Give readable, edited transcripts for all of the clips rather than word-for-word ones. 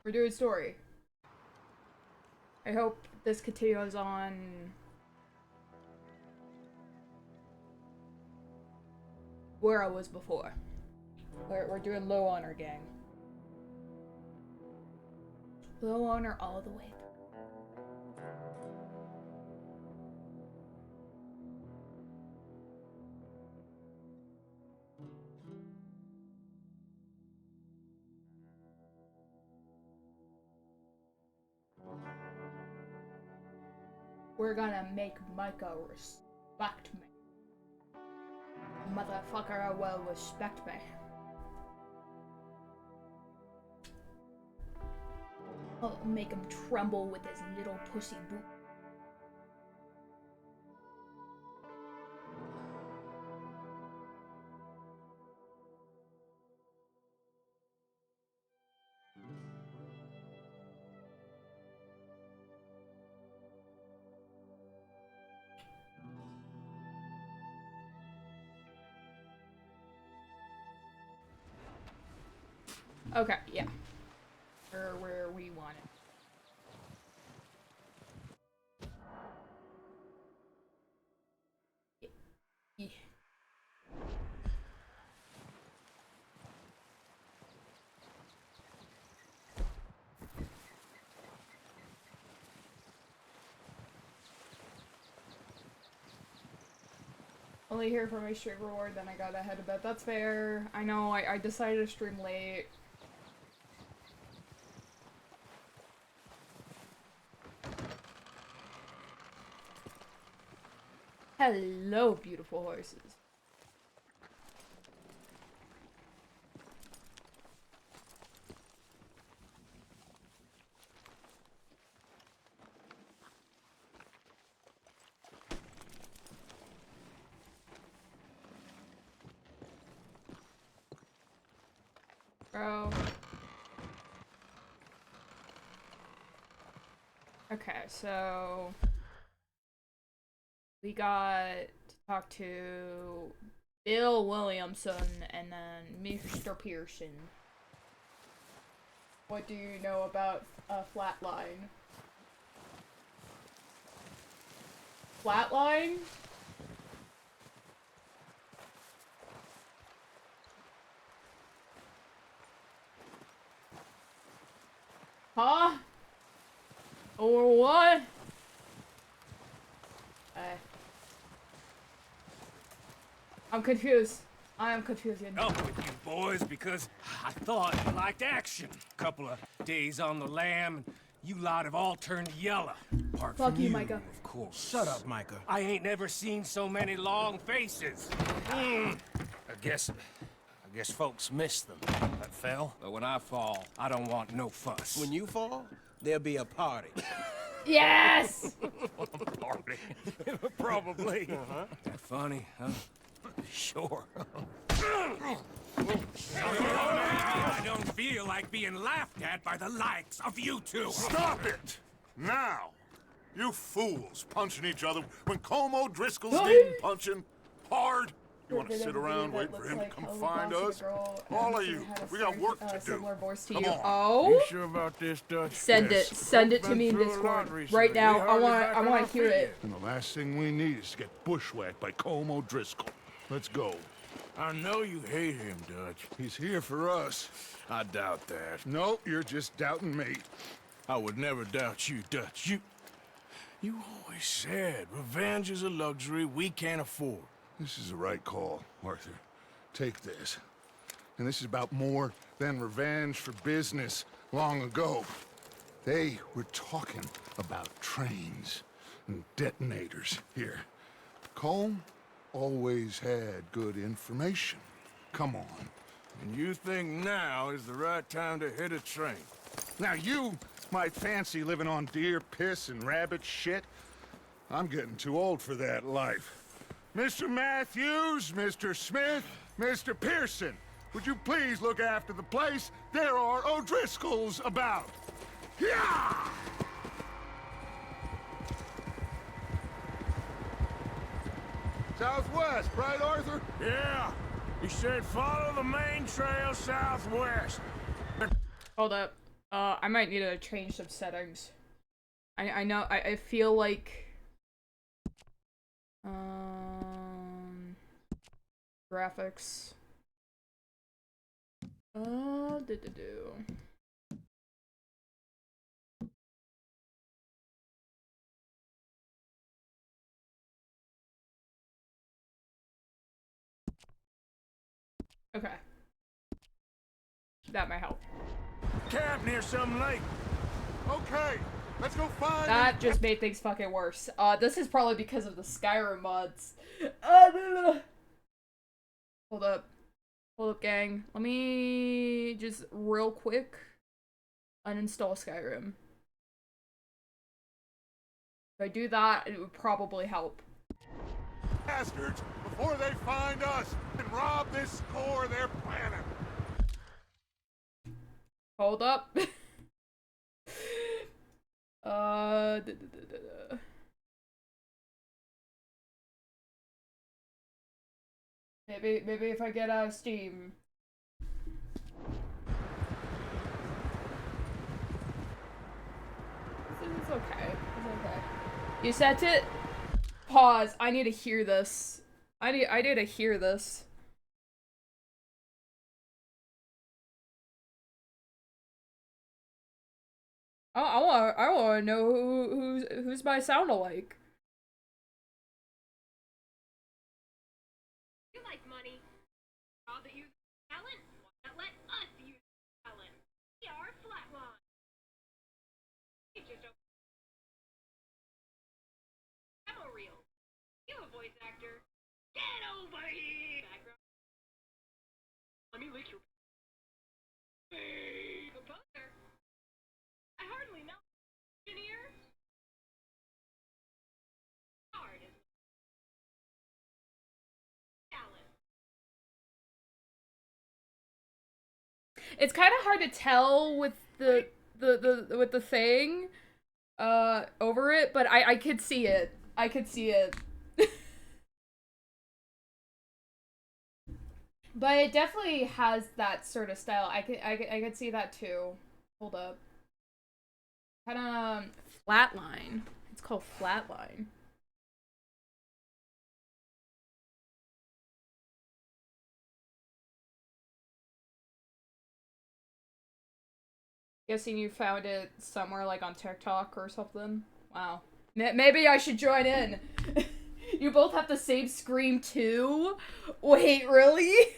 We're doing story. I hope this continues on where I was before. We're doing low honor, gang. Low honor all the way through. We're gonna make Micah respect me. Motherfucker will respect me. I'll make him tremble with his little pussy boot. Okay, yeah. Where we want it. Yeah. Only here for my stream reward, then I got ahead of it. That's fair. I know, I decided to stream late. Hello, beautiful horses. Bro. Okay, so we got to talk to Bill Williamson and then Mr. Pearson. What do you know about Flatline? Flatline? Huh? Or what? I'm confused. I am confused. Up with you boys because I thought you liked action. Couple of days on the lam, and you lot have all turned yellow. Apart Fuck from you, Micah. Of course. Shut up, Micah. I ain't never seen so many long faces. I guess folks miss them. That fell. But when I fall, I don't want no fuss. When you fall, there'll be a party. Yes! Party. Probably. That funny, huh? Sure. I don't feel like being laughed at by the likes of you two. Stop it! Now! You fools punching each other when Como Driscoll's getting punching hard. You want to sit around waiting for him to come find us? All of you, we got work to do. Come on. Oh? You sure about this, Dutch? Send it to me in Discord right now. I want to hear it. And the last thing we need is to get bushwhacked by Como Driscoll. Let's go. I know you hate him, Dutch. He's here for us. I doubt that. No, you're just doubting me. I would never doubt you, Dutch. You always said revenge is a luxury we can't afford. This is the right call, Arthur. Take this. And this is about more than revenge for business long ago. They were talking about trains and detonators here. Colm always had good information. Come on. And you think now is the right time to hit a train? Now you might fancy living on deer piss and rabbit shit. I'm getting too old for that life. Mr. Matthews, Mr. Smith, Mr. Pearson, would you please look after the place? There are O'Driscolls about. Yeah! Southwest, right, Arthur? Yeah. He said follow the main trail southwest. Hold up. I might need to change some settings. I know, I feel like... Graphics. Do. Okay. That might help. Camp near some lake. Okay, let's go find That just made things fucking worse. This is probably because of the Skyrim mods. Hold up. Hold up, gang. Let me just real quick uninstall Skyrim. If I do that, it would probably help. bastards before they find us and rob this core they're planning. Hold up. Maybe if I get out of Steam. It's okay. It's okay. You sent it? Pause. I need to hear this. I need to hear this. I want to know who's my sound alike. You like money. All that use talent, why not let us use talent? We are Flatline. You just don't. Demo reel. You a voice actor. Get over here! Background. Let me lick your. Hey, composer. I hardly know. Engineer. Hard is talent. It's kind of hard to tell with the thing over it, but I could see it. I could see it. But it definitely has that sort of style. I could see that too. Hold up. Kind of Flatline. It's called Flatline. Guessing you found it somewhere like on TikTok or something. Wow. Maybe I should join in. You both have the same scream too? Wait, really?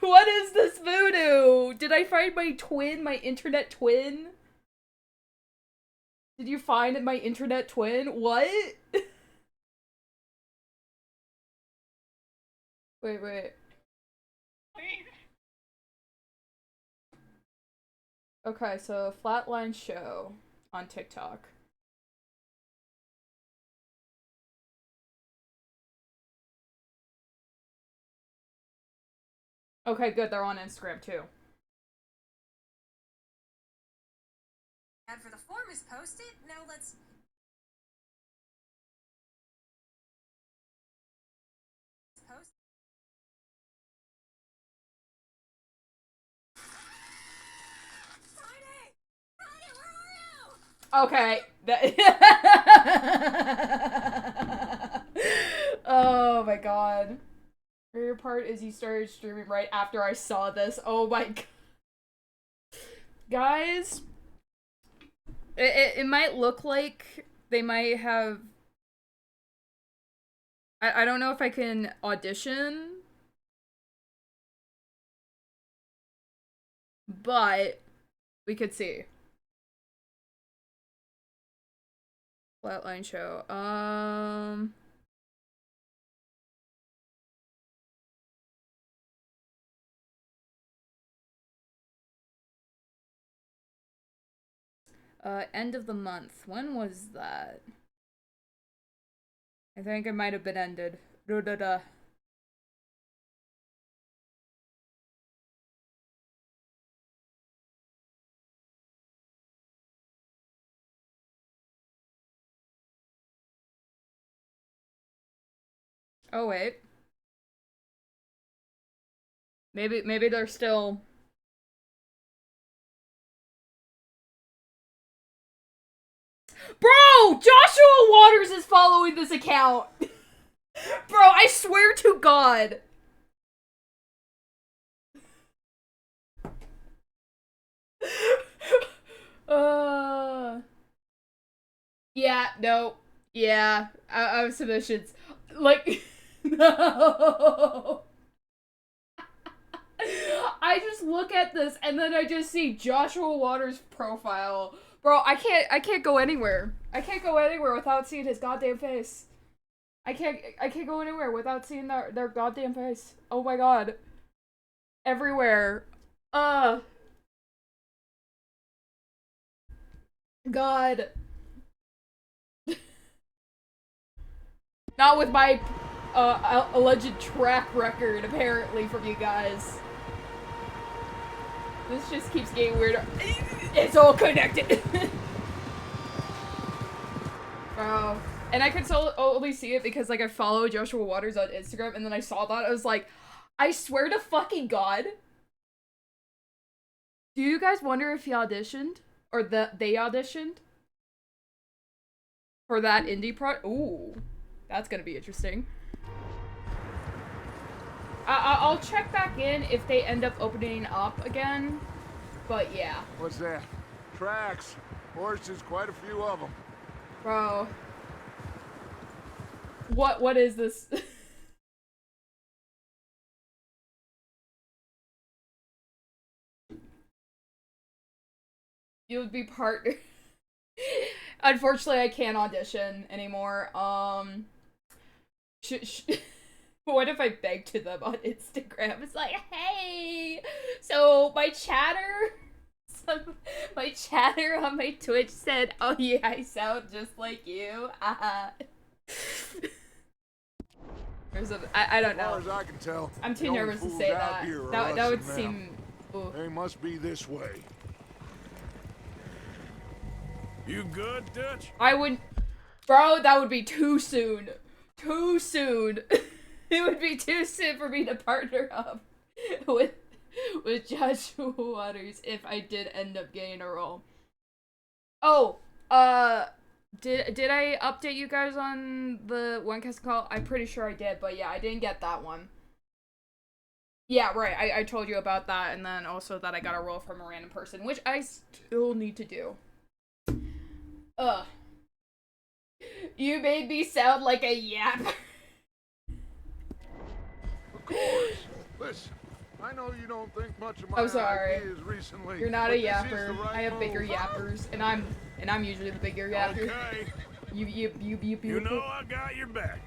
What is this voodoo? Did I find my twin, my internet twin? Did you find my internet twin? What? Wait. Okay, so Flatline Show on TikTok. Okay, good. They're on Instagram too. Ad for the form is posted. Now let's. Post. Friday! Friday, where are you? Okay. Oh my god. Favorite part is you started streaming right after I saw this. Oh my god. Guys, it might look like they might have... I don't know if I can audition, but we could see. Flatline Show. End of the month. When was that? I think it might have been ended. Da. Oh wait. Maybe they're still... Bro! Joshua Waters is following this account! Bro, I swear to God! Yeah, no. Yeah, I have submissions. Like, no. I just look at this and then I just see Joshua Waters' profile. Bro, I can't go anywhere. I can't go anywhere without seeing his goddamn face. I can't go anywhere without seeing their goddamn face. Oh my god. Everywhere. God. Not with my alleged track record, apparently, from you guys. This just keeps getting weirder. It's all connected. Bro. And I could only see it because, like, I follow Joshua Waters on Instagram, and then I saw that, I was like, I swear to fucking God. Do you guys wonder if he auditioned? Or they auditioned? For that indie Ooh. That's gonna be interesting. I'll check back in if they end up opening up again. But yeah. What's that? Tracks. Horses, quite a few of them. Bro. What is this? You would be partner. Unfortunately, I can't audition anymore. What if I beg to them on Instagram? It's like, hey, so my chatter on my Twitch said, oh yeah, I sound just like you. I don't know. As far as I can tell, I'm too nervous to say that. That would seem... Ooh. They must be this way. You good, Dutch? I would... Bro, that would be too soon. Too soon. It would be too soon for me to partner up with Joshua Waters if I did end up getting a role. Oh, did I update you guys on the one cast call? I'm pretty sure I did, but yeah, I didn't get that one. Yeah, right, I told you about that, and then also that I got a role from a random person, which I still need to do. Ugh. You made me sound like a yap. Of course. Listen, I know you don't think much of my I'm sorry. ideas recently. You're not a but this is yapper. the right I have bigger move. yappers, and I'm usually the bigger yapper. Okay. You. You know I got your back.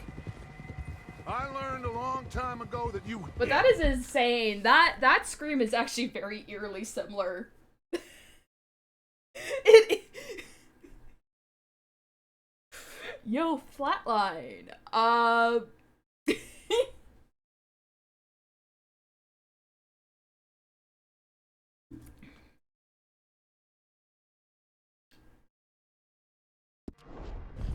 I learned a long time ago that you... But that is insane. That scream is actually very eerily similar. Yo, Flatline.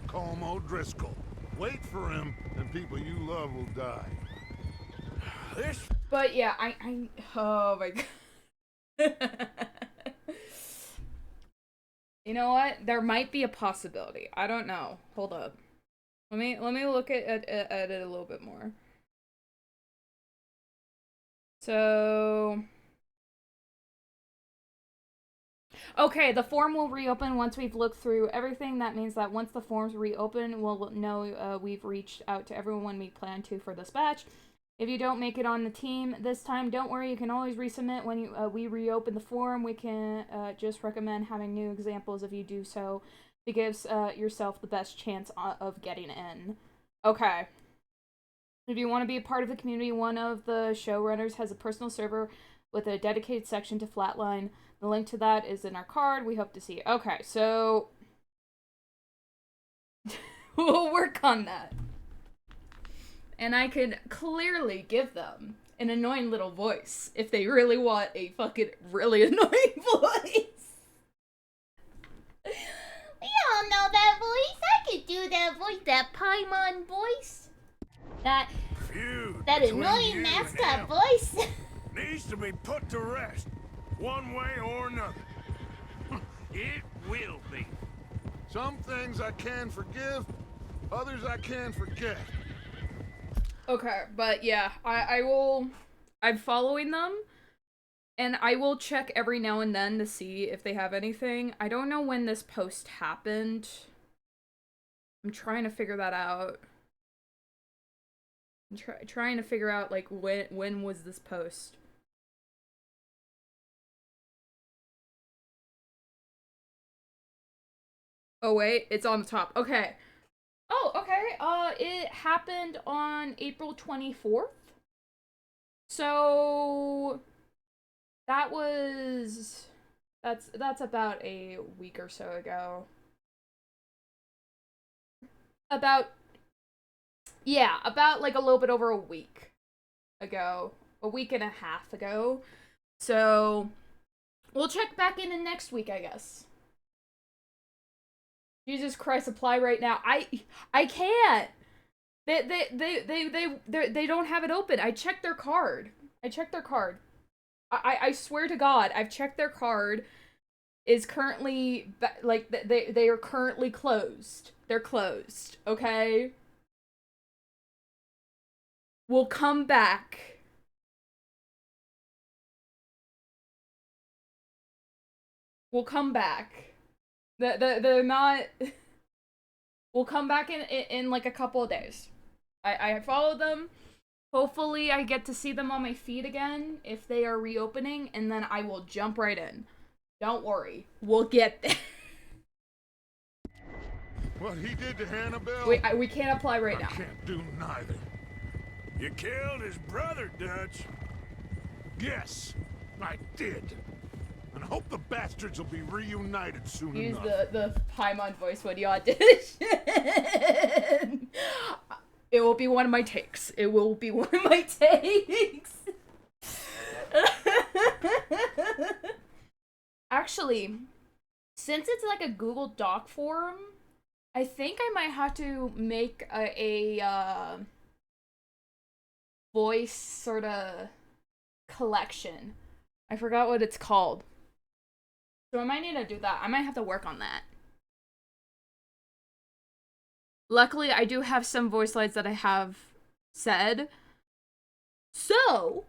Colm O'Driscoll. Wait for him, and people you love will die. This But yeah, I oh my god. You know what? There might be a possibility. I don't know. Hold up. Let me look at it a little bit more. So okay, the form will reopen once we've looked through everything. That means that once the forms reopen, we'll know we've reached out to everyone we plan to for this batch. If you don't make it on the team this time, don't worry, you can always resubmit when we reopen the form. We can just recommend having new examples if you do so. It gives yourself the best chance of getting in. Okay. If you want to be a part of the community, one of the showrunners has a personal server with a dedicated section to Flatline. The link to that is in our card. We hope to see you. Okay, so we'll work on that. And I could clearly give them an annoying little voice if they really want a fucking really annoying voice. We all know that voice. I could do that voice, that Paimon voice. That feud that between annoying you and mascot him. voice. needs to be put to rest, one way or another. It will be. Some things I can forgive, others I can forget. Okay, but yeah, I'm following them, and I will check every now and then to see if they have anything. I don't know when this post happened. I'm trying to figure that out. I'm trying to figure out, like, when was this post? Oh wait, it's on the top. Okay. Oh, okay. It happened on April 24th. So that's about a week or so ago. About like a little bit over a week ago. A week and a half ago. So we'll check back in next week, I guess. Jesus Christ, apply right now. I can't. They don't have it open. I checked their card. I swear to God, I've checked their card. Is currently like they are currently closed. They're closed. Okay. We'll come back. We'll come back. They're not. We'll come back in like a couple of days. I follow them. Hopefully I get to see them on my feed again if they are reopening, and then I will jump right in. Don't worry. We'll get there. What he did to Hannibal? We can't apply right now. I can't do neither. You killed his brother, Dutch. Yes, I did. And I hope the bastards will be reunited soon Use enough. the Paimon voice when you audition. It will be one of my takes. It will be one of my takes. Actually, since it's like a Google Doc forum, I think I might have to make a voice sort of collection. I forgot what it's called. So I might need to do that. I might have to work on that. Luckily, I do have some voice lines that I have said. So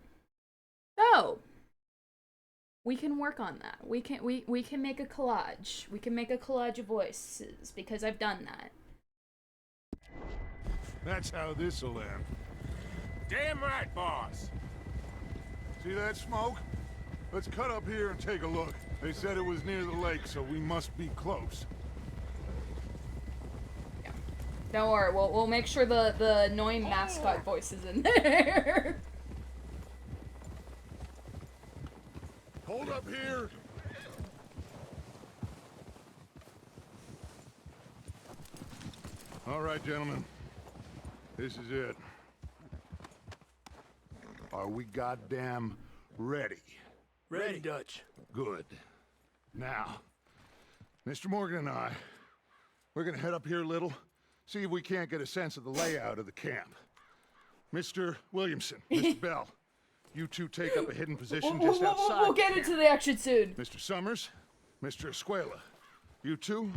we can work on that. We can make a collage. We can make a collage of voices because I've done that. That's how this'll end. Damn right, boss. See that smoke? Let's cut up here and take a look. They said it was near the lake, so we must be close. Yeah. Don't worry, we'll make sure the annoying mascot voice is in there. Hold up here. All right, gentlemen. This is it. Are we goddamn ready? Ready, Dutch. Good. Now, Mr. Morgan and I, we're gonna head up here a little, see if we can't get a sense of the layout of the camp. Mr. Williamson, Mr. Bell, you two take up a hidden position just outside. We'll get into the action soon. Mr. Summers, Mr. Escuela, you two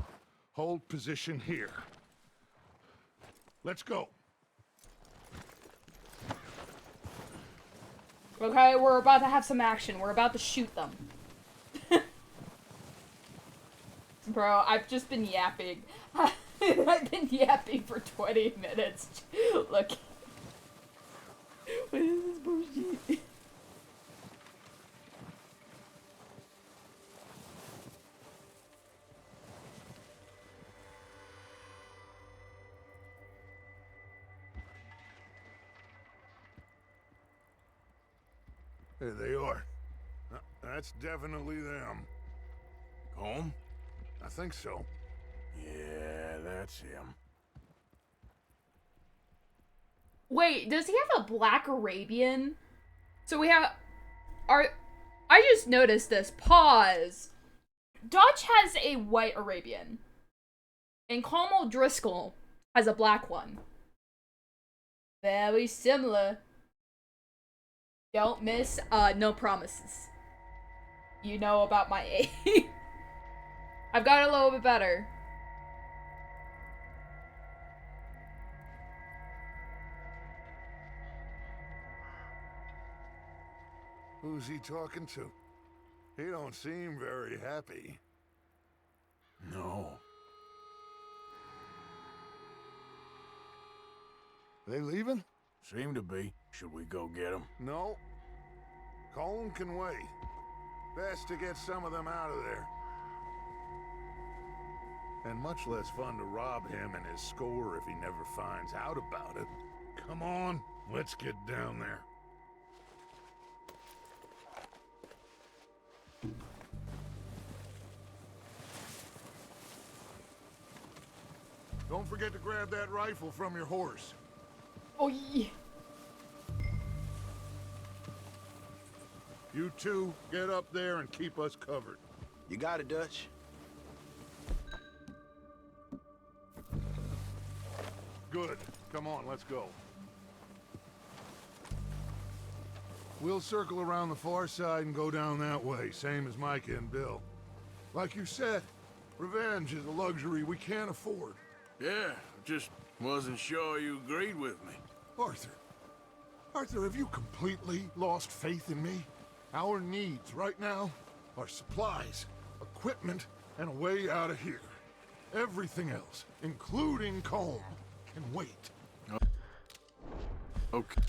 hold position here. Let's go. Okay, we're about to have some action. We're about to shoot them. Bro, I've just been yapping. I've been yapping for 20 minutes. Look. What is this bullshit? There they are. That's definitely them. Home? I think so. Yeah, that's him. Wait, does he have a black Arabian? So we have... I just noticed this. Pause. Dutch has a white Arabian. And Cornwall Driscoll has a black one. Very similar. Don't miss, no promises. You know about my age. I've got a little bit better. Who's he talking to? He don't seem very happy. No. They leaving? Seem to be. Should we go get them? No. Colm can wait. Best to get some of them out of there. And much less fun to rob him and his score if he never finds out about it. Come on, let's get down there. Don't forget to grab that rifle from your horse. Oh, yeah. You two, get up there and keep us covered. You got it, Dutch. Good. Come on, let's go. We'll circle around the far side and go down that way, same as Micah and Bill. Like you said, revenge is a luxury we can't afford. Yeah, just wasn't sure you agreed with me. Arthur, have you completely lost faith in me? Our needs right now are supplies, equipment, and a way out of here. Everything else, including Colm, can wait. Okay.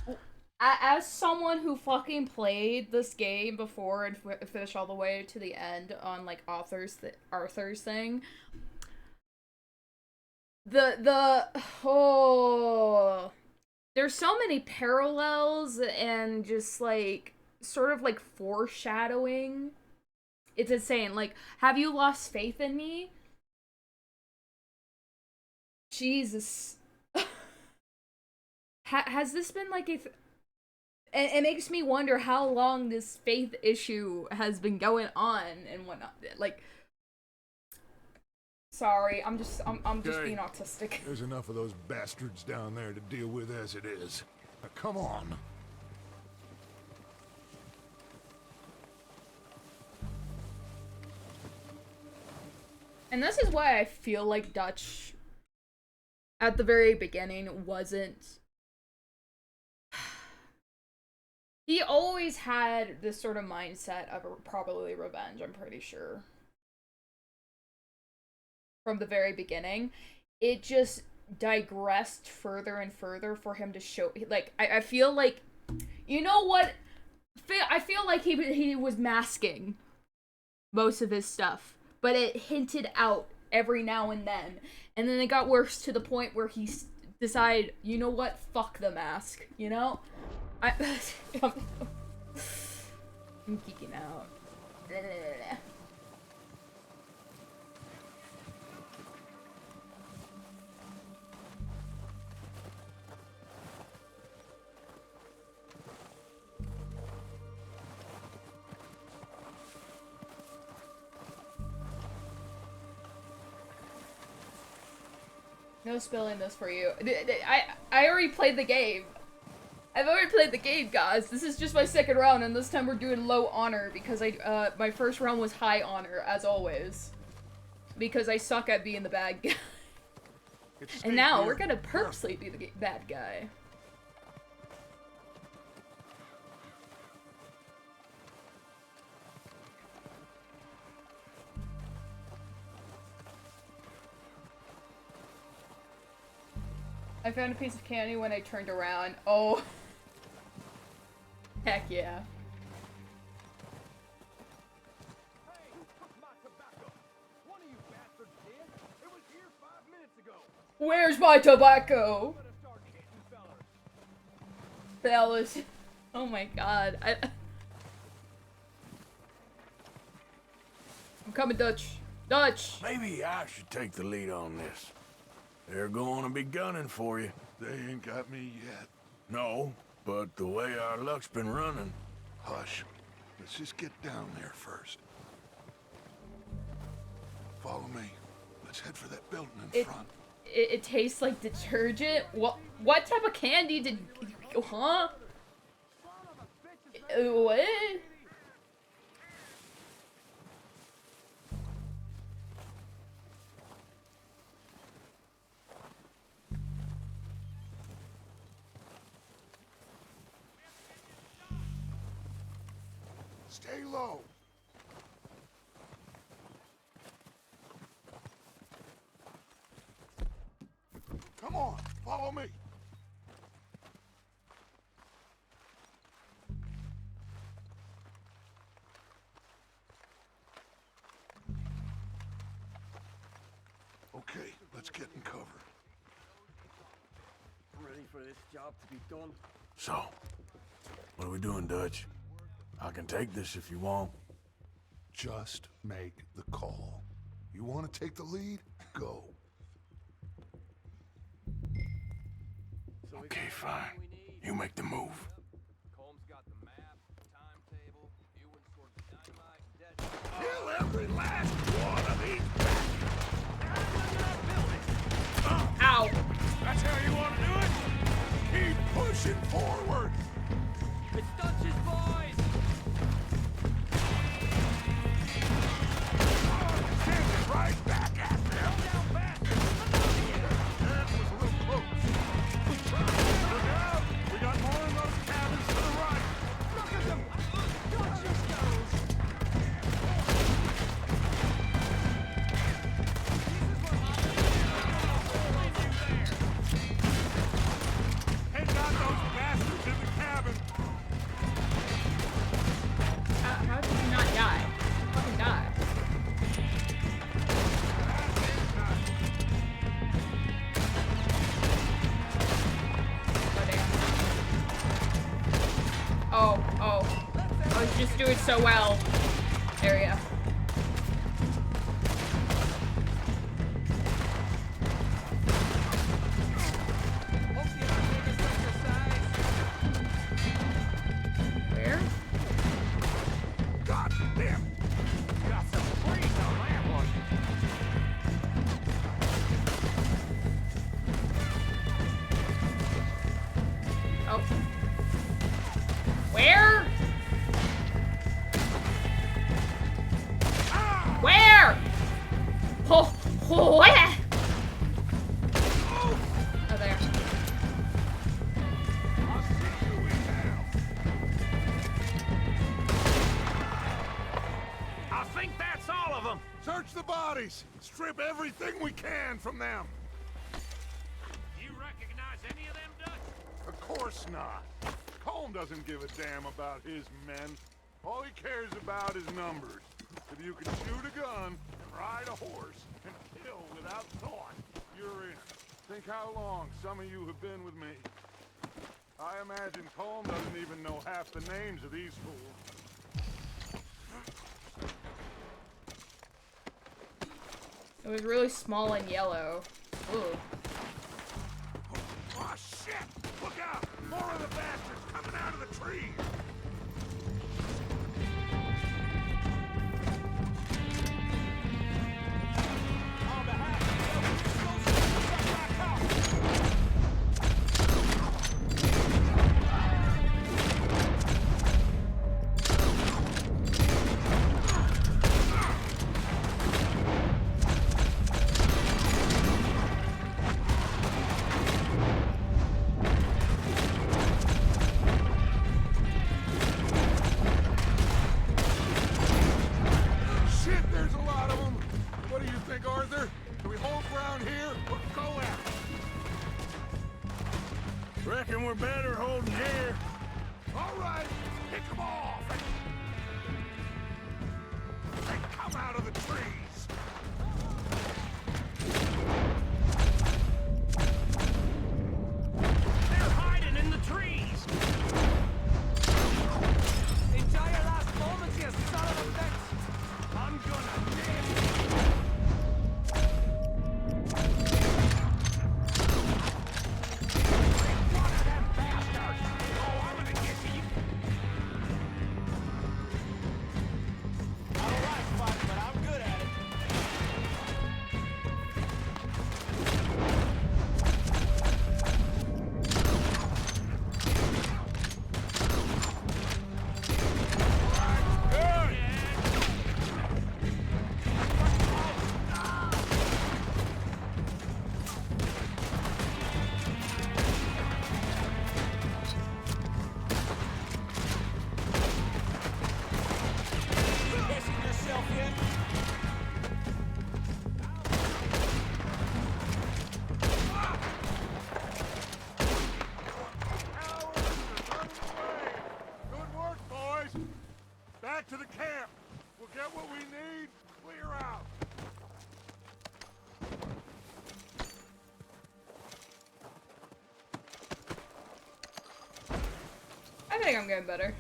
As someone who fucking played this game before and finished all the way to the end on like Arthur's thing, there's so many parallels and just like sort of like foreshadowing. It's insane. Like, have you lost faith in me? Jesus. Has this been like it makes me wonder how long this faith issue has been going on and whatnot. Like, sorry, I'm just being autistic. There's enough of those bastards down there to deal with as it is. Now, come on. And this is why I feel like Dutch, at the very beginning, wasn't... He always had this sort of mindset of probably revenge, I'm pretty sure. From the very beginning. It just digressed further and further for him to show... Like, I feel like... You know what? I feel like he was masking most of his stuff. But it hinted out every now and then. And then it got worse to the point where he decided, you know what? Fuck the mask. You know? I'm geeking out. No spilling this for you. I already played the game. I've already played the game, guys. This is just my second round, and this time we're doing low honor because my first round was high honor, as always. Because I suck at being the bad guy. And now we're gonna purposely be the bad guy. I found a piece of candy when I turned around. Oh. Heck yeah. Hey, my tobacco. One of you bastards did. It was here 5 minutes ago. Where's my tobacco? Better start hitting fellers. Fellas. Oh my god. I'm coming, Dutch. Dutch! Maybe I should take the lead on this. They're going to be gunning for you. They ain't got me yet. No, but the way our luck's been running... Hush. Let's just get down there first. Follow me. Let's head for that building in front. It tastes like detergent? What type of candy did... Huh? What? Stay low. Come on, follow me. Okay, let's get in cover. Ready for this job to be done? So, what are we doing, Dutch? I can take this if you want. Just make the call. You want to take the lead? Go. So we Okay, got fine. everything we need. You make the move. Combs got the map, timetable, Ewan sorts the dynamite, dead. Kill every last one of these Ow. That's how you want to do it? Keep pushing forward. It's Dutch's boys! Send it right back at them. Down bastard! That was a little close. Look out! We got more of those cabins to the right. Look at them! Dutch's goes! Head got those bastards in the cabin. How did you not die? Fucking die. Oh, damn. Oh. I was just doing so well. There we go. Hope you don't take this exercise. Where? God damn. Got some freeze on that one. Oh. Where? Where? Oh, oh, where? Oh, there. I'll see you in hell. I think that's all of them. Search the bodies. Strip everything we can from them. You recognize any of them, Dutch? Of course not. Colm doesn't give a damn about his men. All he cares about is numbers. If you can shoot a gun, and ride a horse, and kill without thought, you're in. Think how long some of you have been with me. I imagine Colm doesn't even know half the names of these fools. It was really small and yellow. Ooh. Oh, shit! Look out! More of the bastards coming out of the trees! On behalf of the Elders, go Shit, there's a lot of them! What do you think, Arthur? Do we hold ground here, or go out? Reckon we're better holding here. All right, pick them off! They come out of the trees! They're hiding in the trees. Enjoy your last moments, you son of a bitch! I'm gonna One of them bastards! Oh, I'm gonna get you. I think I'm getting better.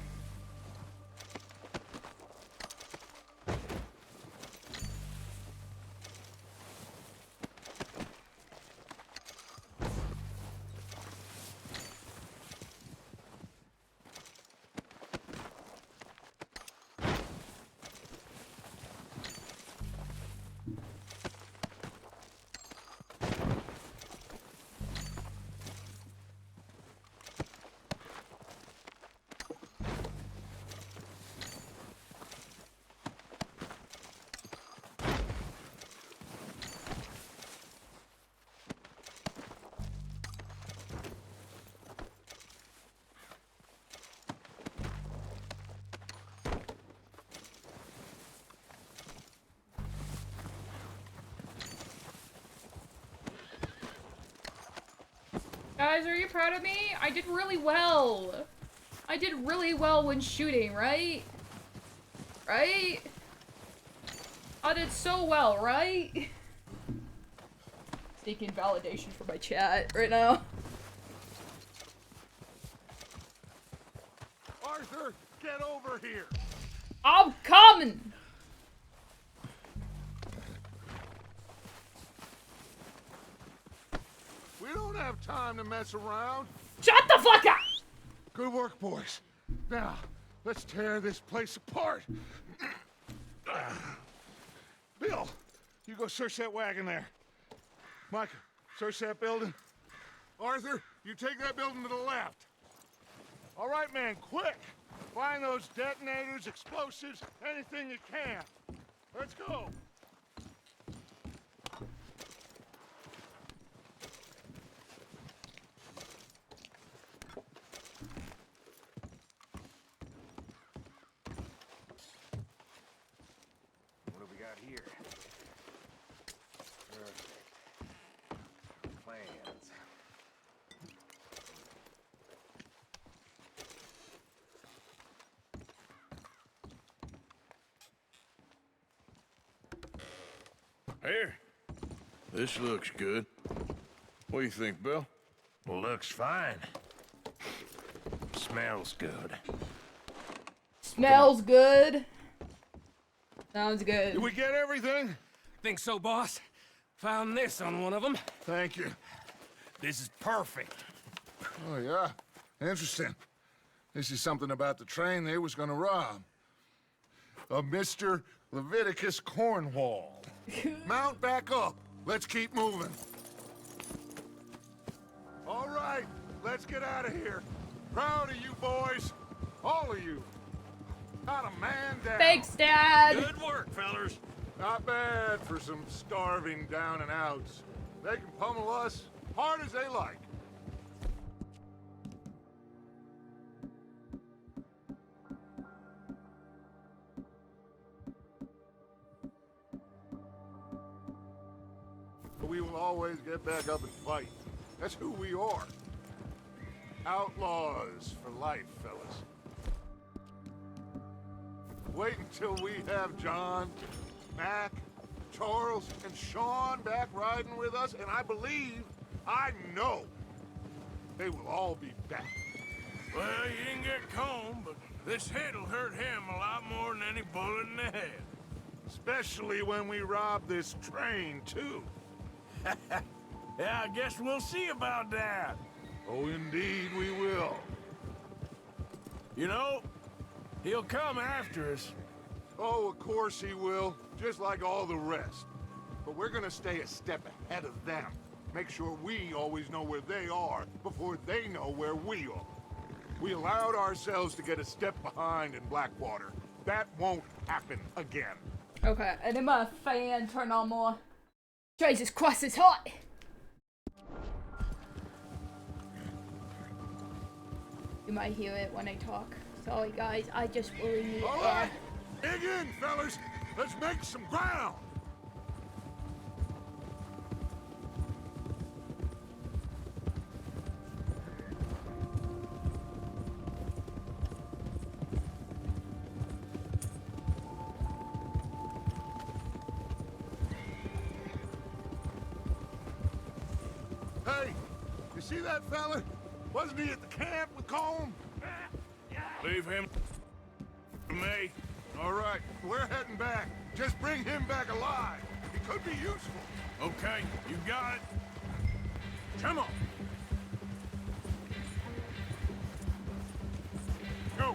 Guys, are you proud of me? I did really well. I did really well when shooting, right? Right? I did so well, right? Seeking validation for my chat right now. Arthur, get over here! I'm coming! We don't have time to mess around. Shut the fuck up! Good work, boys. Now, let's tear this place apart. Bill, you go search that wagon there. Micah, search that building. Arthur, you take that building to the left. All right, man, quick. Find those detonators, explosives, anything you can. Let's go. What do we got here? Plans. Here. This looks good. What do you think, Bill? Looks fine. Smells good. Smells good. Sounds good. Did we get everything? Think so, boss? Found this on one of them. Thank you. This is perfect. Oh, yeah? Interesting. This is something about the train they was gonna rob. A Mr. Leviticus Cornwall. Mount back up. Let's keep moving. All right, let's get out of here. Proud of you boys. All of you. Not a man down. Thanks, Dad! Good work, fellers. Not bad for some starving down and outs. They can pummel us hard as they like. But we will always get back up and fight. That's who we are. Outlaws for life, fellas. Wait until we have John, Mac, Charles, and Sean back riding with us, and I believe, I know, they will all be back. Well, you didn't get Combe, but this hit'll hurt him a lot more than any bullet in the head. Especially when we rob this train, too. Yeah, I guess we'll see about that. Oh, indeed we will. You know, he'll come after us. Oh, of course he will, just like all the rest. But we're gonna stay a step ahead of them. Make sure we always know where they are before they know where we are. We allowed ourselves to get a step behind in Blackwater. That won't happen again. Okay, and then my fan turn on more. Jesus Christ, it's hot! You might hear it when I talk. Sorry guys, I just really need All air. right, dig in, fellas. Let's make some ground. Hey, you see that fella? Wasn't he at the camp with Colm? Leave him to me. All right, we're heading back. Just bring him back alive. He could be useful. Okay, you got it. Come on. Go.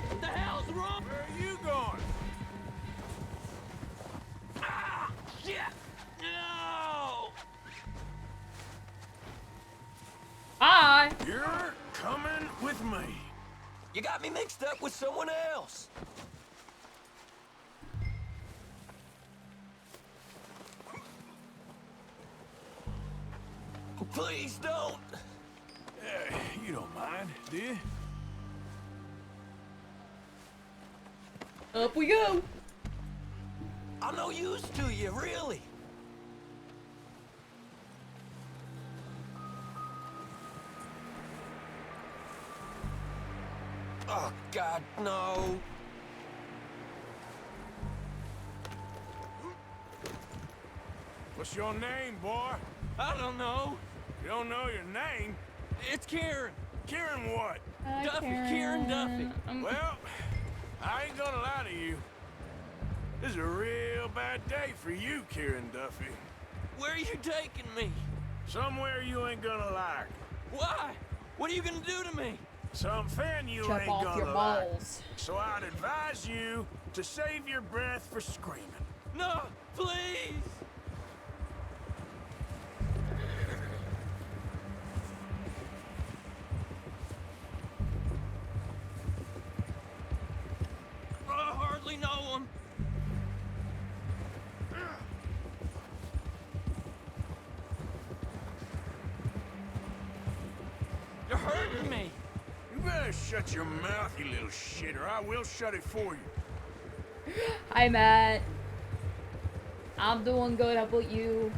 What the hell's wrong? Where are you going? Ah, shit! No! Hi. You're coming with me. You got me mixed up with someone else. Please don't. You don't mind, do you? Up we go. I'm no use to you, really. Oh, God, no. What's your name, boy? I don't know. You don't know your name? It's Kieran. Kieran what? Hi, Duffy, Kieran Duffy. Well, I ain't gonna lie to you. This is a real bad day for you, Kieran Duffy. Where are you taking me? Somewhere you ain't gonna like. Why? What are you gonna do to me? Something you Chop ain't off gonna your like. balls. So I'd advise you to save your breath for screaming. No, please. I hardly know him. You're hurting me. You better shut your mouth, you little shit, or I will shut it for you. Hi, Matt. I'm doing good. How about you?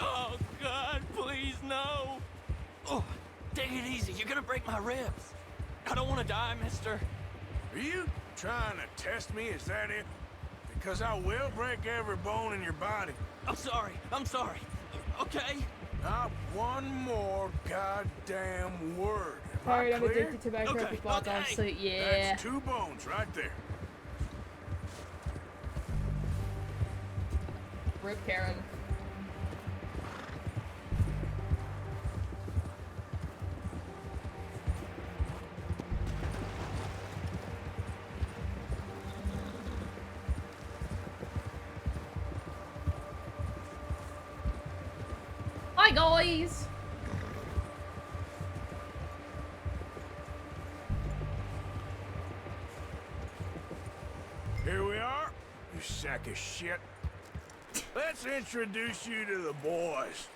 Oh, God, please, no. Oh, take it easy. You're gonna break my ribs. I don't want to die, mister. Are you trying to test me? Is that it? Because I will break every bone in your body. I'm sorry. I'm sorry. Okay? Not one more goddamn word. Am I Alright, I'm clear? addicted to macro Okay, bots, okay. so yeah. That's 2 bones right there. Rip Karen. Hi, guys. Here we are, you sack of shit. Let's introduce you to the boys.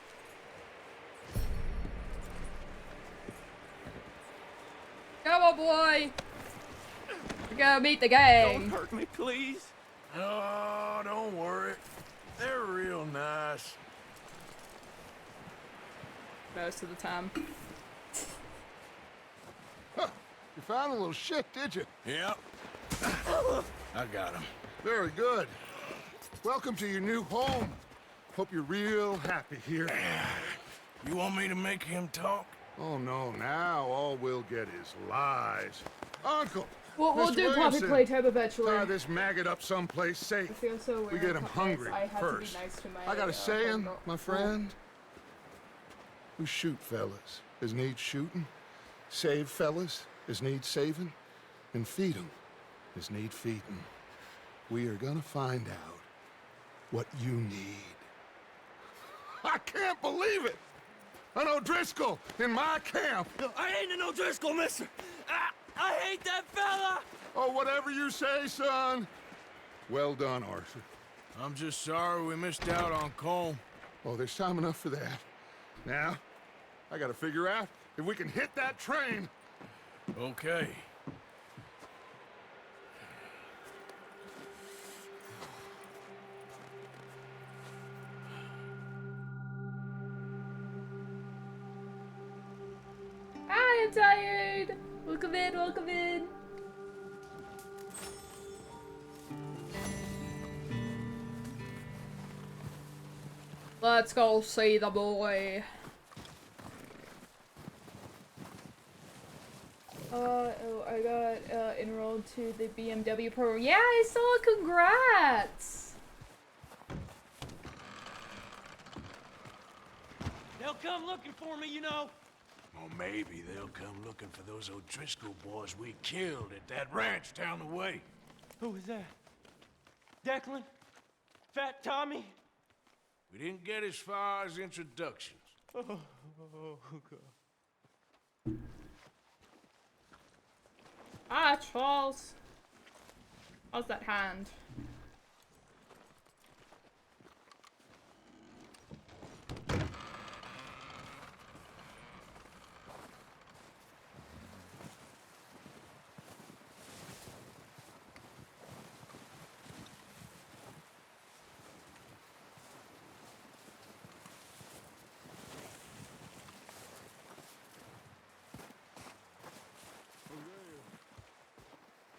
Come on, boy. We're gonna meet the Don't gang. hurt me, please. Oh, don't worry. They're real nice. Most of the time. Huh. You found a little shit, did you? Yep. I got him. Very good. Welcome to your new home. Hope you're real happy here. You want me to make him talk? Oh no, now all we'll get is lies. Uncle! We'll Mr. do puppy Williamson, playtime eventually. tie this maggot up someplace safe. I feel so weird. We get him because hungry I had first. To be nice to my, I got a saying, homegirl. my friend. We shoot fellas as need shooting, save fellas as need saving, and feed 'em as need feeding. We are gonna find out what you need. I can't believe it! An O'Driscoll in my camp! I ain't an O'Driscoll, mister. I hate that fella. Oh, whatever you say, son. Well done, Arthur. I'm just sorry we missed out on Cole. Oh, there's time enough for that. Now, I gotta figure out if we can hit that train. Okay. Hi, I'm tired. Welcome in, welcome in. Let's go see the boy. Oh, I got enrolled to the BMW program. Yeah, I saw. Congrats. They'll come looking for me, you know. Or maybe they'll come looking for those O'Driscoll boys we killed at that ranch down the way. Who was that? Declan? Fat Tommy? We didn't get as far as introductions. Oh, God. Ah, Charles. How's that hand?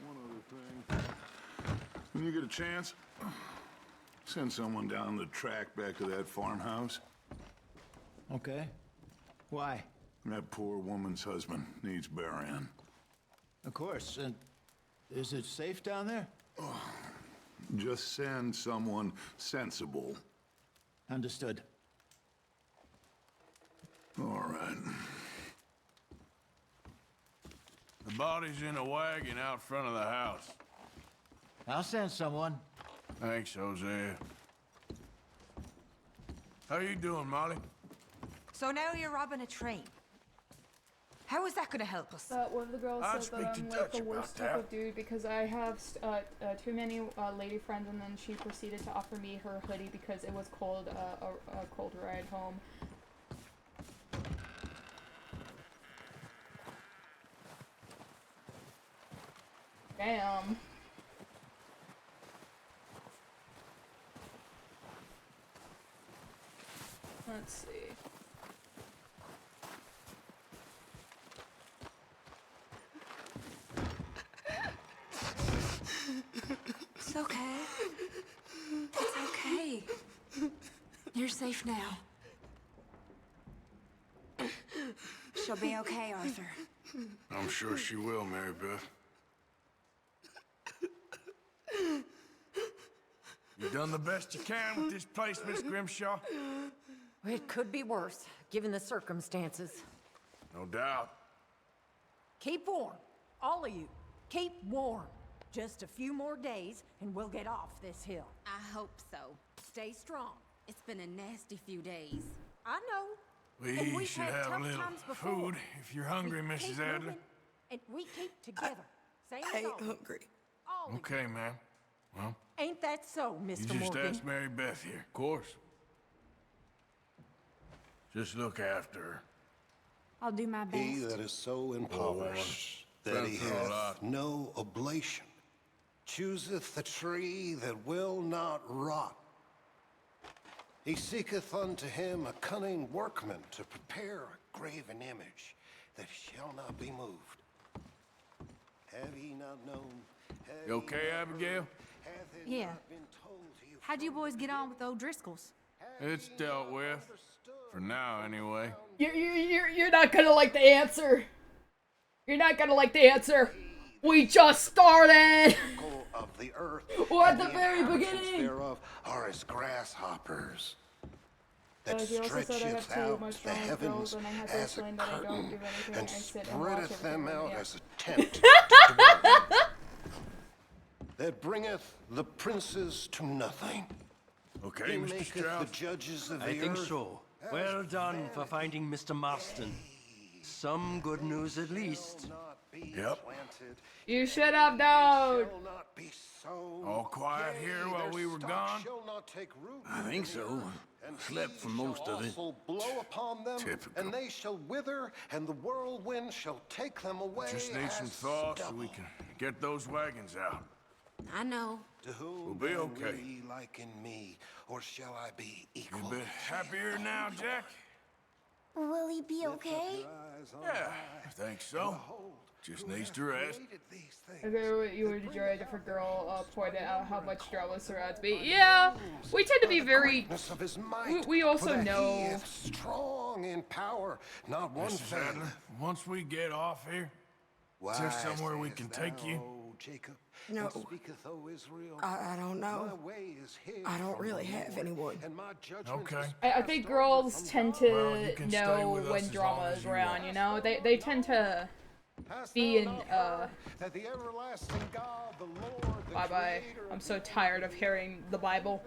One other thing. When you get a chance, send someone down the track back to that farmhouse. Okay. Why? That poor woman's husband needs burying. Of course. And is it safe down there? Just send someone sensible. Understood. All right. The body's in a wagon out front of the house. I'll send someone. Thanks, Hosea. How you doing, Molly? So now you're robbing a train. How is that gonna help us? One of the girls I'd said that speak I'm to like the Dutch worst about type that. of dude because I have too many lady friends, and then she proceeded to offer me her hoodie because it was cold, a cold ride home. Damn. Let's see. It's okay. It's okay. You're safe now. She'll be okay, Arthur. I'm sure she will, Mary Beth. You done the best you can with this place, Miss Grimshaw? It could be worse, given the circumstances. No doubt. Keep warm, all of you. Keep warm. Just a few more days, and we'll get off this hill. I hope so. Stay strong. It's been a nasty few days. I know. And We we've should had have a tough little times before. food if you're hungry, We Mrs. keep Adler. moving, and we keep together. Same I as ain't always. hungry. All of Okay, ma'am. Well, you. Ain't that so, you Mr. just Morgan? asked Mary Beth here. Of course. Just look after her. I'll do my best. He that is so impoverished that been he through a hath lot. no oblation chooseth the tree that will not rot. He seeketh unto him a cunning workman to prepare a graven image that shall not be moved. Have ye not known? Have You ye okay, not Abigail? heard? Hath it Yeah. not been told to you How'd you from boys the get on with beginning? the O'Driscolls? It's dealt with. For now, anyway. You're not gonna like the answer. You're not gonna like the answer. We just started. Of the earth, Or at and the very inhabitants beginning. thereof are as grasshoppers. That He also said I have stretcheth two out much the stronger heavens girls, and I had to as a explain that I don't curtain, do anything. and I sit and watch spreadeth them everything. out Yeah. as a tent to dwell in, that bringeth the princes to nothing. Okay, He Mr. maketh Strauss? the judges of the I think earth so. Well done for finding Mr. Marston. Some good news at least. not be Yep. planted, You should have known. shall not be sown. All quiet Yea, here while their we were stock gone? shall not take root I in think the so. earth, and Slept he for most shall of it. also blow upon them, Typical. and they shall wither, and the whirlwind shall take them away. Just need some as thought so stubble. we can get those wagons out. I know. To whom We'll be then okay. will ye liken me, or shall I be You equal? a bit happier now, Jack? Will he be Lift up okay? your eyes on Yeah, high, I think and so. behold, Just needs to rest. Okay, you would enjoy a different girl pointed out how much drama surrounds me. Yeah, we tend to be very. We also know. Strong in power, not one Mr. Sadler, once we get off here, is there somewhere we can take you? Jacob, No. speaketh, O Israel, I don't know. my way is hid I don't from really the have Lord, anyone. and my judgment Okay. is I think girls tend to Well, you can stay know with us when as drama long as is you around. want. You know, they tend to be in. that the everlasting God, the Lord, the Bye bye. Creator I'm of so tired of hearing the Bible.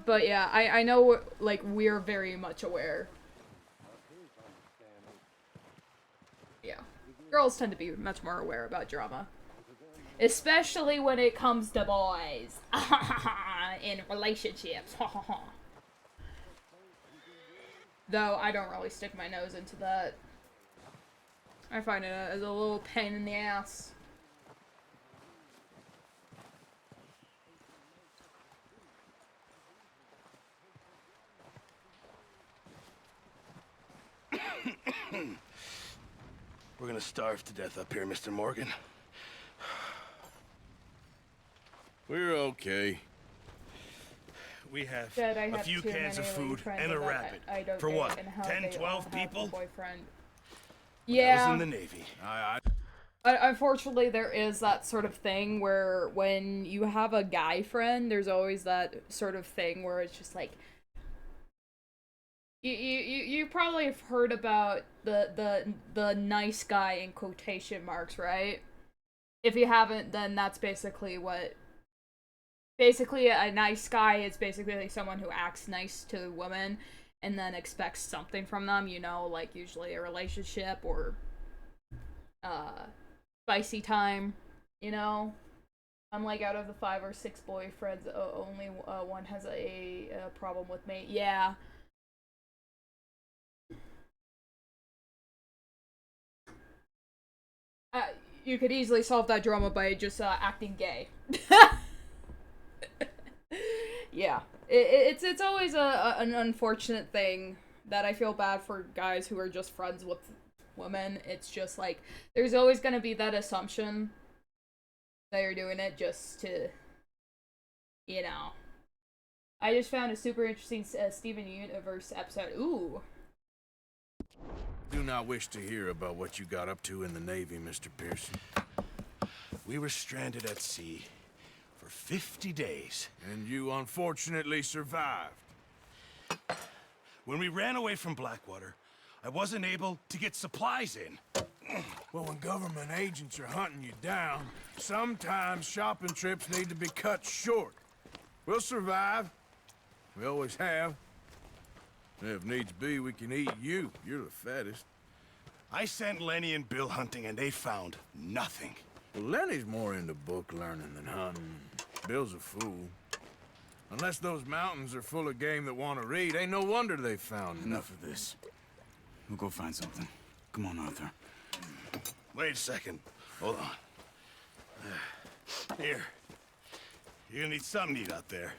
But yeah, I know, like, we're very much aware. Yeah. Girls tend to be much more aware about drama. Especially when it comes to boys. In relationships. Though, I don't really stick my nose into that. I find it as a little pain in the ass. We're gonna starve to death up here, Mr. Morgan. We're okay. We have Dad, I a have few too cans of many food friends and a that rabbit. I don't For date what? and how 10, they 12 all have a people? boyfriend. I was Yeah. in the Navy. Unfortunately, there is that sort of thing where when you have a guy friend, there's always that sort of thing where it's just like you probably have heard about the nice guy in quotation marks, right? If you haven't, then that's basically what. Basically, a nice guy is basically like someone who acts nice to women and then expects something from them, you know, like usually a relationship or spicy time, you know? Like out of the 5 or 6 boyfriends, only one has a problem with me. Yeah. You could easily solve that drama by just acting gay. Yeah. It's always an unfortunate thing that I feel bad for guys who are just friends with women. It's just like, there's always gonna be that assumption that you're doing it just to, you know. I just found a super interesting Steven Universe episode. Ooh. Do not wish to hear about what you got up to in the Navy, Mr. Pearson. We were stranded at sea for 50 days. And you unfortunately survived. When we ran away from Blackwater, I wasn't able to get supplies in. Well, when government agents are hunting you down, sometimes shopping trips need to be cut short. We'll survive. We always have. If needs be, we can eat you. You're the fattest. I sent Lenny and Bill hunting, and they found nothing. Well, Lenny's more into book learning than hunting. Bill's a fool. Unless those mountains are full of game that want to read, ain't no wonder they found Enough of this. We'll go find something. Come on, Arthur. Wait a second. Hold on. Here. You're gonna need something to eat out there.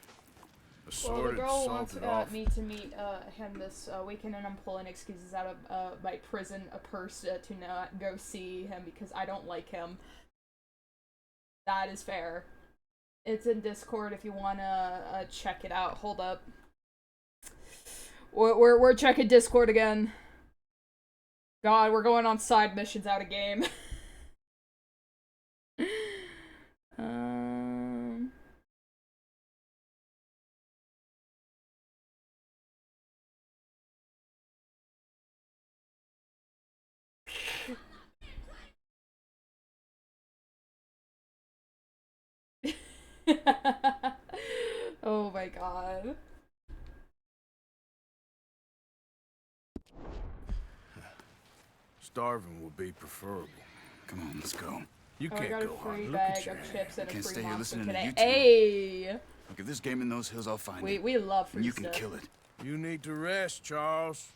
Well, the girl wants me to meet him this weekend, and I'm pulling excuses out of my prison purse to not go see him because I don't like him. That is fair. It's in Discord if you wanna check it out. Hold up. We're checking Discord again. God, we're going on side missions out of game. Oh my god. Starving would be preferable. Come on, let's go. You I can't got a go free on. Look bag at you. of chips and a Can't free stay here monster listening to today. you two. Hey! Look, if there's game in those hills, I'll find it. We love free And you can stuff. kill it. You need to rest, Charles.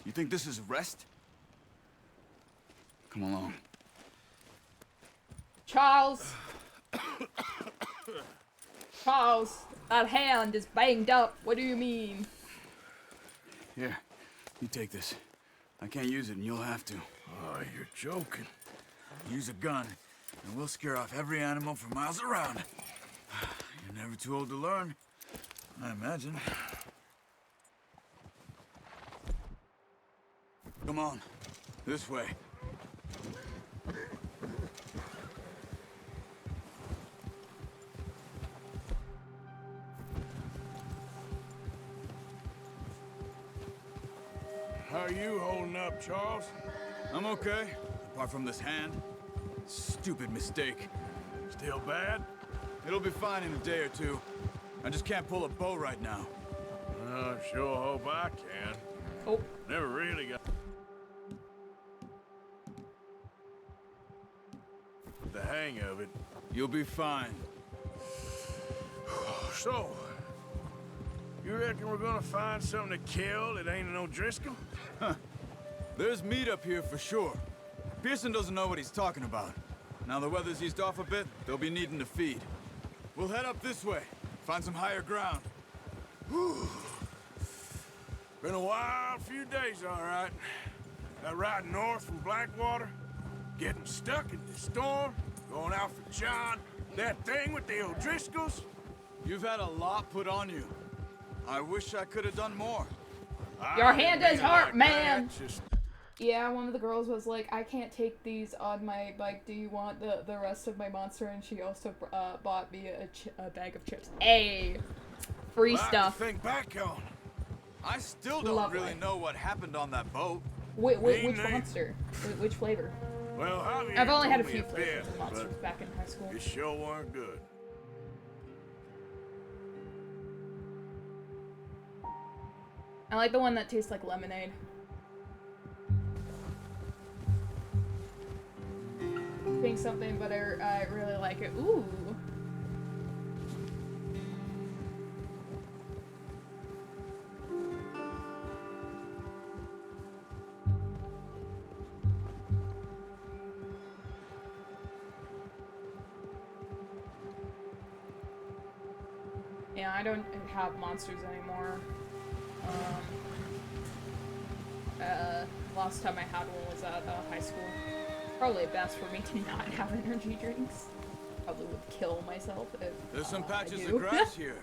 You think this is rest? Come along. Charles! Charles, that hand is banged up. What do you mean? Here, you take this. I can't use it, and you'll have to. Oh, you're joking. Use a gun, and we'll scare off every animal for miles around. You're never too old to learn, I imagine. Come on, this way. How are you holding up, Charles? I'm okay, apart from this hand. Stupid mistake. Still bad? It'll be fine in a day or two. I just can't pull a bow right now. I sure hope I can. Oh. Never really got the hang of it. You'll be fine. So, you reckon we're gonna find something to kill that ain't an O'Driscoll? Huh. There's meat up here for sure. Pearson doesn't know what he's talking about. Now the weather's eased off a bit, they'll be needing to feed. We'll head up this way, find some higher ground. Whew. Been a wild few days, all right. That ride north from Blackwater, getting stuck in the storm, going out for John, that thing with the O'Driscolls. You've had a lot put on you. I wish I could have done more. Your hand is hurt, like man. that, just... Yeah, one of the girls was like, I can't take these on my bike. Do you want the rest of my monster? And she also bought me a bag of chips. Hey, free stuff. Think back on. I still don't really know what happened on that boat. Which monster? Which flavor? Well, Javier I've only had a told me few flavors bit, of monsters but back in high school. It sure weren't good. I like the one that tastes like lemonade. Think something, but I really like it. Ooh. Yeah, I don't have monsters anymore. Last time I had one was at high school. Probably best for me to not have energy drinks. Probably would kill myself if There's some I patches do. of grass here.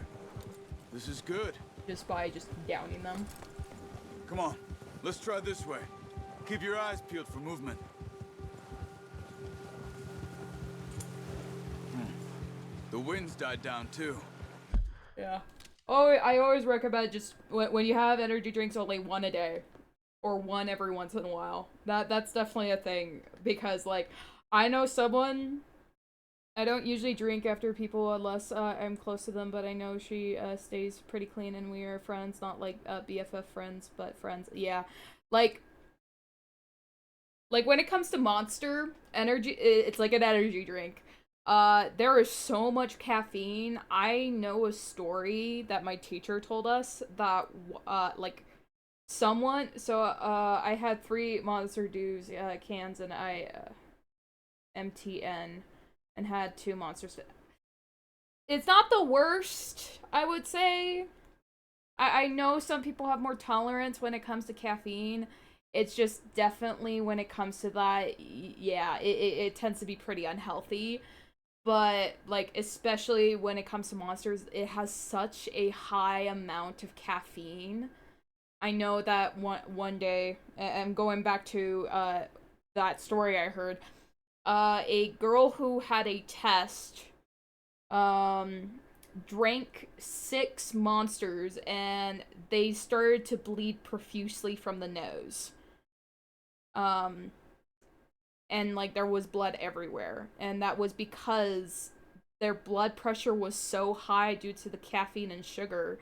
This is good. Just by downing them. Come on, let's try this way. Keep your eyes peeled for movement. The wind's died down too. Yeah. Oh, I always recommend just when you have energy drinks, only one a day, or one every once in a while. That's definitely a thing, because like I know someone. I don't usually drink after people unless I'm close to them, but I know she stays pretty clean and we are friends, not like BFF friends, but friends. Yeah, like when it comes to Monster energy, it's like an energy drink. There is so much caffeine. I know a story that my teacher told us that, like, someone, I had 3 Monster Dews, cans, and MTN, and had 2 Monsters. It's not the worst, I would say. I know some people have more tolerance when it comes to caffeine. It's just definitely when it comes to that, yeah, it tends to be pretty unhealthy. But, like, especially when it comes to Monsters, it has such a high amount of caffeine. I know that one day, I'm going back to that story I heard, a girl who had a test drank 6 Monsters and they started to bleed profusely from the nose. And, like, there was blood everywhere. And that was because their blood pressure was so high due to the caffeine and sugar.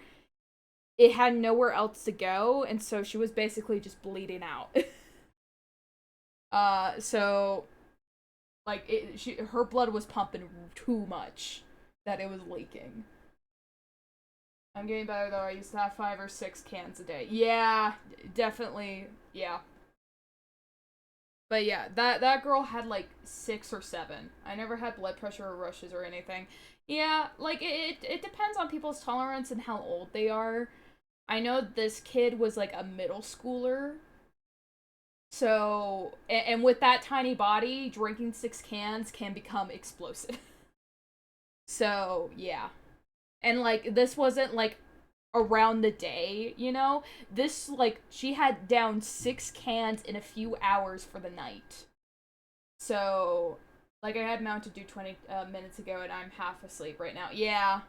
It had nowhere else to go, and so she was basically just bleeding out. So, like, her blood was pumping too much that it was leaking. I'm getting better, though. I used to have 5 or 6 cans a day. Yeah, definitely, yeah. But yeah, that girl had like 6 or 7. I never had blood pressure or rushes or anything. Yeah, like it depends on people's tolerance and how old they are. I know this kid was like a middle schooler. So, and with that tiny body, drinking 6 cans can become explosive. So, yeah. And, like, this wasn't, like, around the day, you know? This, like, she had down 6 cans in a few hours for the night. So, like, I had Mountain Dew 20 minutes ago, and I'm half asleep right now. Yeah.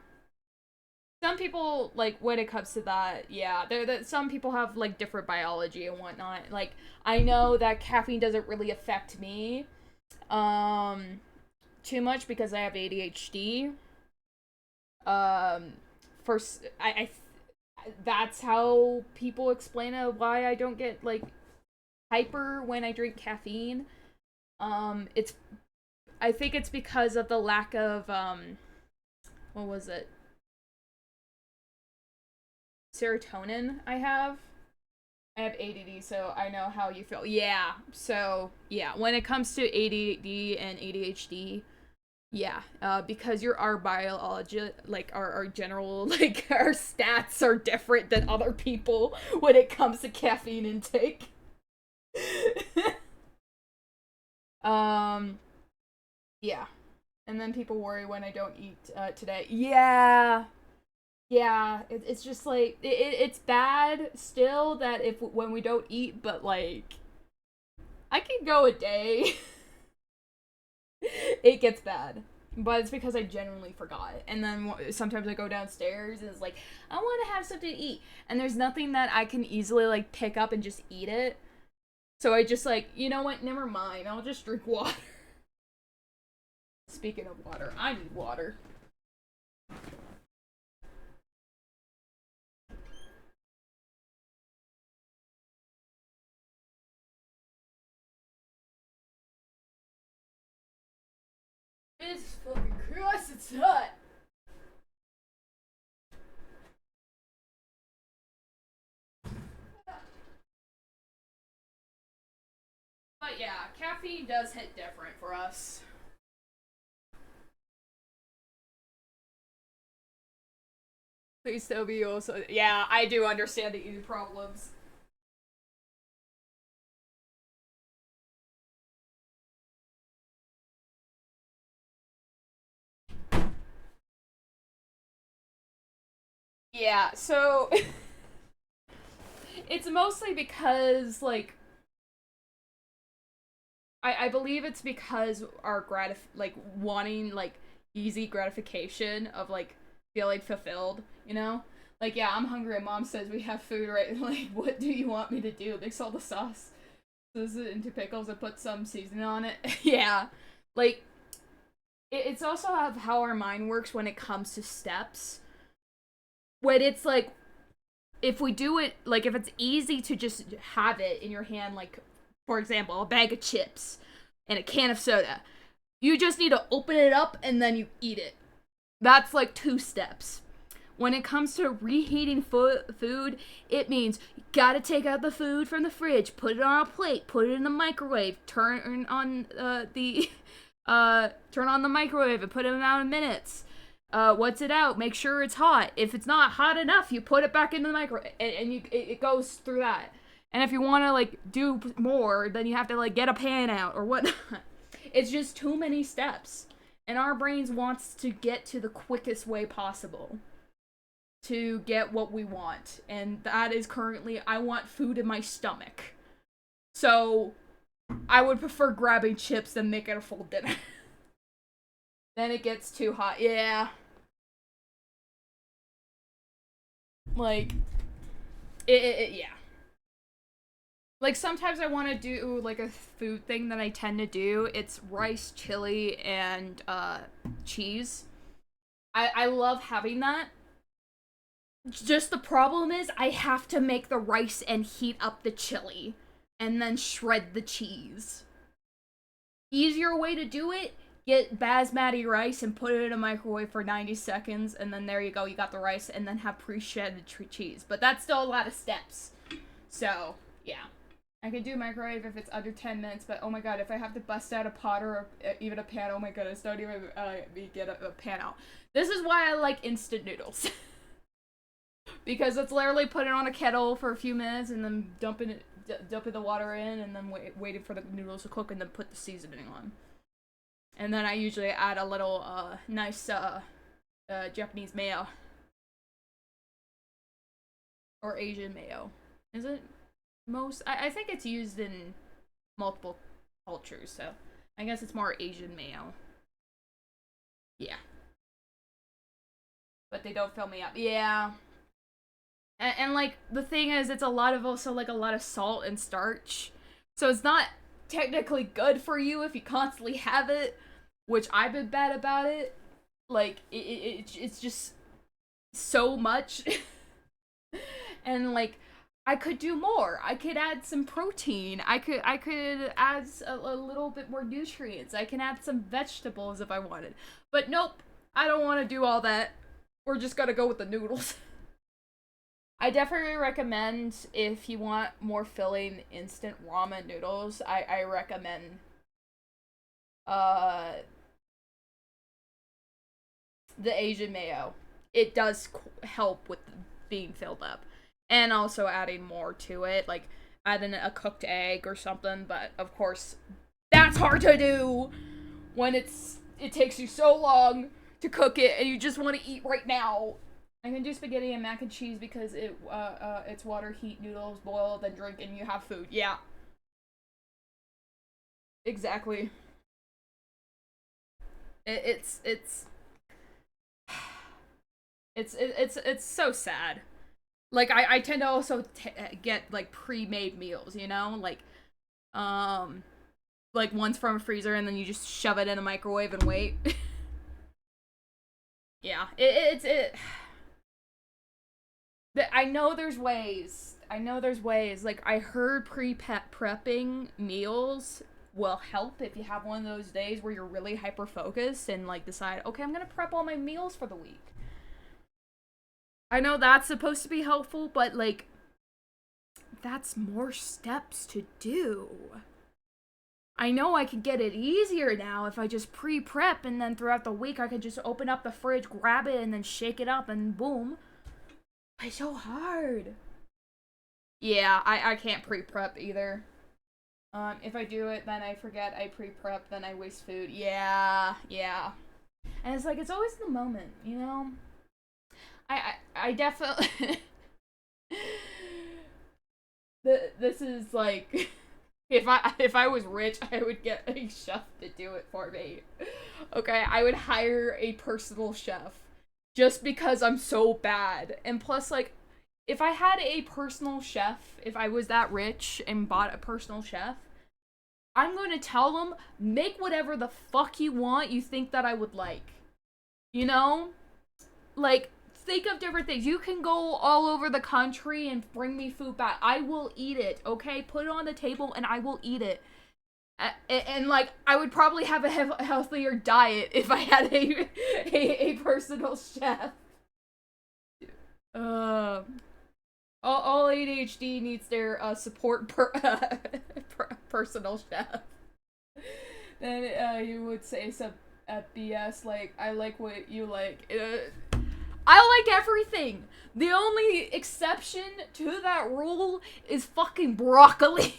Some people, like, when it comes to that, yeah, some people have, like, different biology and whatnot. Like, I know that caffeine doesn't really affect me, too much because I have ADHD. First, that's how people explain why I don't get, like, hyper when I drink caffeine. I think it's because of the lack of, what was it? Serotonin I have ADD, so I know how you feel. Yeah, so yeah, when it comes to ADD and ADHD, yeah, because our biology, like our general, like our stats are different than other people when it comes to caffeine intake. Yeah, and then people worry when I don't eat today. Yeah, it's just like, it's bad still that when we don't eat, but like, I can go a day. It gets bad. But it's because I genuinely forgot. And then sometimes I go downstairs and it's like, I want to have something to eat. And there's nothing that I can easily like pick up and just eat it. So I just like, you know what, never mind, I'll just drink water. Speaking of water, I need water. Jesus fucking Christ, it's hot! But yeah, caffeine does hit different for us. Please tell me also. Yeah, I do understand the eating problems. Yeah, so it's mostly because, like, I believe it's because our wanting, like, easy gratification of, like, feeling fulfilled, you know? Like, yeah, I'm hungry and mom says we have food, right? Like, what do you want me to do? Mix all the sauce into pickles and put some seasoning on it? Yeah. Like, it's also how our mind works when it comes to steps. When it's like, if we do it, like, if it's easy to just have it in your hand, like, for example, a bag of chips and a can of soda, you just need to open it up and then you eat it. That's like 2 steps. When it comes to reheating food, it means you gotta take out the food from the fridge, put it on a plate, put it in the microwave, turn on the microwave and put it in amount of minutes. Once it's out, make sure it's hot. If it's not hot enough, you put it back in the microwave, and it goes through that. And if you want to, like, do more, then you have to, like, get a pan out or whatnot. It's just too many steps. And our brains wants to get to the quickest way possible to get what we want. And that is currently, I want food in my stomach. So, I would prefer grabbing chips than making a full dinner. Then it gets too hot. Yeah. Like, yeah. Like, sometimes I want to do, like, a food thing that I tend to do. It's rice, chili, and, cheese. I love having that. Just the problem is, I have to make the rice and heat up the chili. And then shred the cheese. Easier way to do it, get basmati rice and put it in a microwave for 90 seconds, and then there you go, you got the rice, and then have pre-shredded cheese. But that's still a lot of steps. So, yeah. I can do microwave if it's under 10 minutes, but oh my god, if I have to bust out a pot or even a pan, oh my goodness, don't even get a pan out. This is why I like instant noodles. Because it's literally put it on a kettle for a few minutes and then dumping the water in and then waiting for the noodles to cook and then put the seasoning on. And then I usually add a little nice Japanese mayo. Or Asian mayo. Is it most? I think it's used in multiple cultures, so I guess it's more Asian mayo. Yeah. But they don't fill me up. Yeah. And like, the thing is, it's a lot of salt and starch. So it's not technically good for you if you constantly have it, which I've been bad about it. Like, it's just so much. And like, I could do more. I could add some protein. I could add a little bit more nutrients. I can add some vegetables if I wanted. But nope, I don't want to do all that. We're just gonna go with the noodles. I definitely recommend, if you want more filling instant ramen noodles, I recommend the Asian mayo. It does help with being filled up. And also adding more to it, like adding a cooked egg or something, but of course, that's hard to do when it takes you so long to cook it and you just want to eat right now. I can do spaghetti and mac and cheese because it's water, heat, noodles, boil, then drink, and you have food. Yeah. Exactly. It's so sad. Like, I tend to also get, like, pre-made meals, you know? Like ones from a freezer and then you just shove it in a microwave and wait. Yeah, I know there's ways. Like, I heard prepping meals will help if you have one of those days where you're really hyper-focused and, like, decide, okay, I'm gonna prep all my meals for the week. I know that's supposed to be helpful, but, like, that's more steps to do. I know I could get it easier now if I just pre-prep, and then throughout the week I could just open up the fridge, grab it, and then shake it up, and boom. It's so hard. Yeah, I can't pre-prep either. If I do it, then I forget I pre-prep, then I waste food. Yeah. And it's like, it's always the moment, you know? I definitely... This is like... If I was rich, I would get a chef to do it for me. Okay, I would hire a personal chef. Just because I'm so bad. And plus, like, if I had a personal chef, if I was that rich and bought a personal chef, I'm going to tell them, make whatever the fuck you want you think that I would like. You know? Like, think of different things. You can go all over the country and bring me food back. I will eat it, okay? Put it on the table and I will eat it. And like, I would probably have a healthier diet if I had a personal chef. All ADHD needs their support personal chef. Then you would say some BS like, I like what you like. I like everything. The only exception to that rule is fucking broccoli.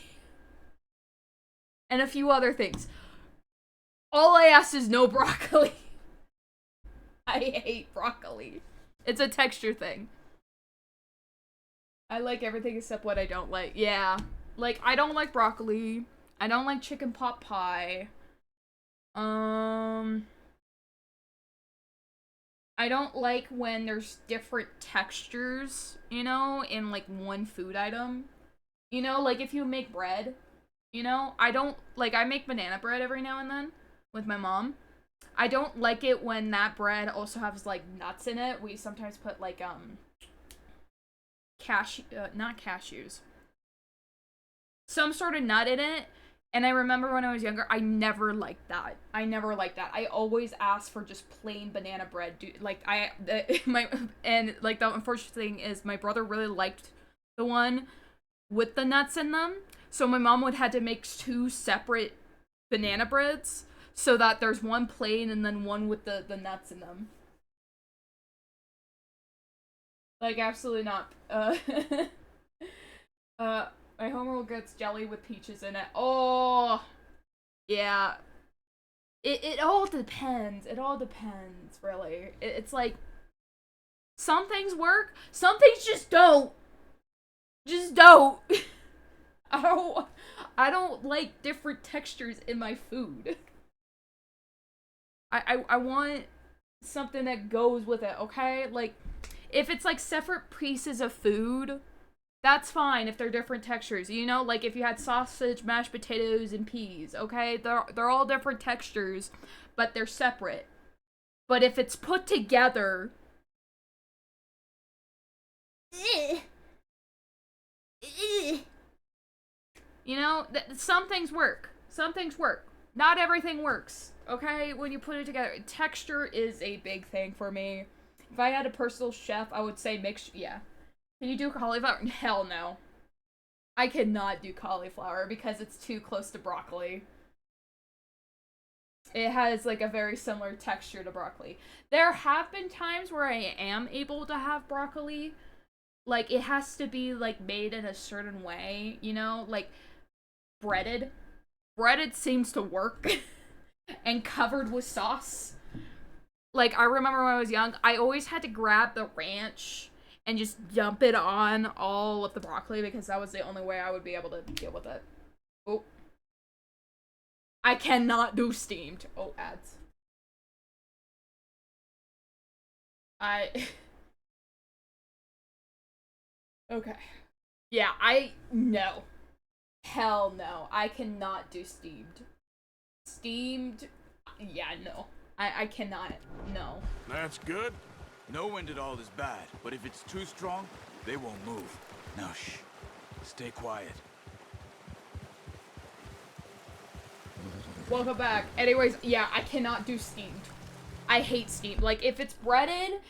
And a few other things. All I ask is no broccoli. I hate broccoli. It's a texture thing. I like everything except what I don't like. Yeah. Like, I don't like broccoli. I don't like chicken pot pie. I don't like when there's different textures, you know, in, like, one food item. You know, like, if you make bread, you know, I don't, like, I make banana bread every now and then with my mom. I don't like it when that bread also has, like, nuts in it. We sometimes put, like, not cashews. Some sort of nut in it. And I remember when I was younger, I never liked that. I always asked for just plain banana bread. The unfortunate thing is my brother really liked the one with the nuts in them. So my mom would have to make two separate banana breads so that there's one plain and then one with the nuts in them. Like, absolutely not. My homeroll gets jelly with peaches in it. Oh, yeah. It all depends. It all depends, really. It's like, some things work, some things just don't. Just don't. I don't like different textures in my food. I want something that goes with it, okay? Like, if it's like separate pieces of food, that's fine if they're different textures. You know, like if you had sausage, mashed potatoes, and peas, okay? They're all different textures, but they're separate. But if it's put together, you know, some things work. Some things work. Not everything works, okay? When you put it together. Texture is a big thing for me. If I had a personal chef, I would say mix, yeah. Can you do cauliflower? Hell no. I cannot do cauliflower because it's too close to broccoli. It has like a very similar texture to broccoli. There have been times where I am able to have broccoli. Like, it has to be like made in a certain way, you know? Like, breaded. Breaded seems to work. And covered with sauce. Like, I remember when I was young, I always had to grab the ranch and just dump it on all of the broccoli because that was the only way I would be able to deal with it. Oh. I cannot do steamed. Oh, ads. Okay. Yeah, no. Hell no. I cannot do steamed. Steamed, yeah, no. I cannot, no. That's good. No wind at all is bad, but if it's too strong, they won't move. Now shh. Stay quiet. Welcome back. Anyways, yeah, I cannot do steamed. I hate steamed. Like, if it's breaded,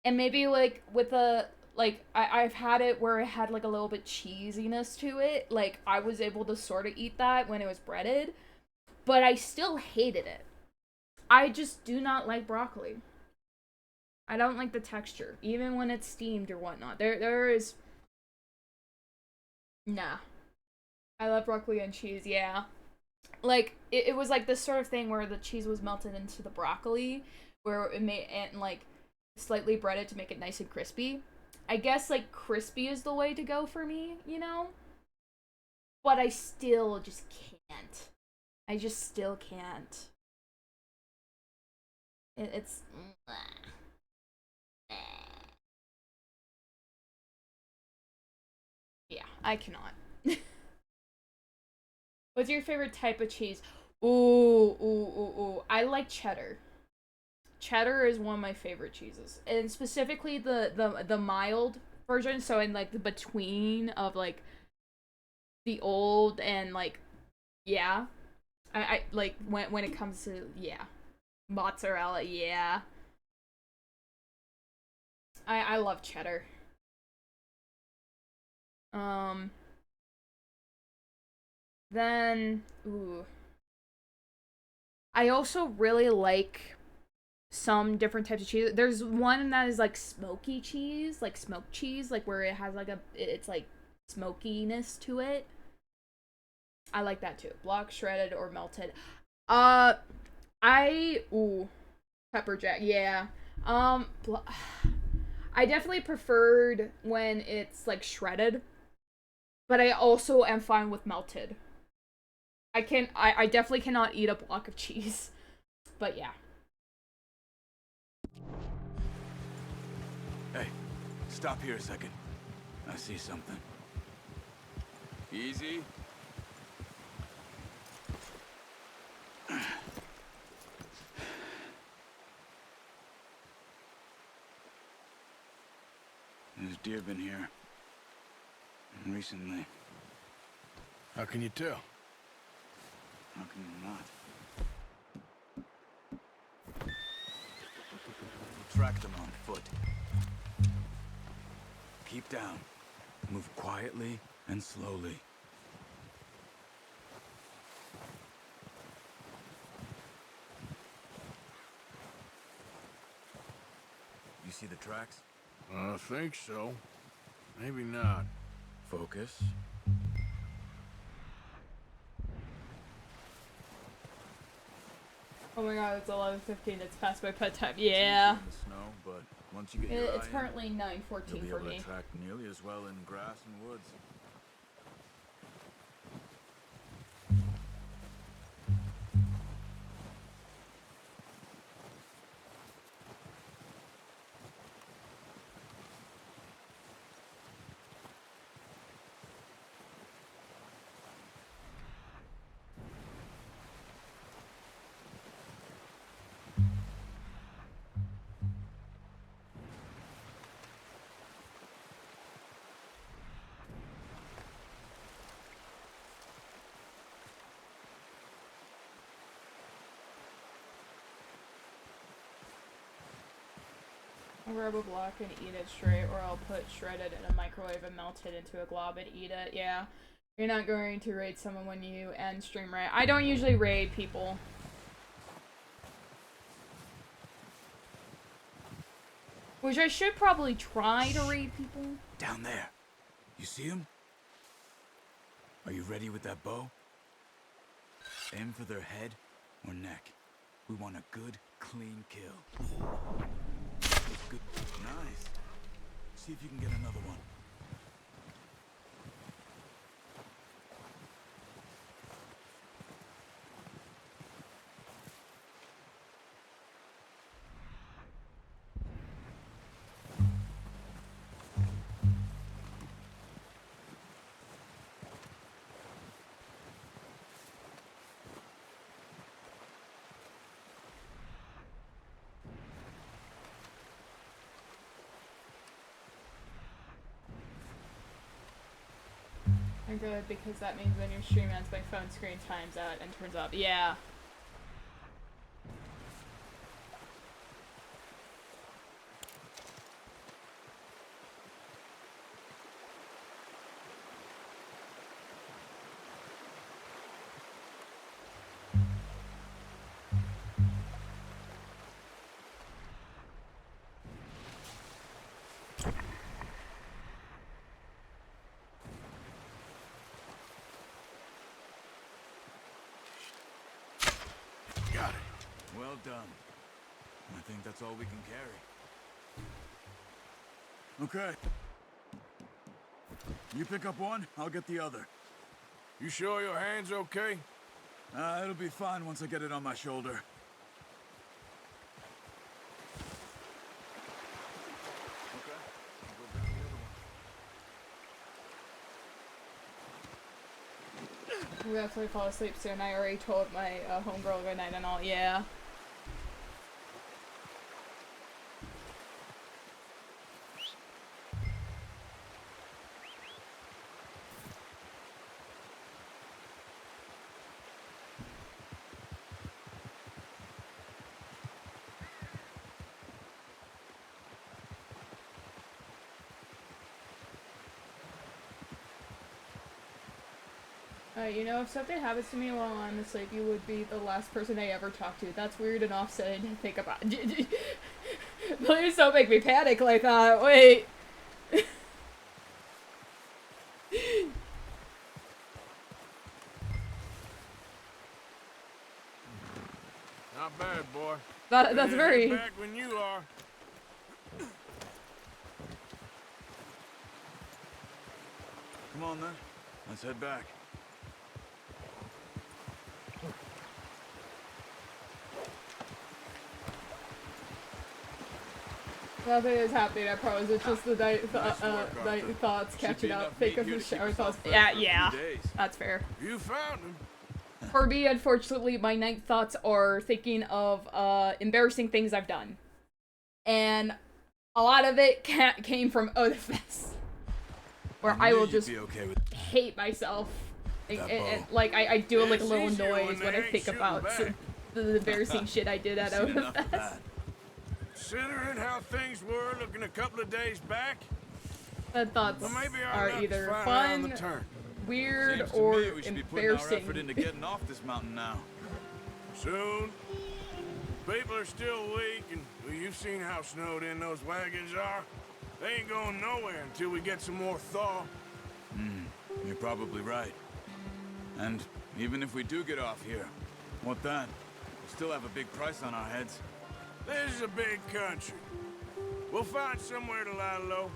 and maybe, like, with a, like, I've had it where it had, like, a little bit cheesiness to it. Like, I was able to sort of eat that when it was breaded. But I still hated it. I just do not like broccoli. I don't like the texture, even when it's steamed or whatnot. There is... Nah. I love broccoli and cheese, yeah. Like, it was like this sort of thing where the cheese was melted into the broccoli, where it made, and like, slightly breaded to make it nice and crispy. I guess, like, crispy is the way to go for me, you know? But I still just can't. I just still can't. It's... Yeah, I cannot. What's your favorite type of cheese? Ooh. I like cheddar. Cheddar is one of my favorite cheeses. And specifically the mild version, so in like the between of like the old and like, yeah. I like when it comes to, yeah. Mozzarella, yeah. I love cheddar. Then, ooh. I also really like some different types of cheese. There's one that is like smoky cheese, like smoked cheese, like where it has like it's like smokiness to it. I like that too. Block, shredded, or melted. Pepper jack, yeah. I definitely preferred when it's like shredded, but I also am fine with melted. I definitely cannot eat a block of cheese, but yeah. Hey, stop here a second. I see something. Easy. There's deer been here. Recently. How can you tell? How can you not? We'll track them on foot. Keep down. Move quietly and slowly. You see the tracks? I think so. Maybe not. Focus. Oh my god, it's 11:15. It's past my bedtime. Yeah. In the snow, but once you get your It's eye currently in, 9:14 you'll be for able me. to track nearly as well in grass and woods. I'll grab a block and eat it straight, or I'll put shredded in a microwave and melt it into a glob and eat it. Yeah. You're not going to raid someone when you end stream, right? I don't usually raid people. Which I should probably try to raid people. Down there. You see him? Are you ready with that bow? Aim for their head or neck. We want a good, clean kill. Good. Nice. See if you can get another one. I'm good, because that means when your stream ends, my phone screen times out and turns up. Yeah. Got it. Well done. I think that's all we can carry. Okay. You pick up one, I'll get the other. You sure your hand's okay? It'll be fine once I get it on my shoulder. We definitely fall asleep soon. I already told my homegirl good night and all. Yeah. You know, if something happens to me while I'm asleep, you would be the last person I ever talk to. That's weird and offsetting to think about. Please don't make me panic like that. Wait. Not bad, boy. That's very... Back when you are. Come on then. Let's head back. Nothing is happening, I promise. It's just the night thoughts catching up. Think of the shower thoughts. Yeah. That's fair. You found him. For me, unfortunately, my night thoughts are thinking of embarrassing things I've done. And a lot of it came from Odafest. Where I will just hate myself. Like, I do like a little noise when I think about the embarrassing shit I did at Odafest. Considering how things were looking a couple of days back, the thoughts are either fun, weird, Seems or to me we should be putting our embarrassing. effort into getting off this mountain now. soon. People are still weak, and well, you've seen how snowed in those wagons are. They ain't going nowhere until we get some more thaw. You're probably right. And even if we do get off here, what then? Still have a big price on our heads. This is a big country. We'll find somewhere to lie low.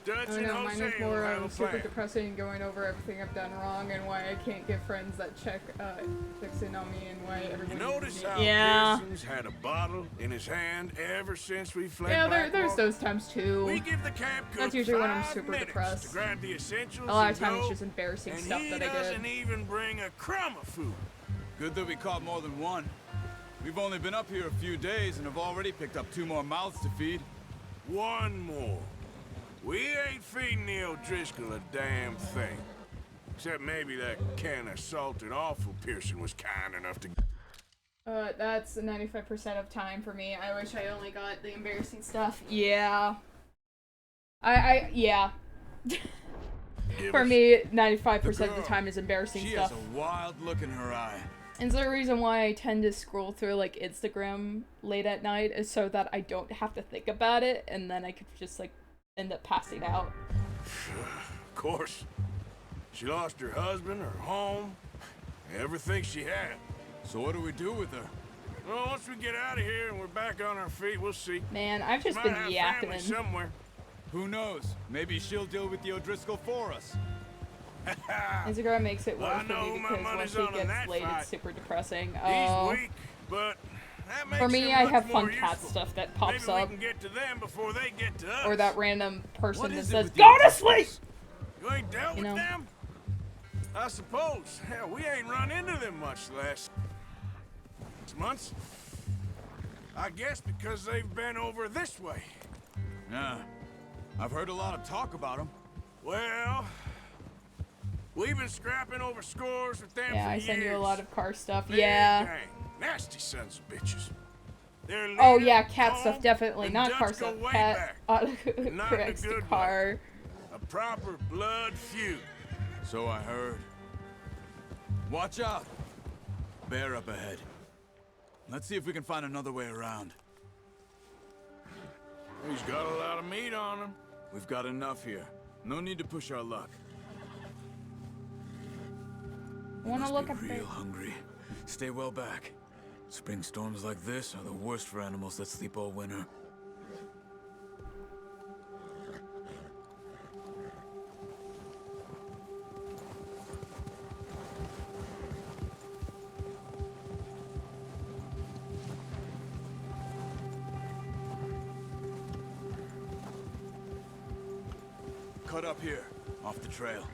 Dutch I and know, mine Jose is will more have a super plan. depressing, going over everything I've done wrong and why I can't get friends that check in on me and why everyone You notice uses me. how Yeah. Pearson's had a bottle in his hand ever since we fled Yeah, there's Blackwater? those times too. We give the camp cook That's usually when I'm 5 super minutes depressed. to grab the essentials A lot and of times go, it's just embarrassing and stuff he that I doesn't did. even bring a crumb of food. Good that we caught more than one. We've only been up here a few days and have already picked up 2 more mouths to feed. One more. We ain't feeding the O'Driscoll a damn thing. Except maybe that can of salted offal Pearson was kind enough to... That's 95% of time for me. I wish I only got the embarrassing stuff. Yeah. Yeah. For me, 95% of the time is embarrassing She stuff. has a wild look in her eye. And the reason why I tend to scroll through like Instagram late at night is so that I don't have to think about it, and then I could just like end up passing out. Of course. She lost her husband, her home, everything she had. So what do we do with her? Well, once we get out of here and we're back on our feet, we'll see. Man, I've just She been might have yapping. family somewhere. Who knows? Maybe she'll deal with the O'Driscoll for us. Instagram makes it Well, worse I for know me who my because money's once on he in gets that late, fight. it's super depressing. He's weak, but that makes For me, him I much have fun more cat useful. stuff that pops Maybe up, we can get to them before they get to us. or that random person What that is it says, with "Go you to sleep!" You ain't dealt You with know? them? I suppose. Hell, we ain't run into them much the last 6 months. I guess because they've been over this way. Yeah. I've heard a lot of talk about them. Well, we've been scrapping over scores with them Yeah, for I years. send you a lot of car stuff. Big Yeah. gang. Nasty sons of bitches. Their Oh leader, yeah, cat Tom, stuff definitely, and not Dutch car go stuff. way Cat back. Not corrects in a the good car. way. A proper blood feud. So I heard. Watch out! Bear up ahead. Let's see if we can find another way around. He's got a lot of meat on him. We've got enough here. No need to push our luck. Wanna Must look be up real there? hungry. Stay well back. Spring storms like this are the worst for animals that sleep all winter. Cut up here, off the trail.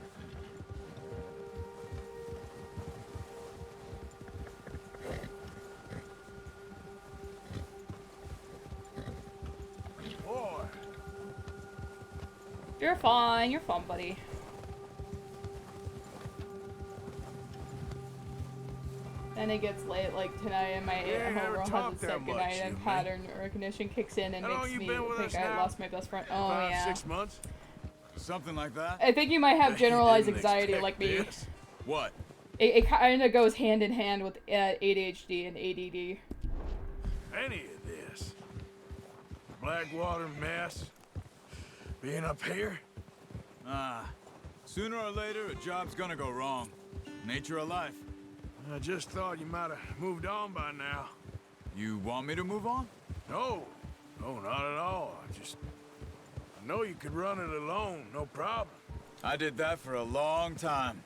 Boy, You're fine, buddy. Then it gets late, like tonight, and my ain't never homegirl talked hasn't that said much, goodnight, you and and me. pattern recognition kicks in and How long makes you me been with think us I now? lost my best friend. Oh 5, yeah. 6 months? Something like that? I think you might have generalized Didn't anxiety expect like me. this. What? It kind of goes hand in hand with ADHD and ADD. Any of this. Blackwater mess. Being up here. Sooner or later, a job's gonna go wrong. Nature of life. I just thought you might have moved on by now. You want me to move on? No. No, not at all. I know you could run it alone, no problem. I did that for a long time.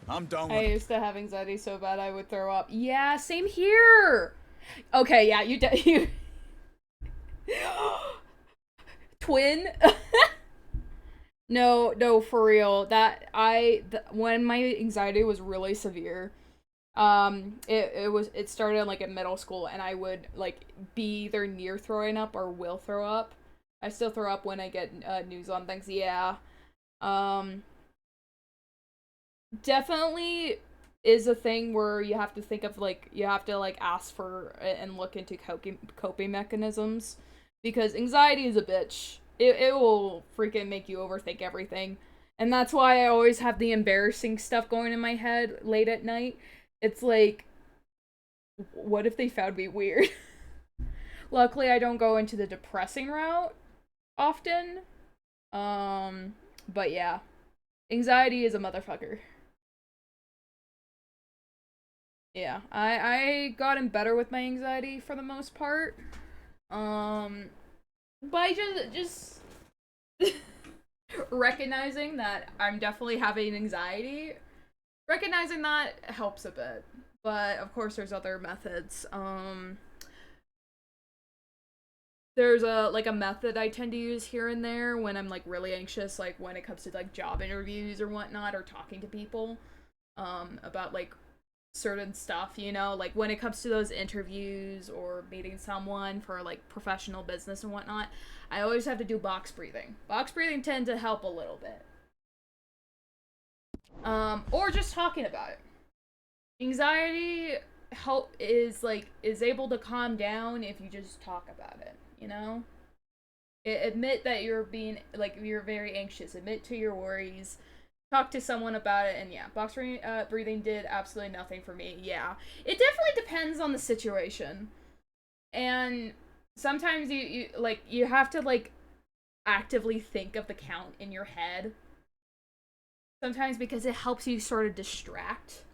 I'm done with I it. used to have anxiety so bad I would throw up. Yeah, same here. Okay, yeah, you twin. No, for real. When my anxiety was really severe, it started like in middle school, and I would like be either near throwing up or will throw up. I still throw up when I get news on things. Yeah. Definitely is a thing where you have to think of like you have to like ask for and look into coping mechanisms, because anxiety is a bitch. It will freaking make you overthink everything, and that's why I always have the embarrassing stuff going in my head late at night. It's like, what if they found me weird? Luckily, I don't go into the depressing route often. But yeah, anxiety is a motherfucker. Yeah, I gotten better with my anxiety for the most part. By just recognizing that I'm definitely having anxiety, recognizing that helps a bit. But of course there's other methods. There's a method I tend to use here and there when I'm like really anxious, like when it comes to like job interviews or whatnot, or talking to people about like certain stuff, you know, like when it comes to those interviews or meeting someone for like professional business and whatnot, I always have to do box breathing. Box breathing tends to help a little bit. Or just talking about it. Anxiety is able to calm down if you just talk about it, you know? Admit that you're very anxious. Admit to your worries. Talk to someone about it, and yeah, box breathing did absolutely nothing for me. Yeah, it definitely depends on the situation, and sometimes you have to like actively think of the count in your head. Sometimes because it helps you sort of distract.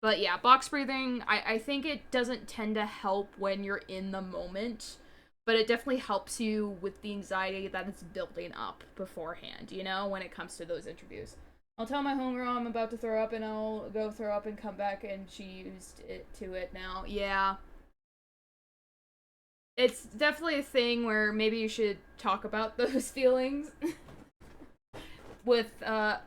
But yeah, box breathing, I think it doesn't tend to help when you're in the moment, but it definitely helps you with the anxiety that is building up beforehand, you know, when it comes to those interviews. I'll tell my homegirl I'm about to throw up and I'll go throw up and come back and she used it now. Yeah. It's definitely a thing where maybe you should talk about those feelings. With,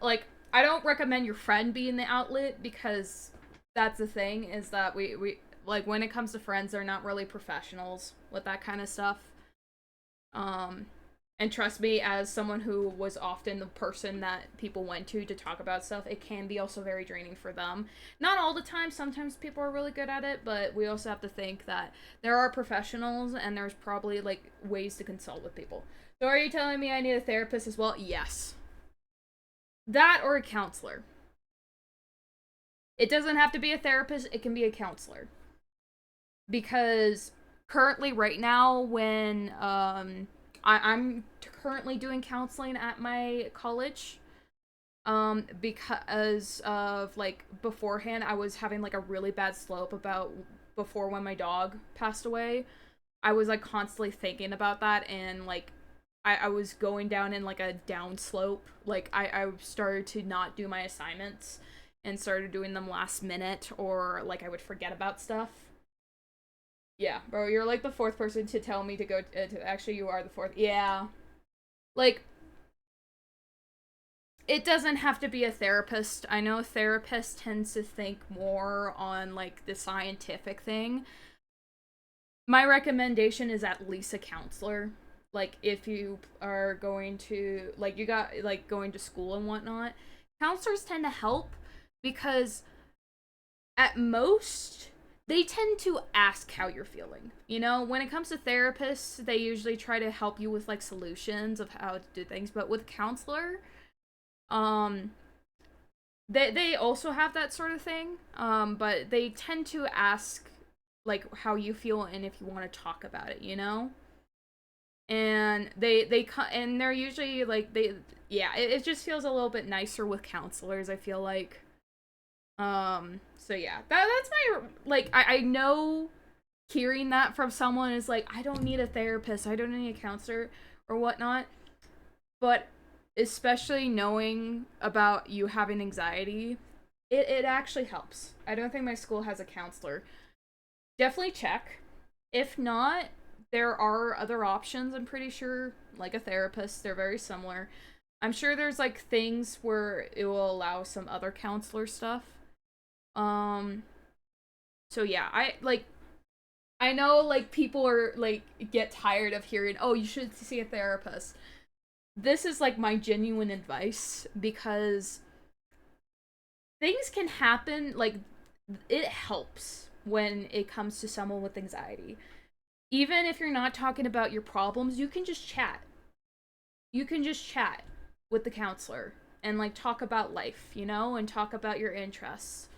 like, I don't recommend your friend being the outlet because that's the thing, is that we like, when it comes to friends, they're not really professionals with that kind of stuff. And trust me, as someone who was often the person that people went to talk about stuff, it can be also very draining for them. Not all the time, sometimes people are really good at it, but we also have to think that there are professionals and there's probably, like, ways to consult with people. So are you telling me I need a therapist as well? Yes. That or a counselor. It doesn't have to be a therapist, it can be a counselor. Because currently, right now, when, I'm currently doing counseling at my college, because of, like, beforehand, I was having, like, a really bad slope before when my dog passed away. I was, like, constantly thinking about that, and, like, I was going down in, like, a down slope. Like, I started to not do my assignments, and started doing them last minute, or, like, I would forget about stuff. Yeah, bro, you're like the fourth person to tell me to go actually, you are the fourth. Yeah. Like, it doesn't have to be a therapist. I know therapists tend to think more on, like, the scientific thing. My recommendation is at least a counselor. Like, if you are going to, like, you got, like, going to school and whatnot, counselors tend to help because at most they tend to ask how you're feeling. You know, when it comes to therapists, they usually try to help you with, like, solutions of how to do things. But with counselor, they also have that sort of thing. But they tend to ask, like, how you feel and if you want to talk about it, you know? And they're usually, like, it just feels a little bit nicer with counselors, I feel like. So yeah, that's my, like, I know hearing that from someone is like, I don't need a therapist, I don't need a counselor or whatnot, but especially knowing about you having anxiety, it actually helps. I don't think my school has a counselor. Definitely check. If not, there are other options, I'm pretty sure, like a therapist. They're very similar. I'm sure there's, like, things where it will allow some other counselor stuff. So yeah, I know, like, people are, like, get tired of hearing, oh, you should see a therapist. This is, like, my genuine advice, because things can happen, like, it helps when it comes to someone with anxiety. Even if you're not talking about your problems, you can just chat. You can just chat with the counselor and, like, talk about life, you know, and talk about your interests.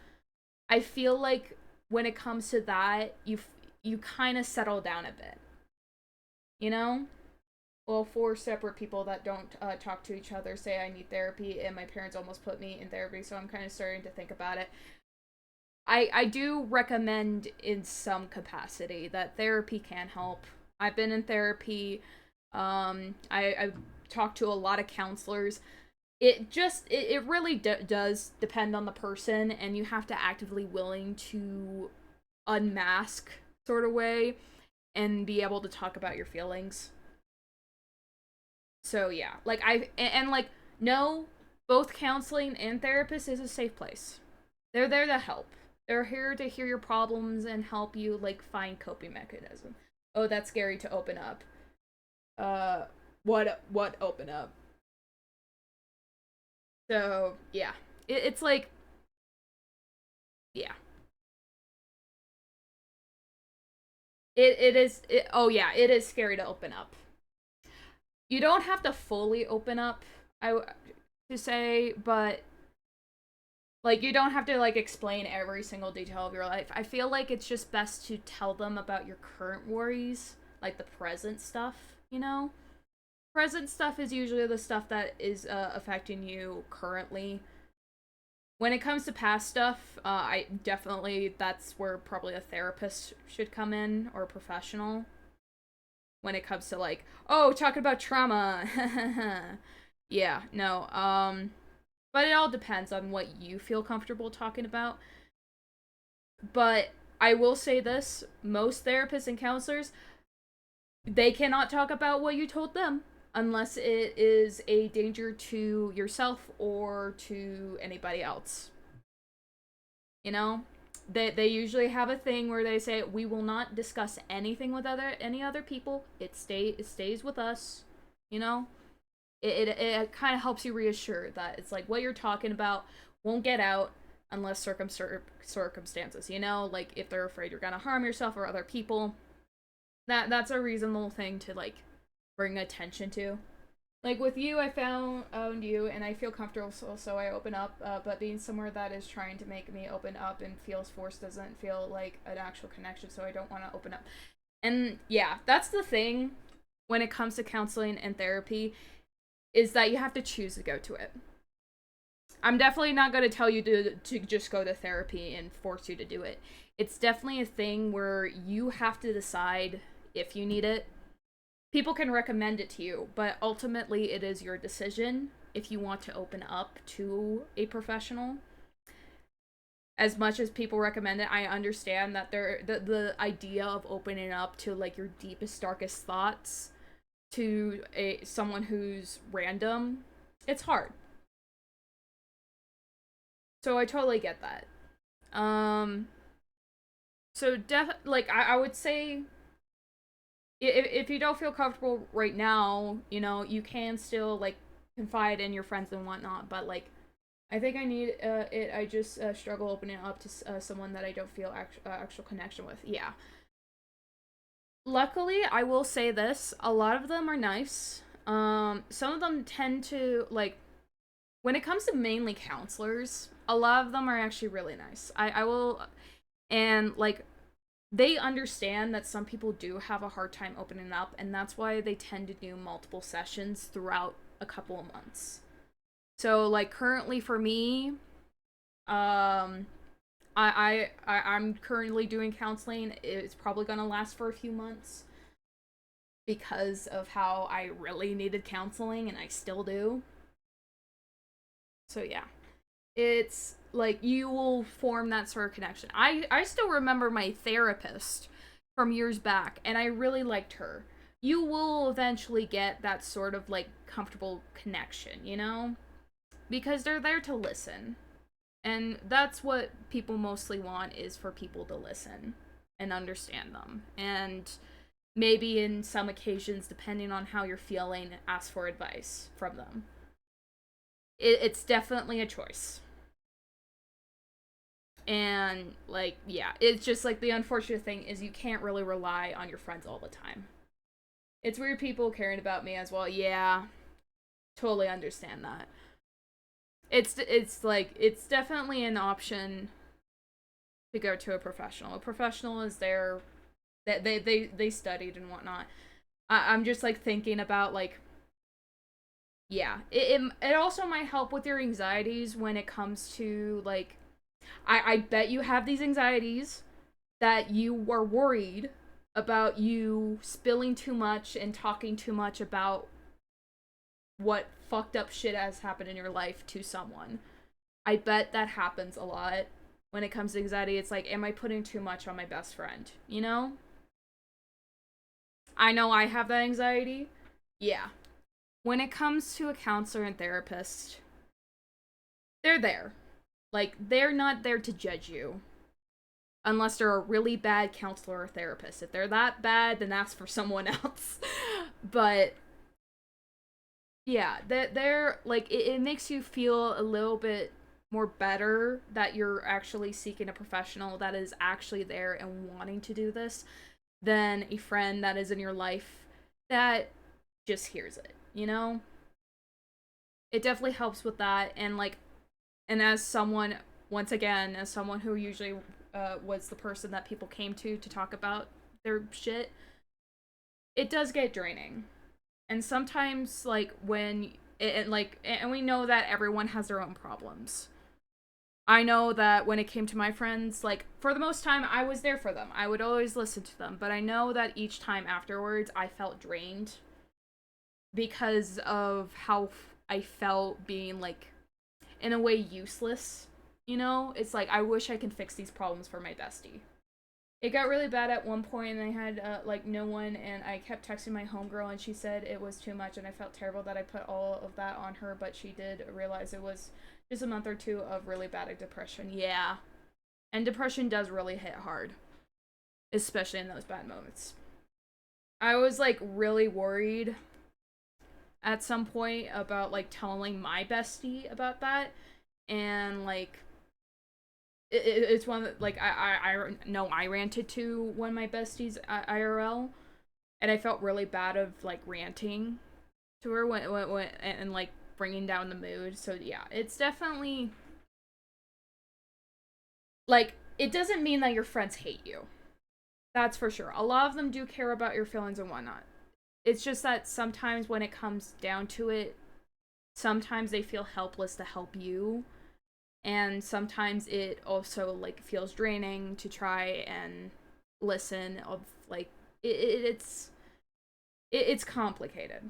I feel like when it comes to that, you kind of settle down a bit, you know? Well, 4 separate people that don't talk to each other say I need therapy, and my parents almost put me in therapy, so I'm kind of starting to think about it. I do recommend in some capacity that therapy can help. I've been in therapy. I've talked to a lot of counselors. It really does depend on the person, and you have to actively willing to unmask sort of way and be able to talk about your feelings. So yeah, like like no, both counseling and therapist is a safe place. They're there to help. They're here to hear your problems and help you like find coping mechanism. Oh, that's scary to open up. What open up? So yeah, it's like, yeah. It is. Oh yeah, it is scary to open up. You don't have to fully open up, to say, but like you don't have to like explain every single detail of your life. I feel like it's just best to tell them about your current worries, like the present stuff, you know? Present stuff is usually the stuff that is affecting you currently. When it comes to past stuff, I definitely, that's where probably a therapist should come in, or a professional. When it comes to like, oh, talking about trauma. Yeah, no, but it all depends on what you feel comfortable talking about. But I will say this, most therapists and counselors, they cannot talk about what you told them unless it is a danger to yourself or to anybody else. You know? They usually have a thing where they say, we will not discuss anything with any other people. It stays with us. You know? It kind of helps you reassure that it's like what you're talking about won't get out unless circumstances, you know? Like if they're afraid you're gonna harm yourself or other people. That's a reasonable thing to like bring attention to. Like with you, I found you and I feel comfortable, so I open up, but being somewhere that is trying to make me open up and feels forced doesn't feel like an actual connection, so I don't want to open up. And yeah, that's the thing when it comes to counseling and therapy, is that you have to choose to go to it. I'm definitely not going to tell you to just go to therapy and force you to do it. It's definitely a thing where you have to decide if you need it. People can recommend it to you, but ultimately it is your decision if you want to open up to a professional. As much as people recommend it, I understand that the idea of opening up to like your deepest, darkest thoughts to someone who's random, it's hard. So I totally get that. So like I would say, if you don't feel comfortable right now, you know, you can still like confide in your friends and whatnot, but like I think I need it. I just struggle opening up to someone that I don't feel actual connection with. Yeah. Luckily, I will say this, a lot of them are nice. Some of them tend to like, when it comes to mainly counselors, a lot of them are actually really nice. I will, and like, they understand that some people do have a hard time opening up, and that's why they tend to do multiple sessions throughout a couple of months. So like currently for me, I'm currently doing counseling. It's probably gonna last for a few months because of how I really needed counseling, and I still do. So yeah, it's like you will form that sort of connection. I still remember my therapist from years back, and I really liked her. You will eventually get that sort of like comfortable connection, you know? Because they're there to listen. And that's what people mostly want, is for people to listen and understand them. And maybe in some occasions, depending on how you're feeling, ask for advice from them. It's definitely a choice. And, like, yeah, it's just, like, the unfortunate thing is you can't really rely on your friends all the time. It's weird people caring about me as well. Yeah, totally understand that. It's like, it's definitely an option to go to a professional. A professional is there, they studied and whatnot. I'm just, like, thinking about, like, yeah, it also might help with your anxieties when it comes to, like, I bet you have these anxieties that you are worried about you spilling too much and talking too much about what fucked up shit has happened in your life to someone. I bet that happens a lot when it comes to anxiety. It's like, am I putting too much on my best friend? You know? I know I have that anxiety. Yeah. When it comes to a counselor and therapist, they're there. Like, they're not there to judge you. Unless they're a really bad counselor or therapist. If they're that bad, then ask for someone else. But yeah, they're like, it makes you feel a little bit more better that you're actually seeking a professional that is actually there and wanting to do this than a friend that is in your life that just hears it, you know? It definitely helps with that. And like, and as someone, once again, as someone who usually was the person that people came to talk about their shit, it does get draining. And sometimes, like, when and we know that everyone has their own problems. I know that when it came to my friends, like, for the most time, I was there for them. I would always listen to them. But I know that each time afterwards, I felt drained because of how I felt being, like, in a way useless. You know? It's like, I wish I could fix these problems for my bestie. It got really bad at one point, and I had, like, no one, and I kept texting my homegirl, and she said it was too much, and I felt terrible that I put all of that on her, but she did realize it was just a month or two of really bad depression. Yeah. And depression does really hit hard. Especially in those bad moments. I was, like, really worried at some point about, like, telling my bestie about that, and, like, it's one that, like, I know I ranted to one of my besties IRL, and I felt really bad of, like, ranting to her when and like, bringing down the mood. So, yeah, it's definitely, like, it doesn't mean that your friends hate you. That's for sure. A lot of them do care about your feelings and whatnot. It's just that sometimes when it comes down to it, sometimes they feel helpless to help you. And sometimes it also, like, feels draining to try and listen of, like, it's complicated.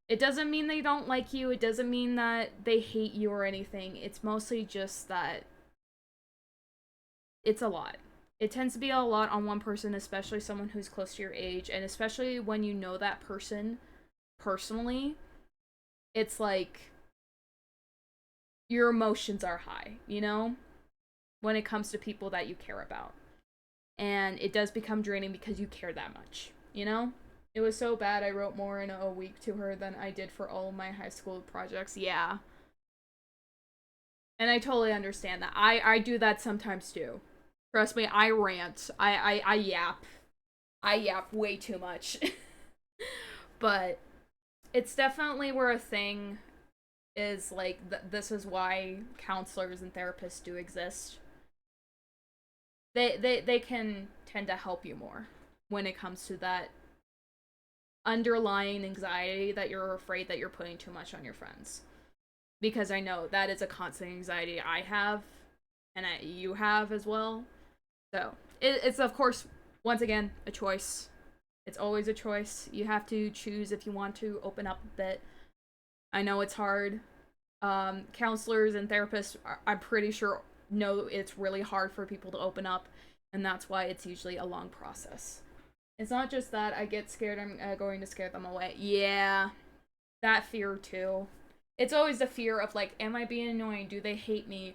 It doesn't mean they don't like you. It doesn't mean that they hate you or anything. It's mostly just that it's a lot. It tends to be a lot on one person, especially someone who's close to your age. And especially when you know that person personally, it's like your emotions are high, you know, when it comes to people that you care about. And it does become draining because you care that much, you know? It was so bad I wrote more in a week to her than I did for all of my high school projects. Yeah. And I totally understand that. I do that sometimes too. Trust me, I rant. I yap. I yap way too much. But it's definitely where a thing is, like, this is why counselors and therapists do exist. They can tend to help you more when it comes to that underlying anxiety that you're afraid that you're putting too much on your friends. Because I know that is a constant anxiety I have, and you have as well. So, it's of course, once again, a choice. It's always a choice. You have to choose if you want to open up a bit. I know it's hard. Counselors and therapists, I'm pretty sure, know it's really hard for people to open up, and that's why it's usually a long process. It's not just that I get scared I'm going to scare them away. Yeah, that fear too. It's always the fear of, like, am I being annoying? Do they hate me?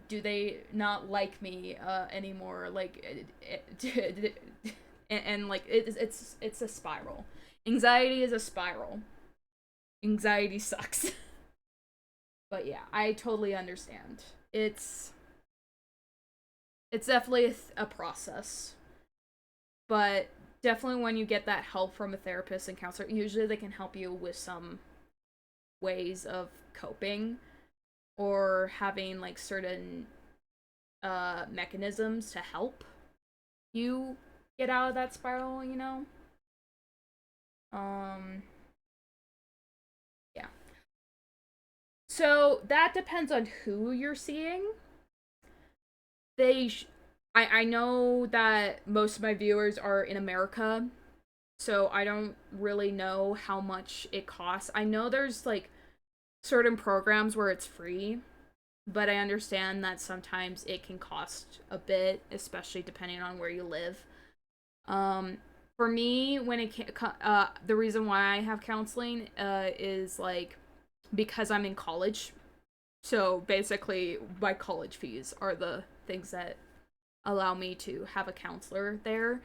Do they not like me anymore? Like, and like, it's a spiral. Anxiety is a spiral. Anxiety sucks. But yeah, I totally understand. It's definitely a process. But definitely when you get that help from a therapist and counselor, usually they can help you with some ways of coping or having, like, certain mechanisms to help you get out of that spiral, you know? Yeah. So that depends on who you're seeing. I know that most of my viewers are in America, so I don't really know how much it costs. I know there's like certain programs where it's free, but I understand that sometimes it can cost a bit, especially depending on where you live. For me, when the reason why I have counseling is like because I'm in college. So basically, my college fees are the things that allow me to have a counselor there.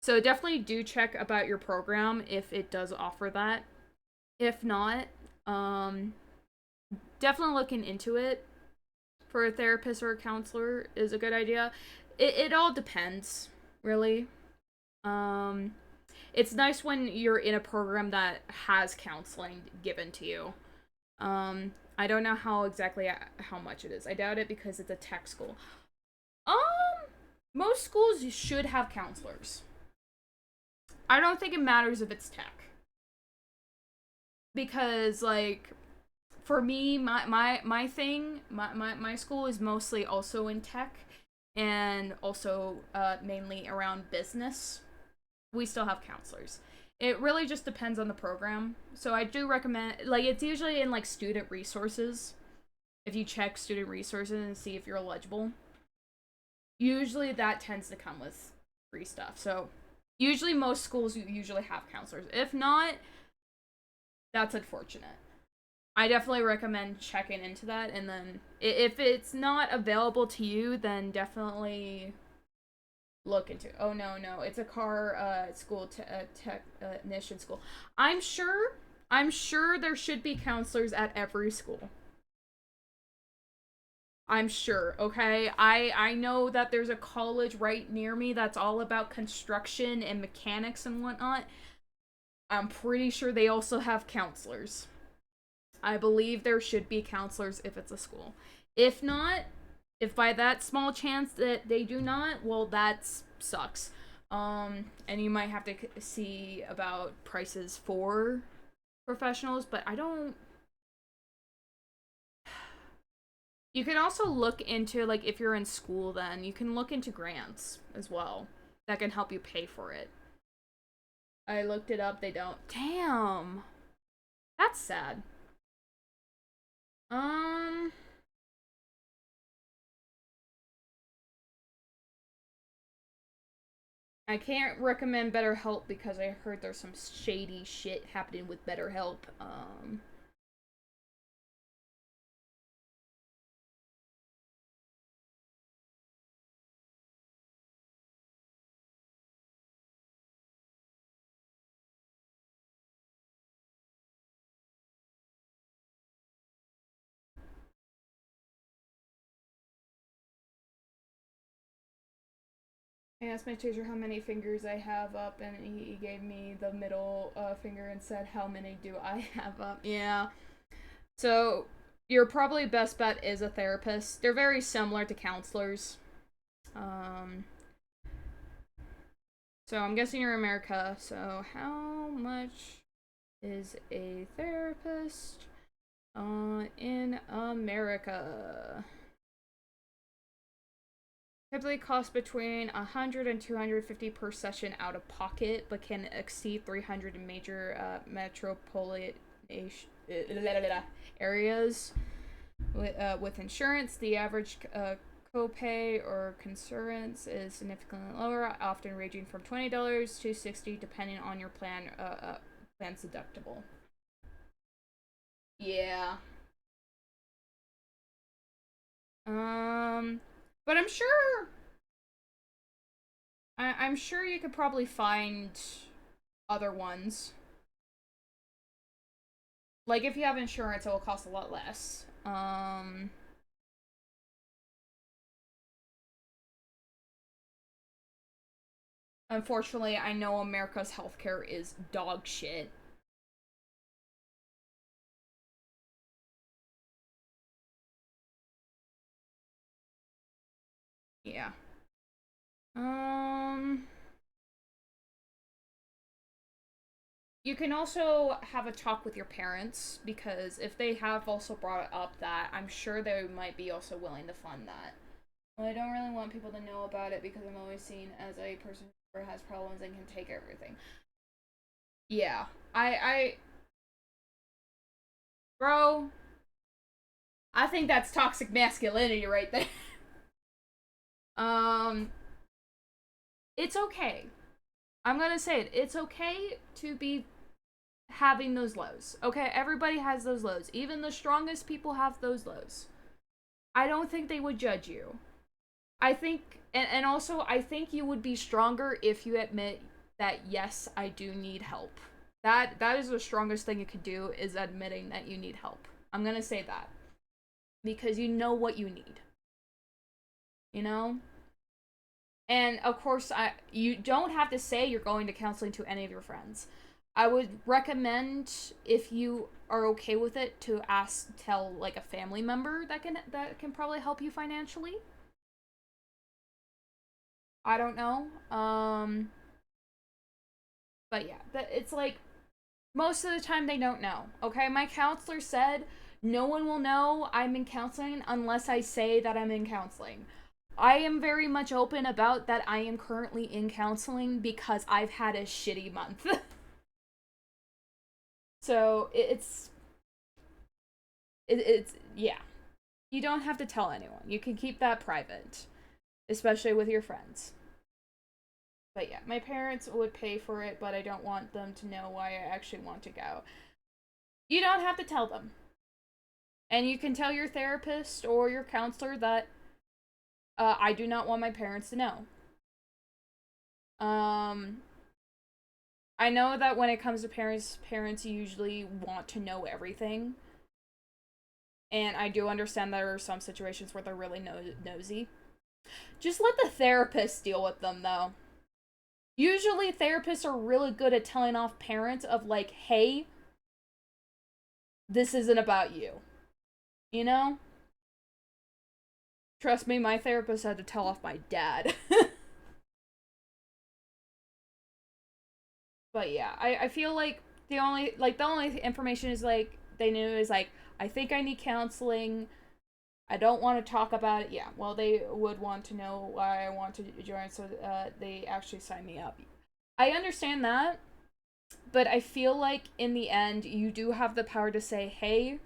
So definitely do check about your program if it does offer that. If not, definitely looking into it for a therapist or a counselor is a good idea. It all depends, really. It's nice when you're in a program that has counseling given to you. I don't know how much it is. I doubt it because it's a tech school. Most schools should have counselors. I don't think it matters if it's tech. Because, like, for me, my school is mostly also in tech and also mainly around business. We still have counselors. It really just depends on the program. So I do recommend, like, it's usually in, like, student resources. If you check student resources and see if you're eligible. Usually that tends to come with free stuff. So usually most schools usually have counselors. If not, that's unfortunate. I definitely recommend checking into that. And then if it's not available to you, then definitely look into it. Oh, no, it's a car school, technician school. I'm sure there should be counselors at every school. I'm sure, okay? I know that there's a college right near me that's all about construction and mechanics and whatnot. I'm pretty sure they also have counselors. I believe there should be counselors if it's a school. If not, if by that small chance that they do not, well, that sucks. And you might have to see about prices for professionals, but I don't... You can also look into, like, if you're in school then, you can look into grants as well. That can help you pay for it. I looked it up, they don't. Damn! That's sad. I can't recommend BetterHelp because I heard there's some shady shit happening with BetterHelp. I asked my teacher how many fingers I have up, and he gave me the middle finger and said, how many do I have up? Yeah. So, your probably best bet is a therapist. They're very similar to counselors. So, I'm guessing you're in America. So, how much is a therapist in America? Typically costs between $100 and $250 per session out of pocket, but can exceed $300 in major metropolitan areas. With insurance, the average copay or concurrence is significantly lower, often ranging from $20 to $60, depending on your plan's deductible. Yeah. But I'm sure... I'm sure you could probably find other ones. Like, if you have insurance, it will cost a lot less. Unfortunately, I know America's healthcare is dog shit. Yeah. You can also have a talk with your parents, because if they have also brought up that, I'm sure they might be also willing to fund that. Well, I don't really want people to know about it because I'm always seen as a person who has problems and can take everything. Yeah. Bro, I think that's toxic masculinity right there. It's okay. I'm gonna say it. It's okay to be having those lows. Okay, everybody has those lows. Even the strongest people have those lows. I don't think they would judge you. I think, and also, I think you would be stronger if you admit that, yes, I do need help. That is the strongest thing you could do, is admitting that you need help. I'm gonna say that. Because you know what you need. You know? And, of course, you don't have to say you're going to counseling to any of your friends. I would recommend, if you are okay with it, to tell, like, a family member that can probably help you financially. I don't know. But yeah, it's like, most of the time they don't know, okay? My counselor said, no one will know I'm in counseling unless I say that I'm in counseling. I am very much open about that I am currently in counseling because I've had a shitty month. So, it's, yeah. You don't have to tell anyone. You can keep that private. Especially with your friends. But yeah, my parents would pay for it, but I don't want them to know why I actually want to go. You don't have to tell them. And you can tell your therapist or your counselor that I do not want my parents to know. I know that when it comes to parents usually want to know everything. And I do understand there are some situations where they're really nosy. Just let the therapist deal with them, though. Usually, therapists are really good at telling off parents of, like, hey, this isn't about you. You know? Trust me, my therapist had to tell off my dad. But yeah, I feel like the only information is, like, they knew is, like, I think I need counseling. I don't want to talk about it. Yeah, well, they would want to know why I want to join, so they actually signed me up. I understand that, but I feel like in the end, you do have the power to say, hey,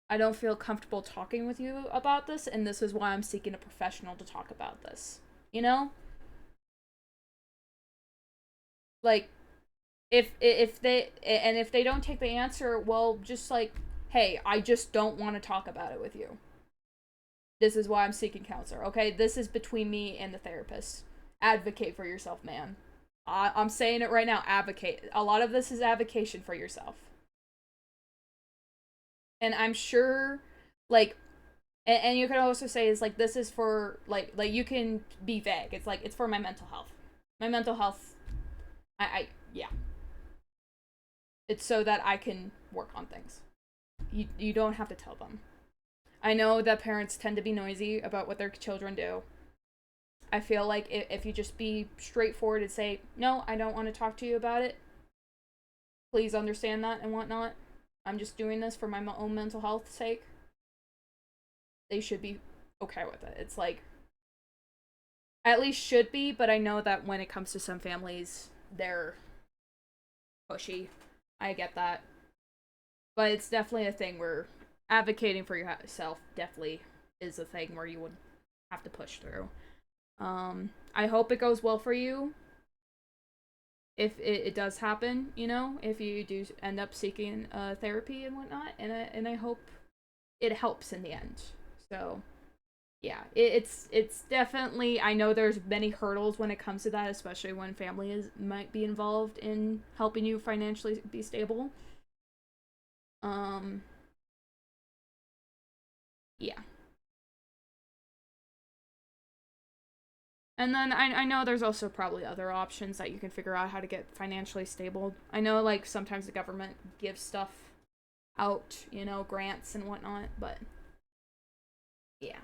I don't feel comfortable talking with you about this, and this is why I'm seeking a professional to talk about this. You know? Like, if they don't take the answer, well, just like, hey, I just don't want to talk about it with you. This is why I'm seeking counselor, okay? This is between me and the therapist. Advocate for yourself, man. I'm saying it right now, advocate. A lot of this is advocation for yourself. And I'm sure, like, and you can also say, is like, this is for, like, you can be vague. It's like, it's for my mental health. My mental health, yeah. It's so that I can work on things. You don't have to tell them. I know that parents tend to be noisy about what their children do. I feel like if you just be straightforward and say, no, I don't want to talk to you about it. Please understand that and whatnot. I'm just doing this for my own mental health's sake. They should be okay with it. It's like, at least should be, but I know that when it comes to some families, they're pushy. I get that. But it's definitely a thing where advocating for yourself definitely is a thing where you would have to push through. I hope it goes well for you. If it does happen, you know, if you do end up seeking therapy and whatnot, and I hope it helps in the end. So, yeah, it's definitely, I know there's many hurdles when it comes to that, especially when family might be involved in helping you financially be stable. Yeah. And then I know there's also probably other options that you can figure out how to get financially stable. I know, like, sometimes the government gives stuff out, you know, grants and whatnot, but yeah.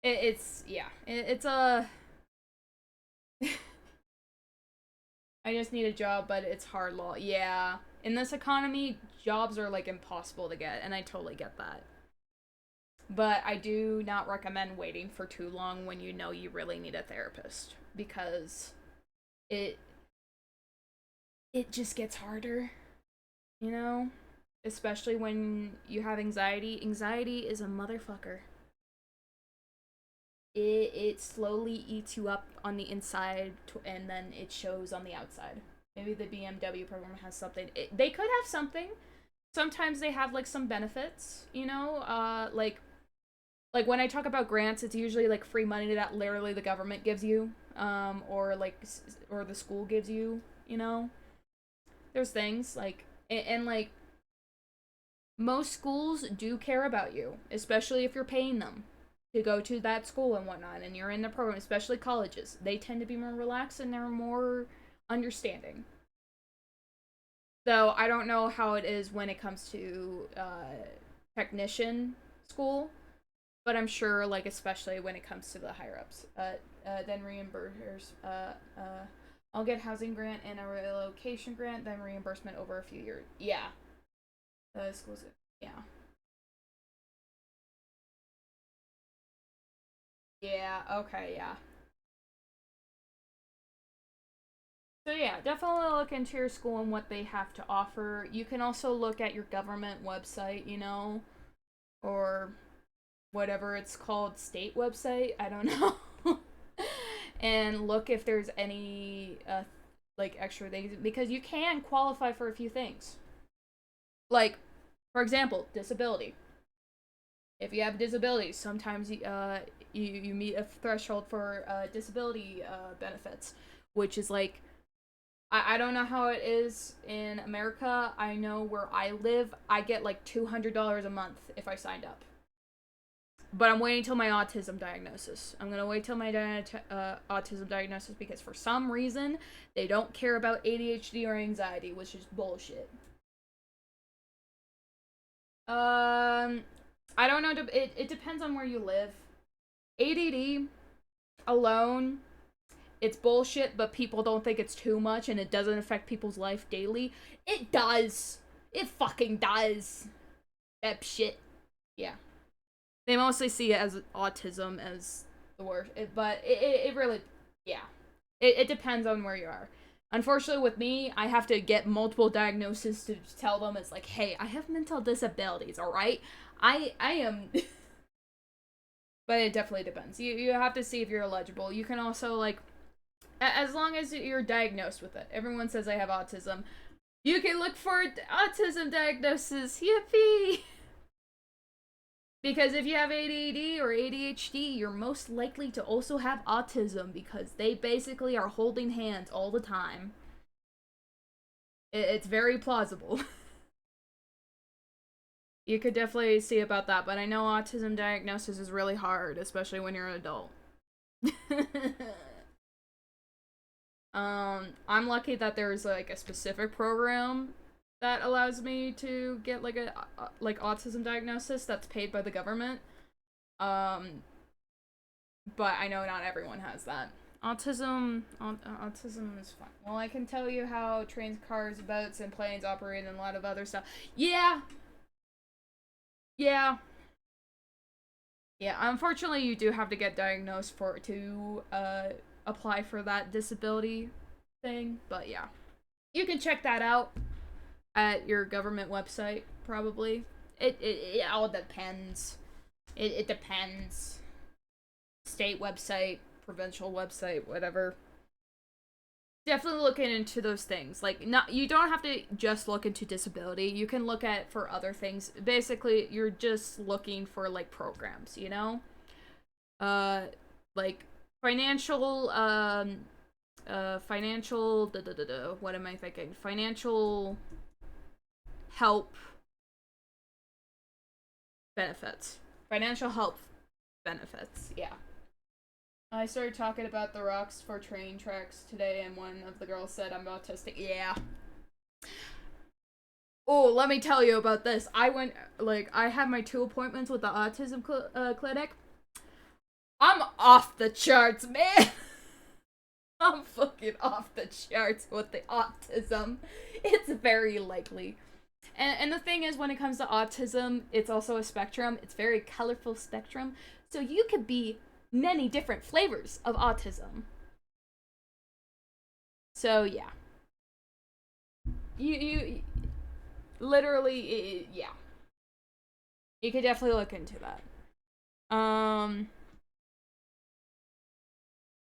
It's a I just need a job, but it's hard law. Yeah. In this economy, jobs are, like, impossible to get, and I totally get that. But I do not recommend waiting for too long when you know you really need a therapist, because it just gets harder, you know? Especially when you have anxiety. Anxiety is a motherfucker. It slowly eats you up on the inside, and then it shows on the outside. Maybe the BMW program has something. They could have something. Sometimes they have, like, some benefits, you know? Like when I talk about grants, it's usually, like, free money that literally the government gives you, or the school gives you, you know? There's things, like, and like, most schools do care about you, especially if you're paying them to go to that school and whatnot, and you're in the program, especially colleges. They tend to be more relaxed and they're more understanding. Though I don't know how it is when it comes to technician school, but I'm sure, like, especially when it comes to the higher ups, then reimbursers. I'll get housing grant and a relocation grant, then reimbursement over a few years. Yeah. Schools. Yeah. Yeah, okay, yeah. So yeah, definitely look into your school and what they have to offer. You can also look at your government website, you know, or whatever it's called, state website, I don't know. And look if there's any, like, extra things, because you can qualify for a few things. Like, for example, disability. If you have disabilities, sometimes you meet a threshold for disability benefits, which is like, I don't know how it is in America. I know where I live, I get like $200 a month if I signed up. But I'm waiting till my autism diagnosis. I'm gonna wait till my autism diagnosis, because for some reason they don't care about ADHD or anxiety, which is bullshit. I don't know. It depends on where you live. ADD alone, it's bullshit, but people don't think it's too much and it doesn't affect people's life daily. It does. It fucking does. That shit. Yeah. They mostly see it as autism as the worst. But it really, yeah. It depends on where you are. Unfortunately, with me, I have to get multiple diagnoses to tell them, it's like, hey, I have mental disabilities, alright? I am... But it definitely depends. You have to see if you're eligible. You can also, like, as long as you're diagnosed with it. Everyone says I have autism. You can look for autism diagnosis. Yippee! Because if you have ADD or ADHD, you're most likely to also have autism, because they basically are holding hands all the time. It's very plausible. You could definitely see about that, but I know autism diagnosis is really hard, especially when you're an adult. I'm lucky that there's, like, a specific program that allows me to get, like, a autism diagnosis that's paid by the government. But I know not everyone has that. Autism is fun. Well, I can tell you how trains, cars, boats, and planes operate, and a lot of other stuff. Yeah! Yeah. Yeah, unfortunately you do have to get diagnosed to apply for that disability thing, but yeah. You can check that out at your government website, probably. It all depends. It depends. State website, provincial website, whatever. Definitely looking into those things. Like, you don't have to just look into disability. You can look at for other things. Basically, you're just looking for, like, programs, you know? Like, financial, what am I thinking? Financial help benefits. Financial help benefits, yeah. I started talking about the rocks for train tracks today, and one of the girls said I'm autistic. Yeah. Oh, let me tell you about this. I had my 2 appointments with the autism clinic. I'm off the charts, man. I'm fucking off the charts with the autism. It's very likely. And the thing is, when it comes to autism, it's also a spectrum. It's a very colorful spectrum. So you could be many different flavors of autism. So yeah. You literally, yeah. You could definitely look into that.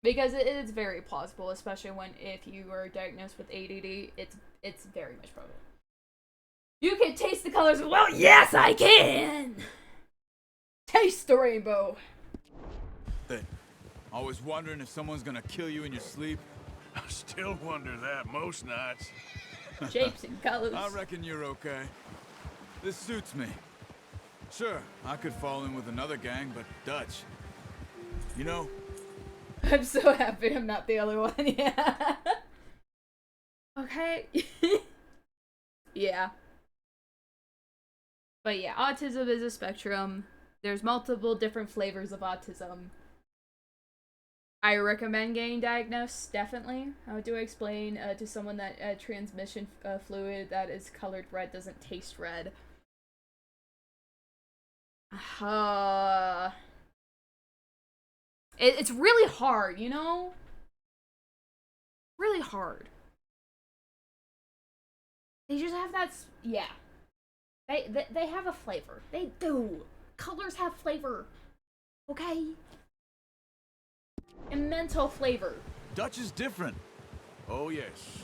Because it is very plausible, especially if you are diagnosed with ADD, it's very much probable. You can taste the colors. Well, yes, I can. Taste the rainbow. Hey, always wondering if someone's gonna kill you in your sleep. I still wonder that most nights. Shapes and colors. I reckon you're okay. This suits me. Sure, I could fall in with another gang, but Dutch. You know, I'm so happy I'm not the only one, yeah. Okay. Yeah. But yeah, autism is a spectrum. There's multiple different flavors of autism. I recommend getting diagnosed, definitely. How do I explain to someone that transmission fluid that is colored red doesn't taste red? It's really hard, you know? Really hard. They just have that, yeah. They have a flavor. They do. Colors have flavor. Okay? And mental flavor. Dutch is different. Oh, yes.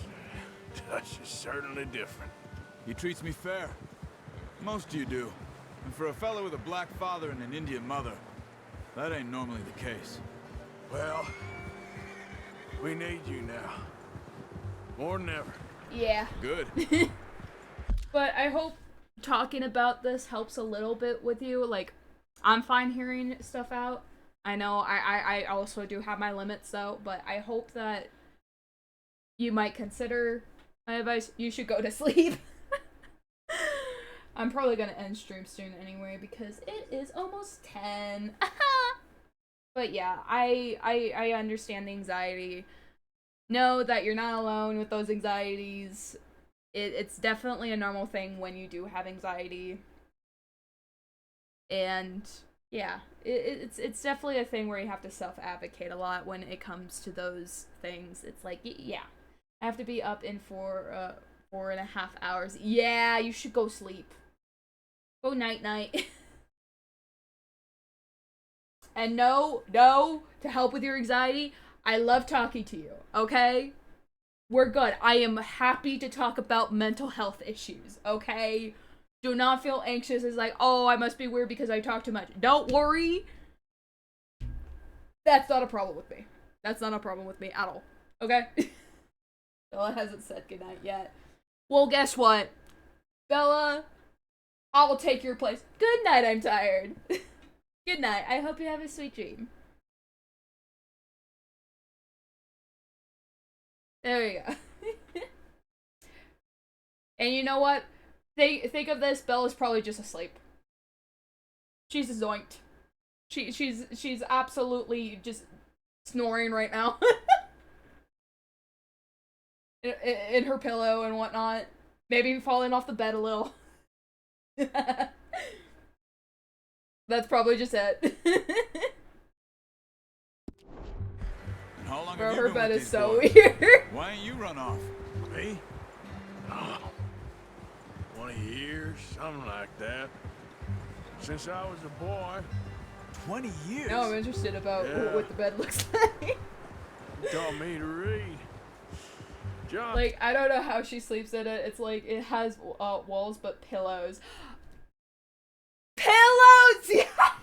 Dutch is certainly different. He treats me fair. Most of you do. And for a fellow with a black father and an Indian mother, that ain't normally the case. Well, we need you now. More than ever. Yeah. Good. But I hope talking about this helps a little bit with you. Like, I'm fine hearing stuff out. I know I also do have my limits though, but I hope that you might consider my advice. You should go to sleep. I'm probably gonna end stream soon anyway because it is almost 10. But yeah, I understand the anxiety. Know that you're not alone with those anxieties. It's definitely a normal thing when you do have anxiety. And yeah, it's definitely a thing where you have to self-advocate a lot when it comes to those things. It's like, yeah, I have to be up in 4.5 hours. Yeah, you should go sleep. Go night-night. And no, to help with your anxiety, I love talking to you, okay? We're good. I am happy to talk about mental health issues, okay? Do not feel anxious. It's like, oh, I must be weird because I talk too much. Don't worry. That's not a problem with me. That's not a problem with me at all, okay? Bella hasn't said goodnight yet. Well, guess what? Bella, I will take your place. Good night, I'm tired. Good night. I hope you have a sweet dream. There we go. And you know what? Think of this, Bella's probably just asleep. She's zoinked. She's absolutely just snoring right now. in her pillow and whatnot. Maybe falling off the bed a little. That's probably just it. How long Bro, have you her been bed with is these so boys? weird. Why ain't you run off? Me? Oh, 20 years, something like that. Since I was a boy. 20 years? Now I'm interested about Yeah. what the bed looks like. You taught me to read. John. Like, I don't know how she sleeps in it. It's like, it has walls, but pillows. Pillows! Yes!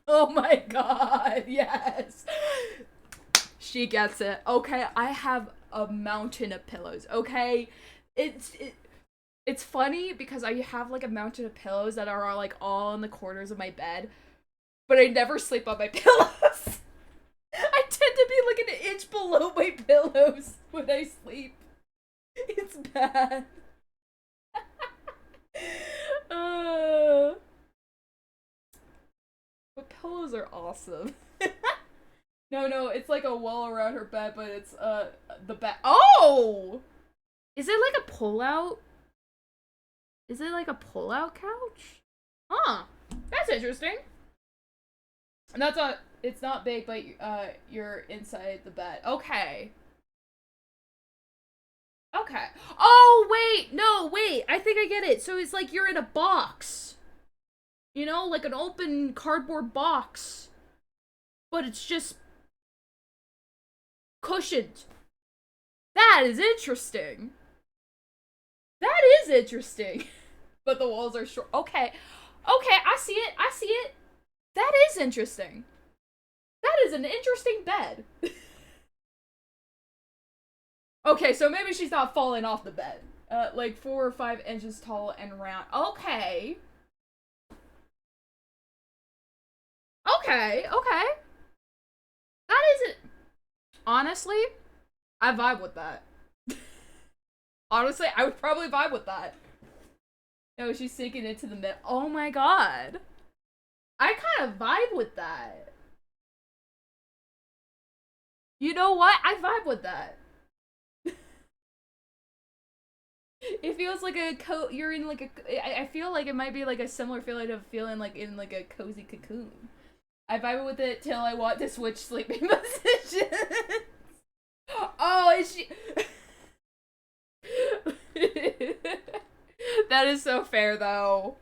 Oh my god, yes! She gets it. Okay, I have a mountain of pillows, okay? It's funny because I have like a mountain of pillows that are like all in the corners of my bed, but I never sleep on my pillows. I tend to be like an inch below my pillows when I sleep. It's bad. But pillows are awesome. No, it's like a wall around her bed, but it's the back. Oh! Is it like a pull-out? Is it like a pull-out couch? Huh. That's interesting. And that's not, it's not big, but you're inside the bed. Okay. Okay. Oh, wait. No, wait. I think I get it. So it's like you're in a box. You know, like an open cardboard box. But it's just cushioned. That is interesting. That is interesting. But the walls are short. Okay. Okay, I see it. I see it. That is interesting. That is an interesting bed. Okay, so maybe she's not falling off the bed. Like 4 or 5 inches tall and round. Okay. Okay, okay. That isn't... Honestly, I vibe with that. Honestly, I would probably vibe with that. No, she's sinking into the mid. Oh my god. I kind of vibe with that. You know what? I vibe with that. It feels like a you're in like a, I feel like it might be like a similar feeling of feeling like in like a cozy cocoon. I vibe with it till I want to switch sleeping positions. Oh, is she... That is so fair though.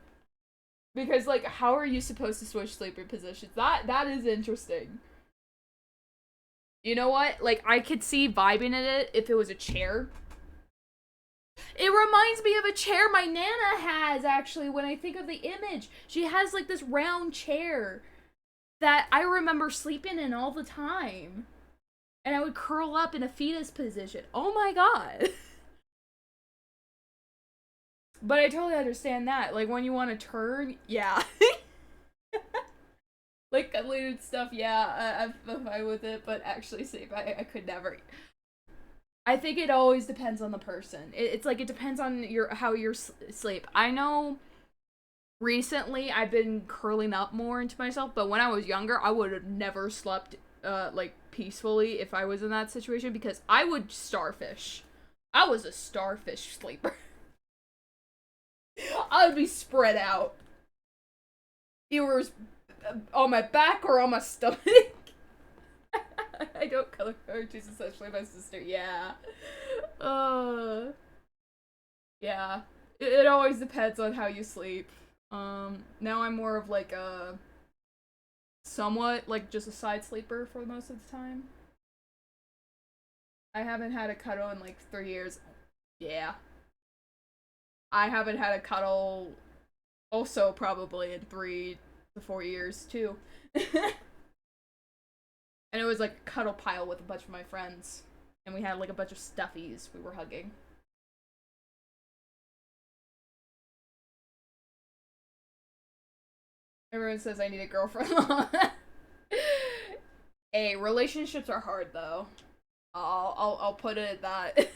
Because like, how are you supposed to switch sleeping positions? That is interesting. You know what? Like, I could see vibing in it if it was a chair. It reminds me of a chair my Nana has, actually, when I think of the image. She has, like, this round chair that I remember sleeping in all the time. And I would curl up in a fetus position. Oh my god. But I totally understand that. Like, when you want to turn, yeah. Like, cuddling stuff, yeah, I'm fine with it, but actually sleep, I could never. I think it always depends on the person. It's like, it depends on how you sleep. I know recently I've been curling up more into myself, but when I was younger, I would have never slept, like, peacefully if I was in that situation, because I would starfish. I was a starfish sleeper. I would be spread out. Either on my back or on my stomach. I don't color code. She's essentially my sister. Yeah. Yeah. It always depends on how you sleep. Now I'm more of like a somewhat like just a side sleeper for most of the time. I haven't had a cuddle in like 3 years. Yeah. I haven't had a cuddle also probably in 3 to 4 years too. And it was like a cuddle pile with a bunch of my friends. And we had like a bunch of stuffies we were hugging. Everyone says I need a girlfriend. Hey, relationships are hard though. I'll put it at that.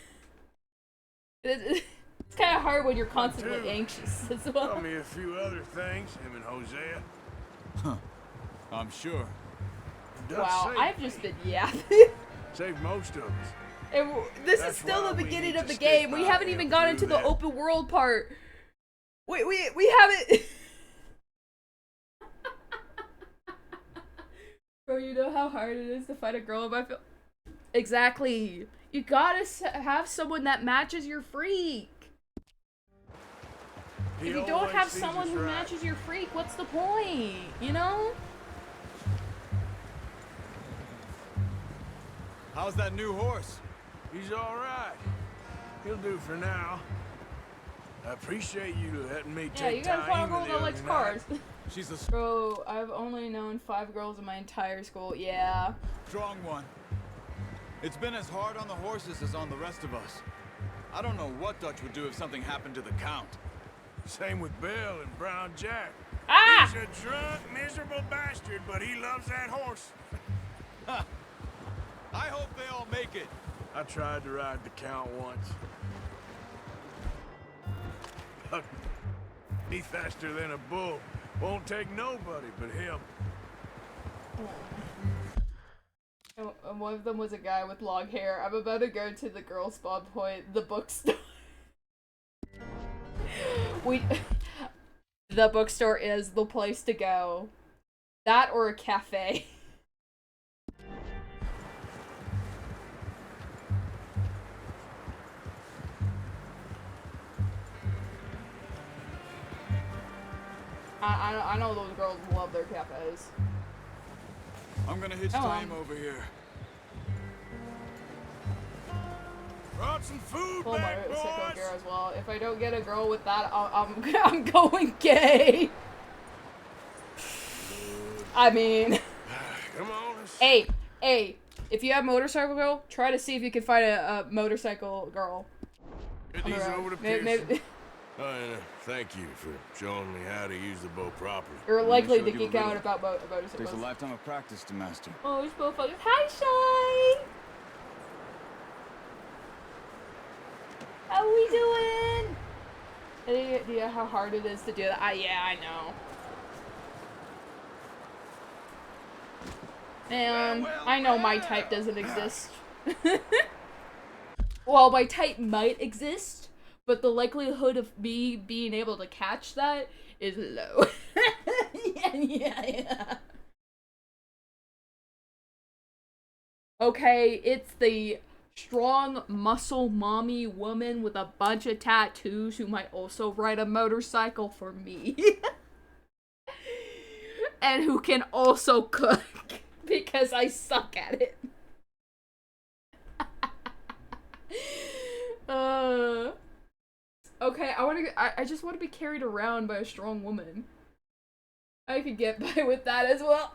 It's kind of hard when you're constantly anxious as well. Tell me a few other things, him and Hosea. Huh. I'm sure. Wow, I've just been yapping. Saved most of us. And this is still the beginning of the game. We haven't even gone into the open world part. We haven't. Bro, you know how hard it is to find a girl in my film. Exactly. You gotta have someone that matches your freak. If you don't have someone who matches your freak, what's the point? You know? How's that new horse? He's all right. He'll do for now. I appreciate you letting me Yeah, you take gotta find a time girl that likes cars. She's a Bro, I've only known 5 girls in my entire school. Yeah. strong one. It's been as hard on the horses as on the rest of us. I don't know what Dutch would do if something happened to the Count. Same with Bill and Brown Jack. Ah! He's a drunk, miserable bastard, but he loves that horse. I hope they all make it. I tried to ride the Count once. Look, he's faster than a bull. Won't take nobody but him. And one of them was a guy with long hair. I'm about to go to the girl spawn point, the bookstore. we the bookstore is the place to go. That or a cafe. I know those girls love their cafes. I'm gonna hitch time over here. Brought some food Pull my back, sicko boys. gear as well. If I don't get a girl with that, I'm going gay. I mean, Come on. hey, if you have motorcycle girl, try to see if you can find a motorcycle girl. Get on the these road. over to May- Pearson. maybe- Oh, and thank you for showing me how to use the bow properly. You're likely showed to you a geek little. out about Takes a motorcycles. lifetime of practice to master. Oh, it's motherfuckers. Hi, Shy! How we doing? Any idea how hard it is to do that? Yeah, I know. Man, I know my type doesn't exist. Well, my type might exist, but the likelihood of me being able to catch that is low. Yeah. Okay, it's the strong muscle mommy woman with a bunch of tattoos who might also ride a motorcycle for me. And who can also cook because I suck at it. Okay, I just want to be carried around by a strong woman. I could get by with that as well.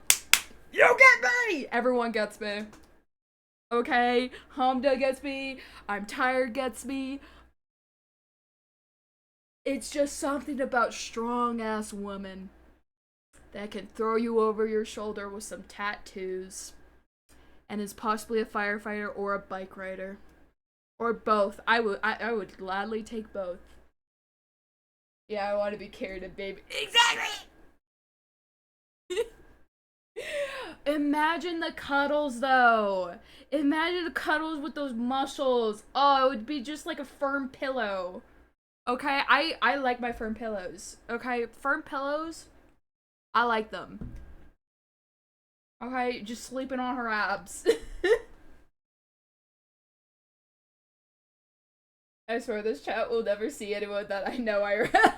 You get me! Everyone gets me. Okay, Hamda gets me, I'm tired gets me. It's just something about strong-ass women that can throw you over your shoulder with some tattoos and is possibly a firefighter or a bike rider. Or both. I would gladly take both. Yeah, I want to be carried a baby. Exactly! Imagine the cuddles, though. Imagine the cuddles with those muscles. Oh, it would be just like a firm pillow. Okay, I like my firm pillows. Okay, firm pillows, I like them. Okay, just sleeping on her abs. I swear this chat will never see anyone that I know IRL.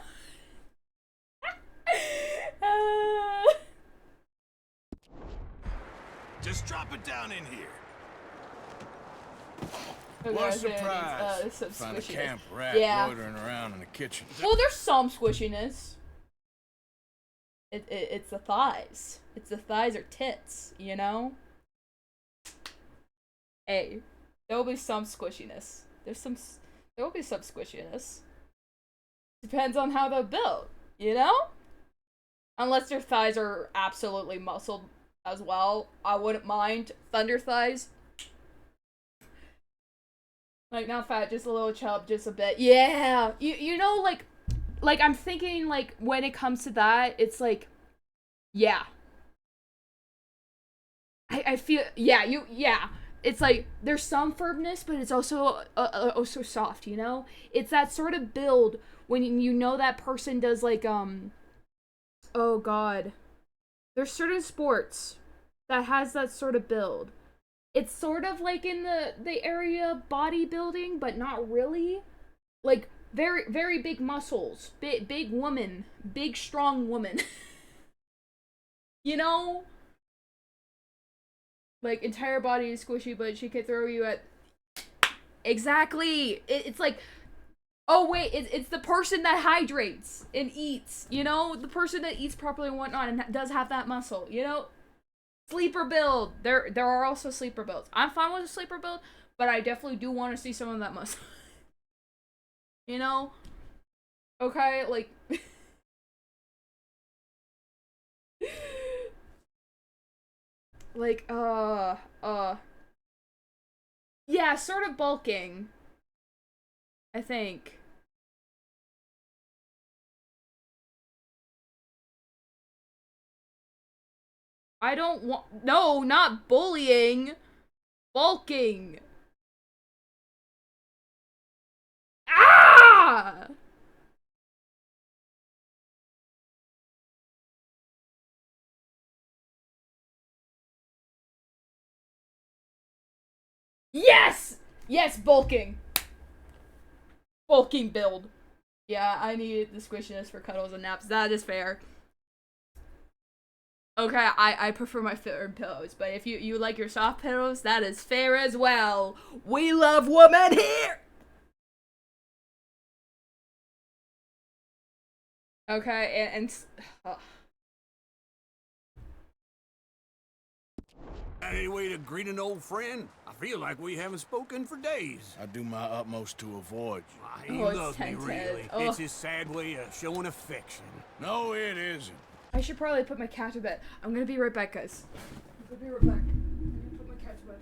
Just drop it down in here. Okay, What a so it needs, surprise. some Find a squishiness. camp rat Yeah. loitering around in the kitchen. Well, there's some squishiness. It's the thighs. It's the thighs or tits, you know? Hey, there'll be some squishiness. There will be some squishiness. Depends on how they're built, you know? Unless their thighs are absolutely muscled as well, I wouldn't mind. Thunder thighs. Like, not fat, just a little chub, just a bit. Yeah! You know, like, I'm thinking, like, when it comes to that, it's like, yeah. I feel, yeah. It's like, there's some firmness, but it's also, also soft, you know? It's that sort of build when you know that person does, like, oh god. There's certain sports that has that sort of build. It's sort of like in the area of bodybuilding, but not really. Like, very, very big muscles. Big woman. Big, strong woman. You know? Like, entire body is squishy, but she could throw you at... Exactly! It's like... Oh, wait, it's the person that hydrates and eats, you know? The person that eats properly and whatnot and does have that muscle, you know? Sleeper build! There are also sleeper builds. I'm fine with a sleeper build, but I definitely do want to see some of that muscle. You know? Okay, like... like, yeah, sort of bulking. I think. I don't want- No, not bullying! Bulking! Ah! Yes! Yes, bulking. Bulking build. Yeah, I need the squishiness for cuddles and naps. That is fair. Okay, I prefer my firm pillows, but if you like your soft pillows, that is fair as well. We love women here! Okay, and Any way to greet an old friend? I feel like we haven't spoken for days. I do my utmost to avoid you. He Oh, it's loves me, tense. really. Oh. It's his sad way of showing affection. No, it isn't. I should probably put my cat to bed. I'm gonna be right back, guys. I'm gonna be right back. I'm gonna put my cat to bed.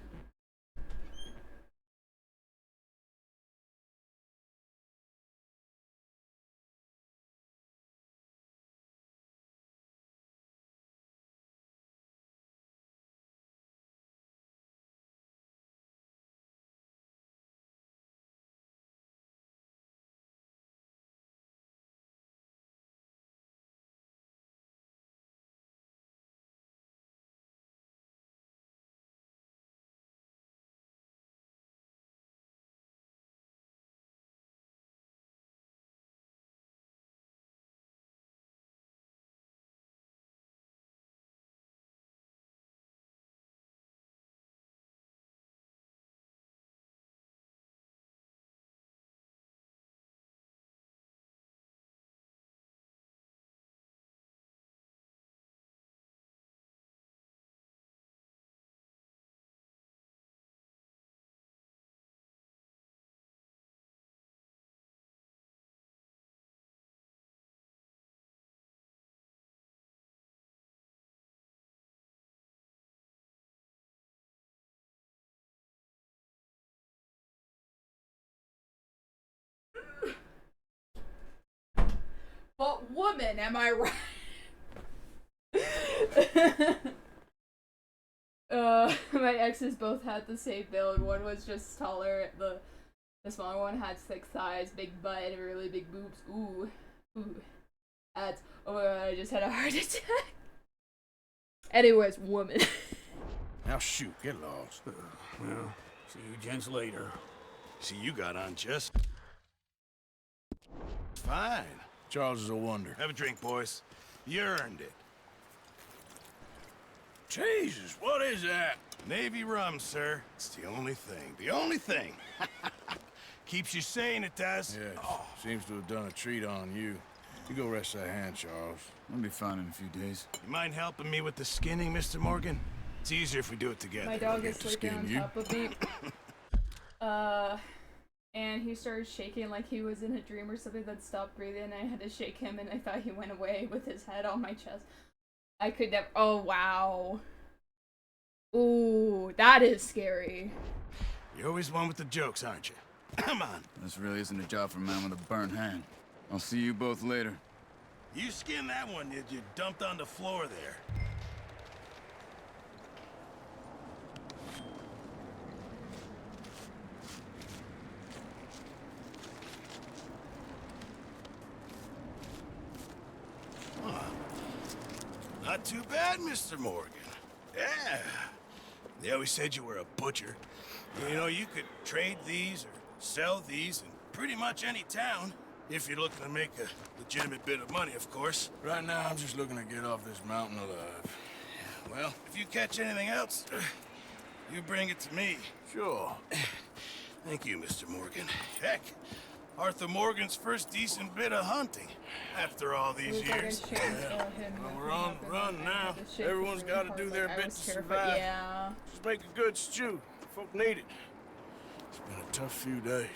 But woman, am I right? My exes both had the same build. One was just taller. The smaller one had thick thighs, big butt, and really big boobs. Ooh. That's, oh my god, I just had a heart attack. Anyways, woman. Now shoot, get lost. Well, see you gents later. See, you got on just fine. Charles is a wonder. Have a drink, boys. You earned it. Jesus, what is that? Navy rum, sir. It's the only thing. The only thing. Keeps you sane, it does. Yeah, seems to have done a treat on you. You go rest that hand, Charles. I'll be fine in a few days. You mind helping me with the skinning, Mr. Morgan? It's easier if we do it together. My dog is To sleeping skin on you. top of me. And he started shaking like he was in a dream or something, that stopped breathing. I had to shake him, and I thought he went away with his head on my chest. I could never. Oh, wow. Ooh, that is scary. You're always one with the jokes, aren't you? Come on. This really isn't a job for a man with a burnt hand. I'll see you both later. You skinned that one that you dumped on the floor there. Not too bad, Mr. Morgan. Yeah. They always said you were a butcher. You know, you could trade these or sell these in pretty much any town. If you're looking to make a legitimate bit of money, of course. Right now, I'm just looking to get off this mountain alive. Well, if you catch anything else, you bring it to me. Sure. Thank you, Mr. Morgan. Heck, Arthur Morgan's first decent bit of hunting after all these years. Well, we're on the run now. Everyone's got to do their bit to survive. Yeah. Just make a good stew. Folk need it. It's been a tough few days.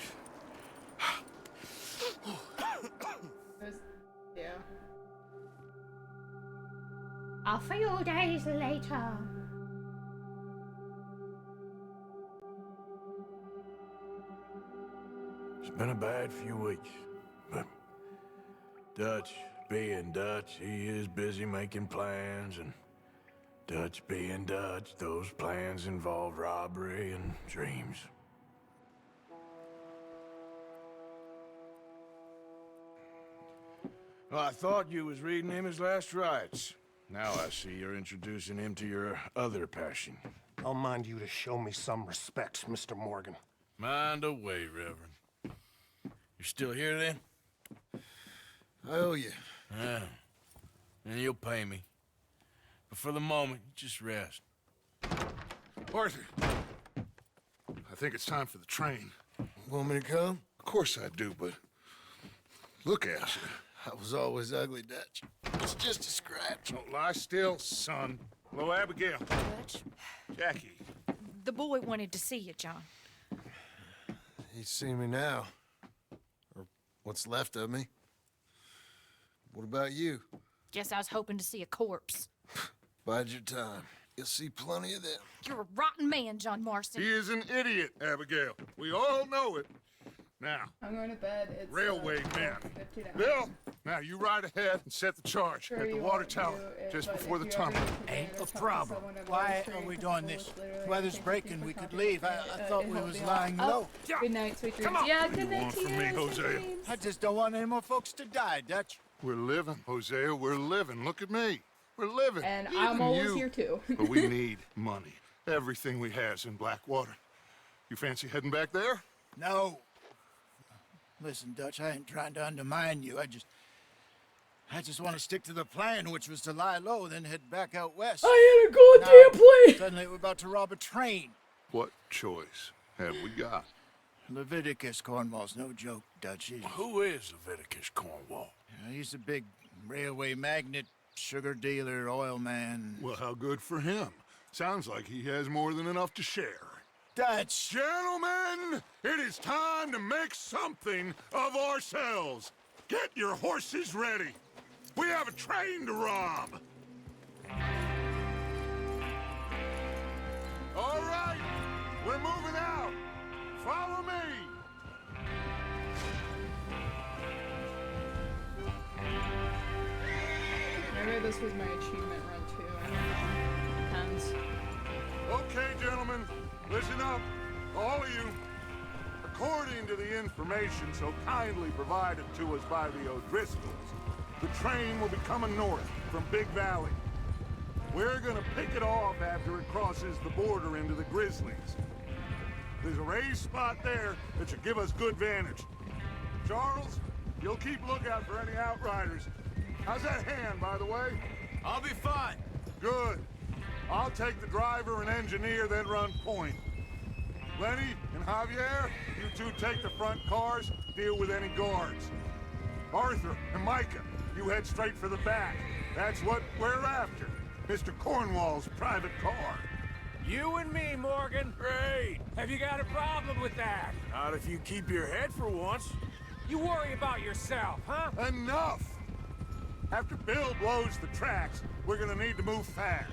Yeah. A few days later. It's been a bad few weeks, but Dutch being Dutch, he is busy making plans, and Dutch being Dutch, those plans involve robbery and dreams. Well, I thought you was reading him his last rites. Now I see you're introducing him to your other passion. I'll mind you to show me some respect, Mr. Morgan. Mind away, Reverend. You're still here, then? I owe you. Yeah. And you'll pay me. But for the moment, just rest. Arthur, I think it's time for the train. Want me to come? Of course I do, but look at you. I was always ugly, Dutch. It's just a scratch. Don't lie still, son. Hello, Abigail. Dutch, Jackie. the boy wanted to see you, John. He's seen me now. Or what's left of me. What about you? Guess I was hoping to see a corpse. Bide your time. You'll see plenty of them. You're a rotten man, John Marston. He is an idiot, Abigail. We all know it. Now, I'm going to bed. It's railway men. 15 hours. Bill, now you ride ahead and set the charge Sure at the you water won't tower do it, just but before if the you tunnel. ever need Ain't to a talk to problem. someone about Why this train are we doing control, this? it's literally Weather's taking breaking, people we could copy leave. and, I thought it we helped was me lying out. low. Oh, good night, sweet dreams. on. Yeah, What do good you night want to from you. me, sweet Hosea? dreams. I just don't want any more folks to die, Dutch. We're living, Hosea, we're living. Look at me. We're living. And Even I'm always you. here too. But we need money. Everything we has in Blackwater. You fancy heading back there? No. Listen, Dutch, I ain't trying to undermine you. I just want to stick to the plan, which was to lie low, then head back out west. I had a goddamn plan. Suddenly we're about to rob a train. What choice have we got? Leviticus Cornwall's no joke, Dutch. Who is Leviticus Cornwall? He's a big railway magnate, sugar dealer, oil man. Well, how good for him. Sounds like he has more than enough to share. Dutch! Gentlemen, it is time to make something of ourselves. Get your horses ready. We have a train to rob. All right, we're moving out. Follow me. Maybe this was my achievement run too. I don't know. Depends. Okay, gentlemen, listen up, all of you. According to the information so kindly provided to us by the O'Driscolls, the train will be coming north from Big Valley. We're gonna pick it off after it crosses the border into the Grizzlies. There's a raised spot there that should give us good vantage. Charles, you'll keep lookout for any outriders. How's that hand, by the way? I'll be fine. Good. I'll take the driver and engineer, then run point. Lenny and Javier, you two take the front cars, deal with any guards. Arthur and Micah, you head straight for the back. That's what we're after. Mr. Cornwall's private car. You and me, Morgan. Great. Have you got a problem with that? Not if you keep your head for once. You worry about yourself, huh? Enough! After Bill blows the tracks, we're gonna need to move fast.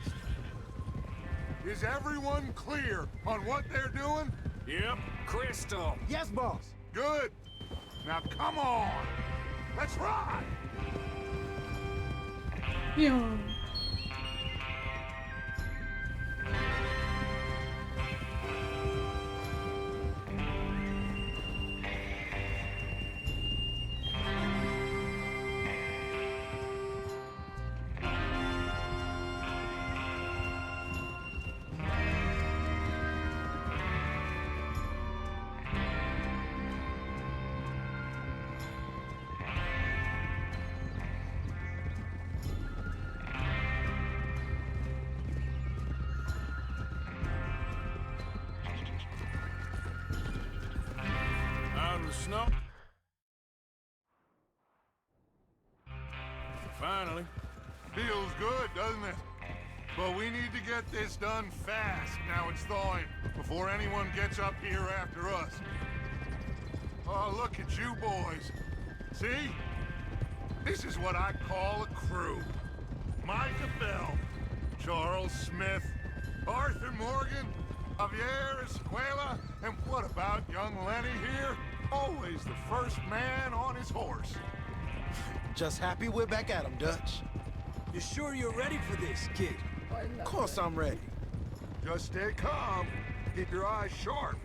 Is everyone clear on what they're doing? Yep. Crystal. Yes, boss. Good. Now come on. Let's ride. Yeah. Out of the snow. Finally. Feels good, doesn't it? But we need to get this done fast now it's thawing, before anyone gets up here after us. Oh, look at you boys. See? This is what I call a crew. Micah Bell, Charles Smith, Arthur Morgan, Javier Escuela, and what about young Lenny here? Always the first man on his horse. Just happy we're back at 'em, Dutch. You sure you're ready for this, kid? Of course I'm ready. Just stay calm. Keep your eyes sharp.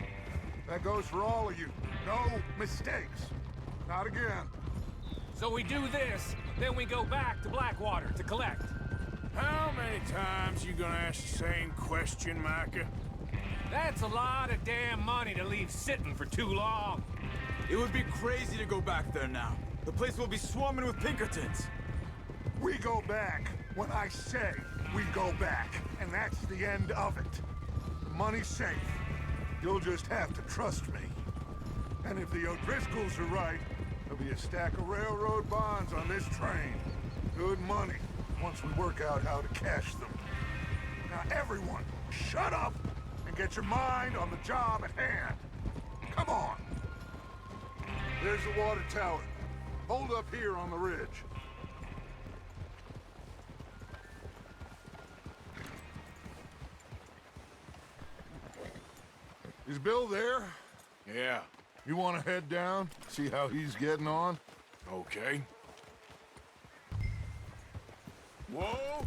That goes for all of you. No mistakes. Not again. So we do this, then we go back to Blackwater to collect. How many times you gonna ask the same question, Micah? That's a lot of damn money to leave sitting for too long. It would be crazy to go back there now. The place will be swarming with Pinkertons. We go back when I say we go back, and that's the end of it. The money's safe. You'll just have to trust me. And if the O'Driscolls are right, there'll be a stack of railroad bonds on this train. Good money, once we work out how to cash them. Now everyone, shut up and get your mind on the job at hand. Come on. There's the water tower. Hold up here on the ridge. Is Bill there? Yeah. You want to head down, see how he's getting on? Okay. Whoa!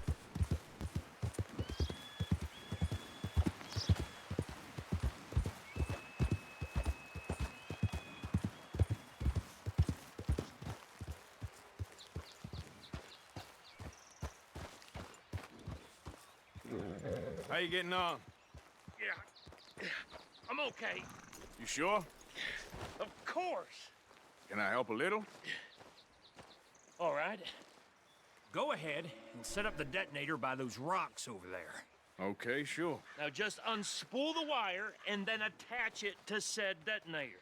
How you getting on? Yeah, I'm okay. You sure? Of course. Can I help a little? All right. Go ahead and set up the detonator by those rocks over there. Okay, sure. Now just unspool the wire and then attach it to said detonator.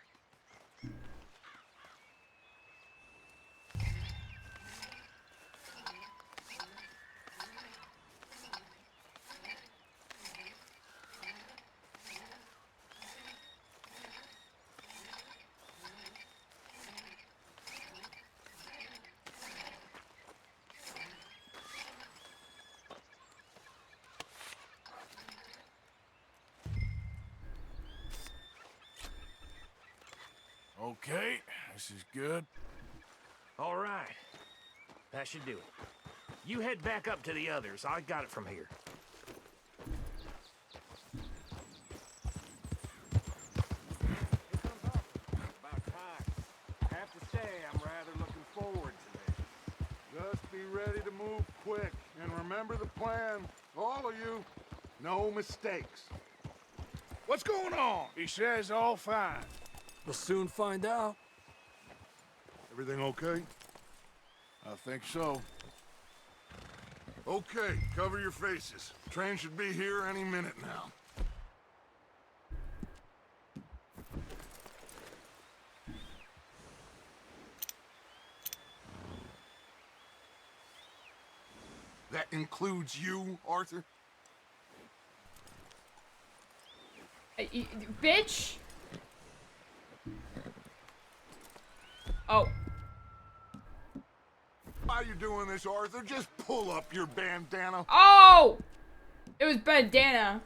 Okay, this is good. All right. That should do it. You head back up to the others. I got it from here. About time. I have to say, I'm rather looking forward to this. Just be ready to move quick. And remember the plan, all of you. No mistakes. What's going on? He says all fine. We'll soon find out. Everything okay? I think so. Okay, cover your faces. Train should be here any minute now. That includes you, Arthur? Bitch! Oh. Why you doing this, Arthur? Just pull up your bandana. Oh! It was bandana.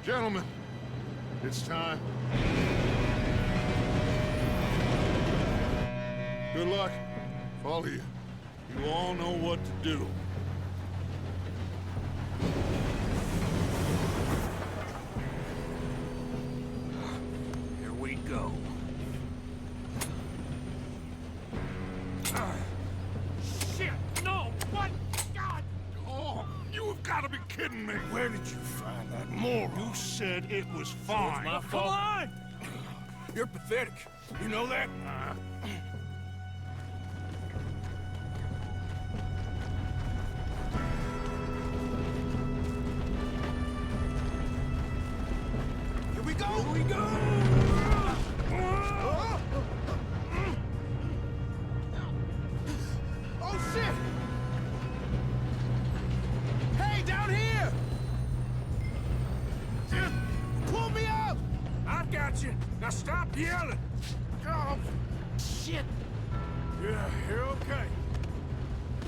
Gentlemen, it's time. Good luck. All of you. You all know what to do. Here we go. Shit! No! What? God! Oh, you have got to be kidding me. Where did you find that moron? You said it was fine. My fault. Come on! You're pathetic. You know that? Here we go! Here we go! Oh, shit! Hey, down here! Just pull me up! I've got you. Now stop yelling. Oh, shit. Yeah, you're okay.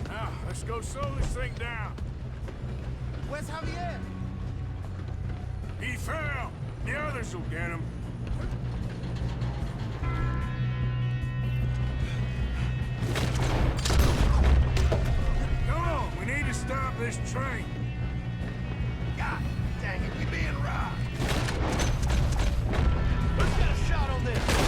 Now, let's go slow this thing down. Where's Javier? He fell. The others will get him. Come on, we need to stop this train. God dang it, we being robbed. Let's get a shot on this.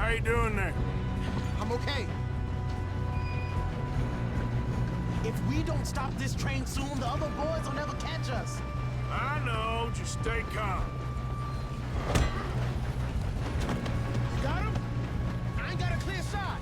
How you doing there? I'm okay. If we don't stop this train soon, the other boys will never catch us. I know, just stay calm. You got him? I ain't got a clear shot.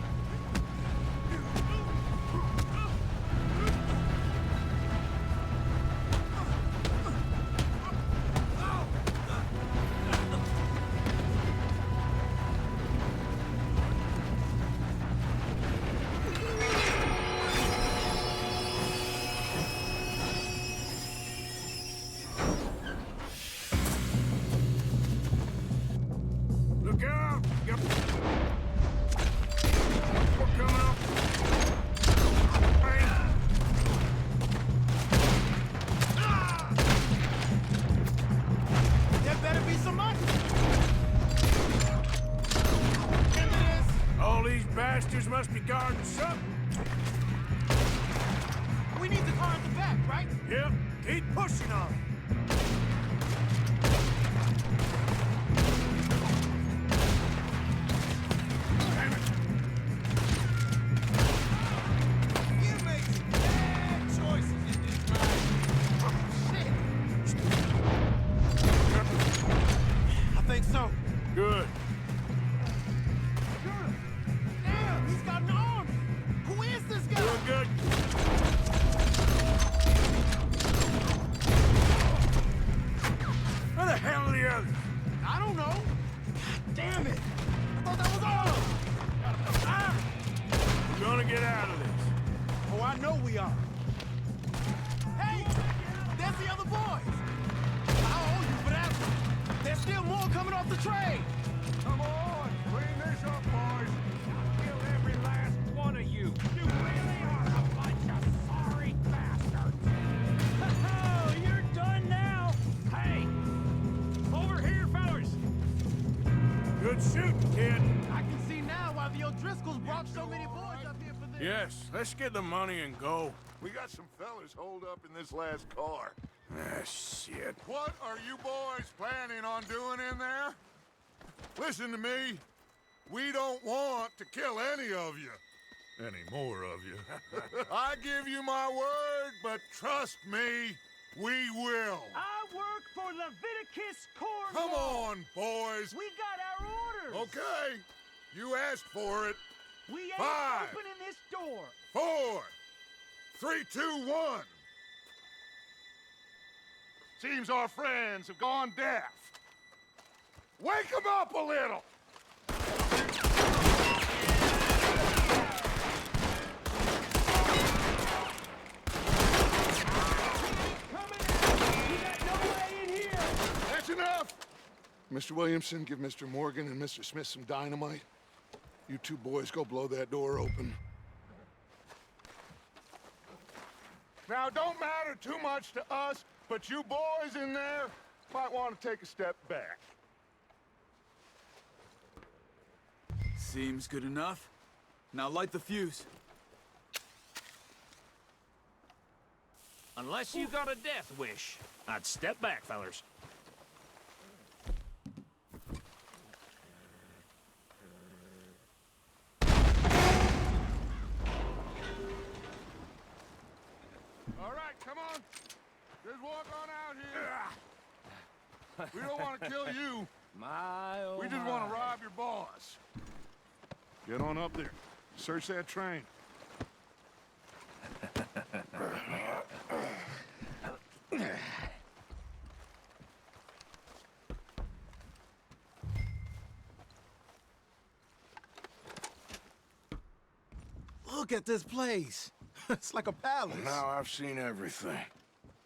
Look out! Yep. We're coming up. Hey. There better be some money. All these bastards must be guarding something. We need the car at the back, right? Yep, keep pushing on it. Damn it. You make some bad choices in this life. Shit. I think so. Good. Damn, he's got an army. Who is this guy? Doing good. Where the hell are the others? I don't know. God damn it. I thought that was all. Ah! We're gonna get out of this. Oh, I know we are. Hey, there's the other boys. I owe you for that one. There's still more coming off the train. Come on, clean this up, boys. I'll kill every last one of you. You really are a bunch of sorry bastards. Oh, you're done now. Hey, over here, fellas. Good shooting, kid. I can see now why the O'Driscolls brought so many boys up here for this. Yes, let's get the money and go. We got some fellas holed up in this last car. Ah, shit. What are you boys planning on doing in there? Listen to me. We don't want to kill any of you. Any more of you. I give you my word, but trust me, we will. I work for Leviticus Corps. Come on, boys. We got our orders. Okay. You asked for it. We ain't 5, opening this door. 4, 3, 2, 1. Seems our friends have gone deaf. Wake them up a little. That's enough. Mr. Williamson, give Mr. Morgan and Mr. Smith some dynamite. You two boys go blow that door open. Now, don't matter too much to us, but you boys in there might want to take a step back. Seems good enough. Now light the fuse. Unless you got a death wish, I'd step back, fellers. All right, come on. Just walk on out here. We don't want to kill you. We just want to rob your boss. Get on up there. Search that train. Look at this place. It's like a palace. Now I've seen everything.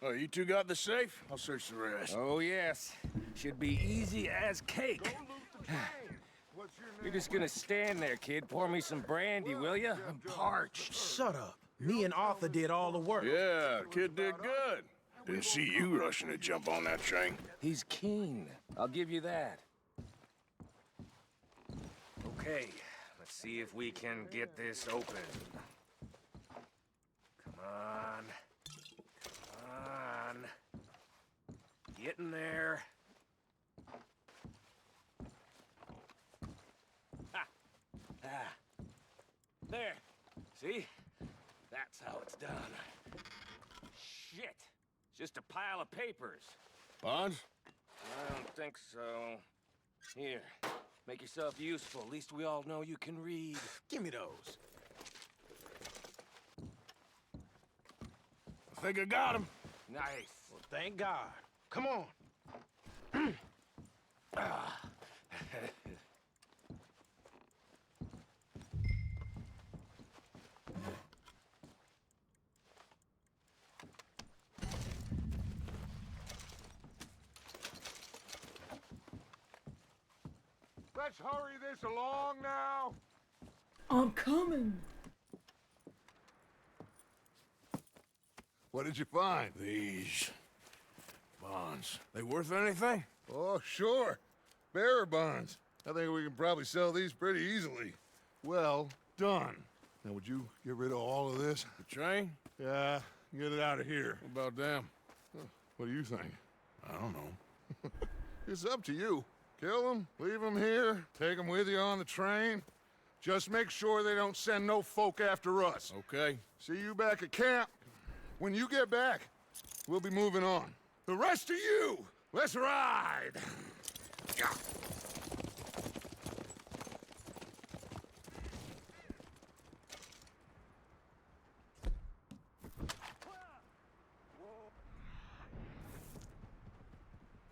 Oh, you two got the safe? I'll search the rest. Oh, yes. Should be easy as cake. You're just gonna stand there, kid. Pour me some brandy, will you? I'm parched. Shut up. Me and Arthur did all the work. Yeah, kid did good. Didn't see you rushing to jump on that train. He's keen. I'll give you that. Okay, let's see if we can get this open. Come on. Come on. Get in there. Ha! See? That's how it's done. Shit. Just a pile of papers. Bonds? I don't think so. Here. Make yourself useful. At least we all know you can read. Give me those. I think I got him. Nice. Well, thank God. Come on. Let's hurry this along now. I'm coming. What did you find? These bonds. They worth anything? Oh, sure. Bearer bonds. I think we can probably sell these pretty easily. Well done. Now, would you get rid of all of this? The train? Yeah, get it out of here. What about them? What do you think? I don't know. It's up to you. Kill them, leave them here, take them with you on the train. Just make sure they don't send no folk after us. Okay. See you back at camp. When you get back, we'll be moving on. The rest of you, let's ride! Yeah.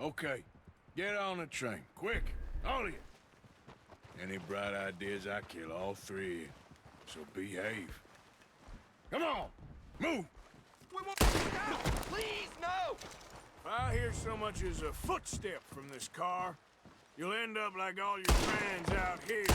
Okay. Get on the train. Quick. All of you. Any bright ideas, I kill all three of you. So behave. Come on! Move! Please, no! If I hear so much as a footstep from this car, you'll end up like all your friends out here.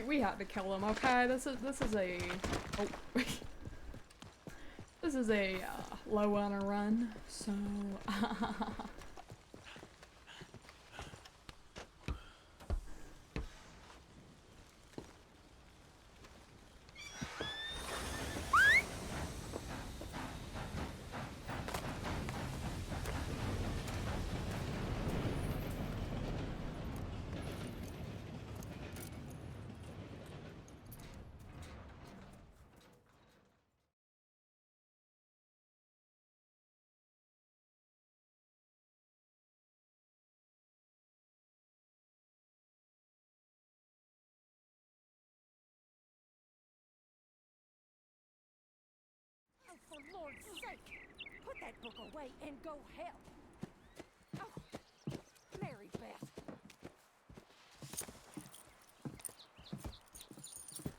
We had to kill him, okay? This is a oh this is a low on a run, so For Lord's sake, put that book away and go help. Oh, Mary Beth.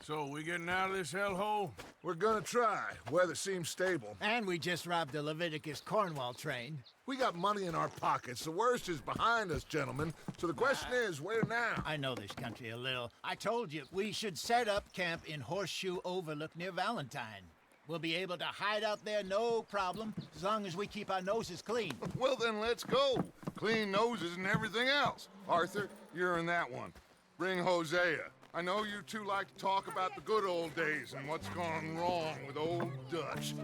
So, we getting out of this hellhole? We're gonna try. Weather seems stable. And we just robbed the Leviticus Cornwall train. We got money in our pockets. The worst is behind us, gentlemen. So the question is, where now? I know this country a little. I told you, we should set up camp in Horseshoe Overlook near Valentine. We'll be able to hide out there no problem, as long as we keep our noses clean. Well, then let's go. Clean noses and everything else. Arthur, you're in that one. Bring Hosea. I know you two like to talk about the good old days and what's gone wrong with old Dutch.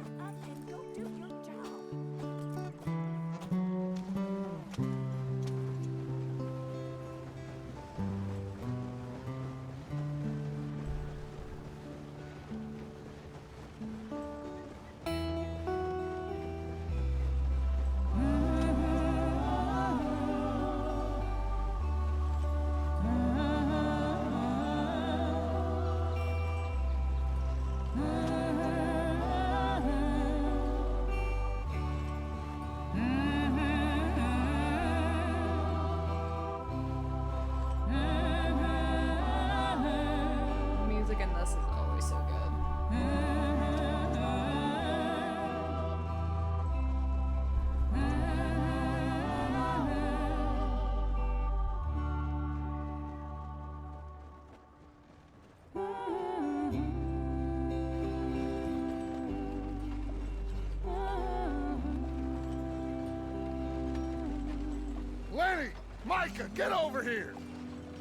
Micah, get over here!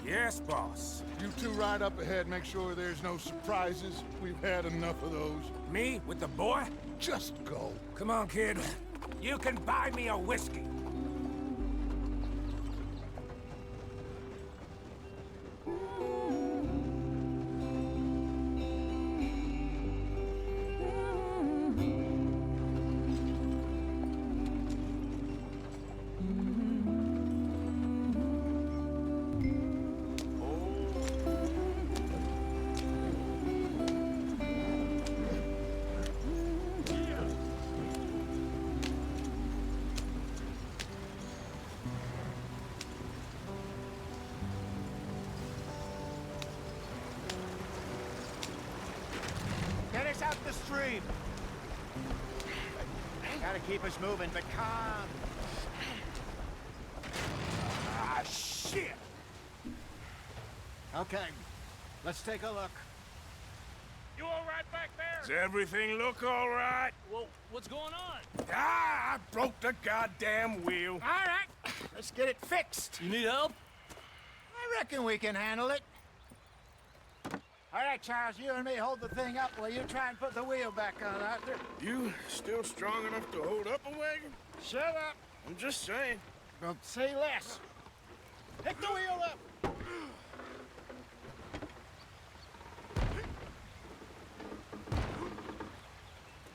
Yes, boss. You two ride up ahead, make sure there's no surprises. We've had enough of those. Me with the boy? Just go. Come on, kid. You can buy me a whiskey. Get us out the stream. Gotta keep us moving, but calm. Ah, shit! Okay, let's take a look. You all right back there? Does everything look all right? Well, what's going on? Ah, I broke the goddamn wheel. All right, let's get it fixed. You need help? I reckon we can handle it. All right, Charles, you and me hold the thing up while you try and put the wheel back on, Arthur. You still strong enough to hold up a wagon? Shut up. I'm just saying. Don't say less. Pick the wheel up.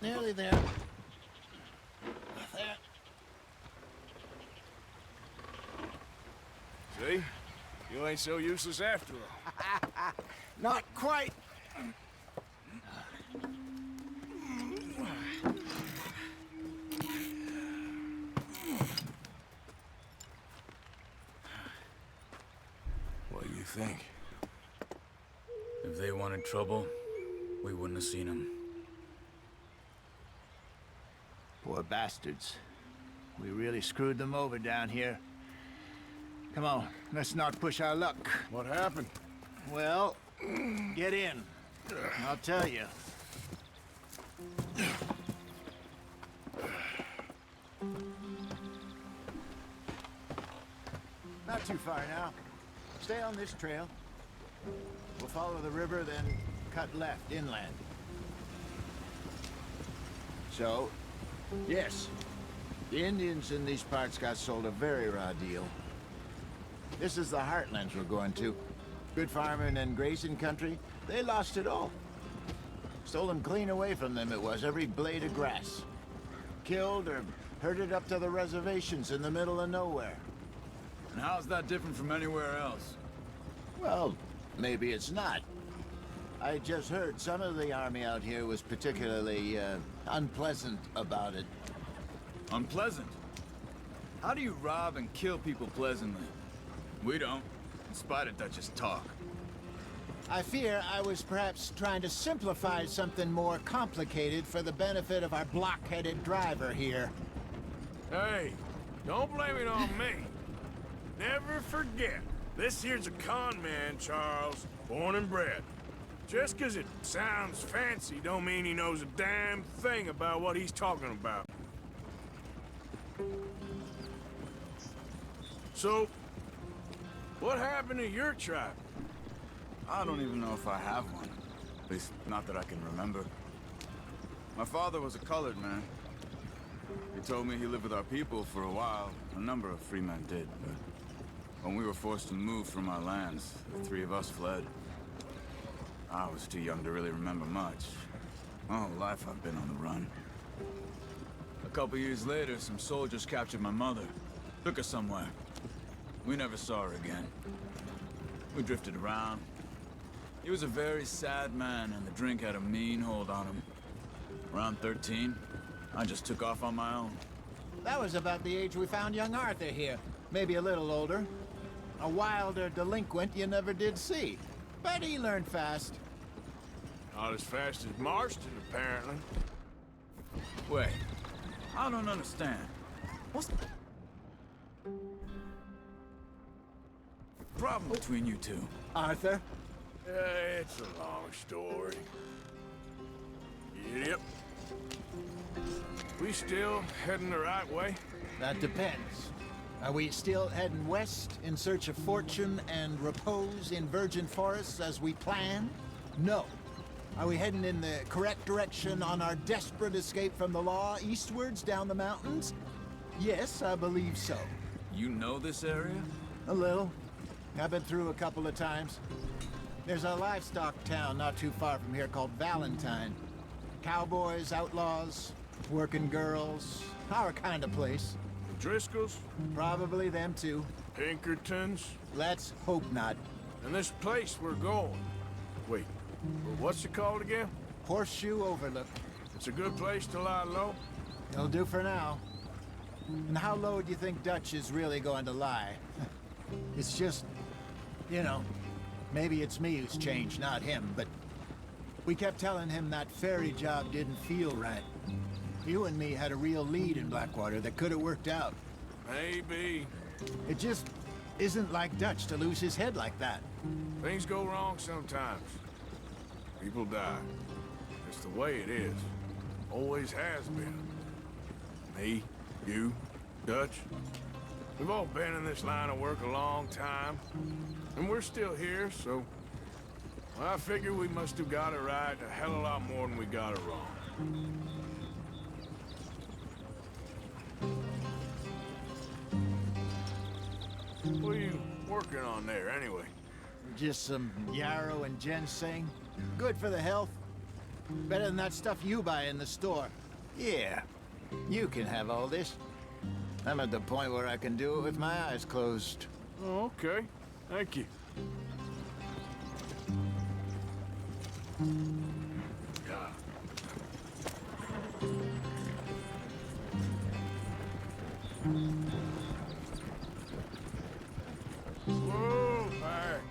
Nearly there. There. See? You ain't so useless after all. Not quite. What do you think? If they wanted trouble, we wouldn't have seen them. Poor bastards. We really screwed them over down here. Come on, let's not push our luck. What happened? Well, get in. I'll tell you. Not too far now. Stay on this trail. We'll follow the river, then cut left inland. So, yes, the Indians in these parts got sold a very raw deal. This is the heartlands we're going to. Good farming and grazing country, they lost it all. Stolen clean away from them it was, every blade of grass. Killed or herded up to the reservations in the middle of nowhere. And how's that different from anywhere else? Well, maybe it's not. I just heard some of the army out here was particularly, unpleasant about it. Unpleasant? How do you rob and kill people pleasantly? We don't, in spite of Dutch's talk. I fear I was perhaps trying to simplify something more complicated for the benefit of our block-headed driver here. Hey, don't blame it on me. Never forget, this here's a con man, Charles, born and bred. Just 'cause it sounds fancy don't mean he knows a damn thing about what he's talking about. So, what happened to your tribe? I don't even know if I have one. At least, not that I can remember. My father was a colored man. He told me he lived with our people for a while. A number of free men did, but when we were forced to move from our lands, the three of us fled. I was too young to really remember much. My whole life I've been on the run. A couple years later, some soldiers captured my mother. Took her somewhere. We never saw her again. We drifted around. He was a very sad man, and the drink had a mean hold on him. Around 13, I just took off on my own. That was about the age we found young Arthur here. Maybe a little older. A wilder delinquent you never did see. But he learned fast. Not as fast as Marston, apparently. Wait, I don't understand. What's the problem between you two? Arthur? It's a long story. Yep. We still heading the right way? That depends. Are we still heading west in search of fortune and repose in virgin forests as we planned? No. Are we heading in the correct direction on our desperate escape from the law eastwards down the mountains? Yes, I believe so. You know this area? A little. I've been through a couple of times. There's a livestock town not too far from here called Valentine. Cowboys, outlaws, working girls, our kind of place. Driscolls? Probably them too. Pinkertons? Let's hope not. And this place we're going. Wait, what's it called again? Horseshoe Overlook. It's a good place to lie low? It'll do for now. And how low do you think Dutch is really going to lie? It's just, you know, maybe it's me who's changed, not him, but we kept telling him that ferry job didn't feel right. You and me had a real lead in Blackwater that could have worked out. Maybe. It just isn't like Dutch to lose his head like that. Things go wrong sometimes. People die. It's the way it is. Always has been. Me, you, Dutch. We've all been in this line of work a long time. And we're still here, so... well, I figure we must have got it right a hell of a lot more than we got it wrong. What are you working on there, anyway? Just some yarrow and ginseng. Good for the health. Better than that stuff you buy in the store. Yeah, you can have all this. I'm at the point where I can do it with my eyes closed. Oh, okay. Thank you. Whoa, back.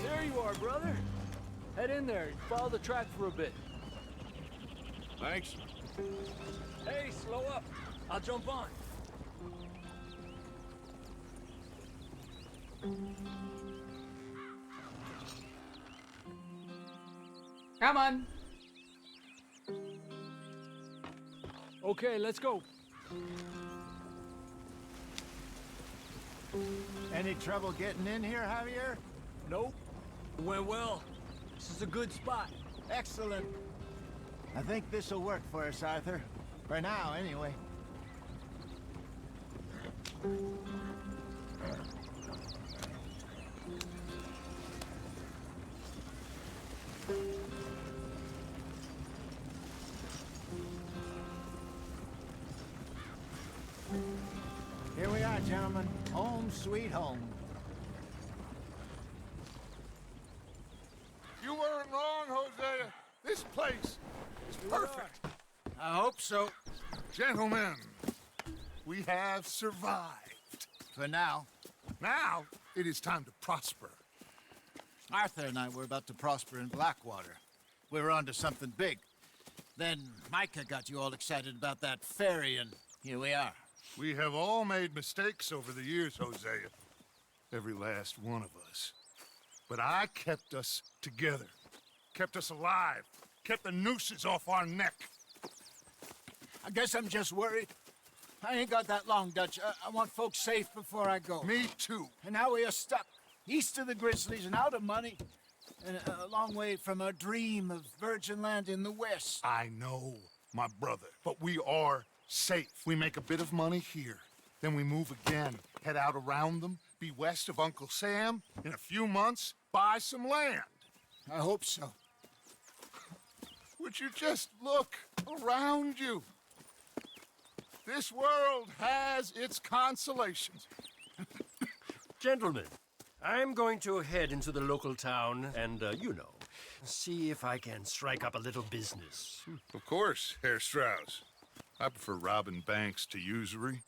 There you are, brother. Head in there and follow the track for a bit. Thanks. Hey, slow up. I'll jump on. Come on. Okay, let's go. Any trouble getting in here, Javier? Nope. Went well. This is a good spot. Excellent. I think this'll work for us, Arthur. For now, anyway. Here we are, gentlemen. Home sweet home. You weren't wrong, Hosea. This place is perfect. I hope so. Gentlemen, we have survived. For now. Now, it is time to prosper. Arthur and I were about to prosper in Blackwater. We were onto something big. Then Micah got you all excited about that ferry, and here we are. We have all made mistakes over the years, Hosea. Every last one of us. But I kept us together. Kept us alive. Kept the nooses off our neck. I guess I'm just worried. I ain't got that long, Dutch. I want folks safe before I go. Me too. And now we are stuck, east of the Grizzlies and out of money, and a long way from our dream of virgin land in the west. I know, my brother, but we are safe. We make a bit of money here, then we move again, head out around them, be west of Uncle Sam, in a few months, buy some land. I hope so. Would you just look around you? This world has its consolations. Gentlemen, I'm going to head into the local town and, see if I can strike up a little business. Of course, Herr Strauss. I prefer robbing banks to usury.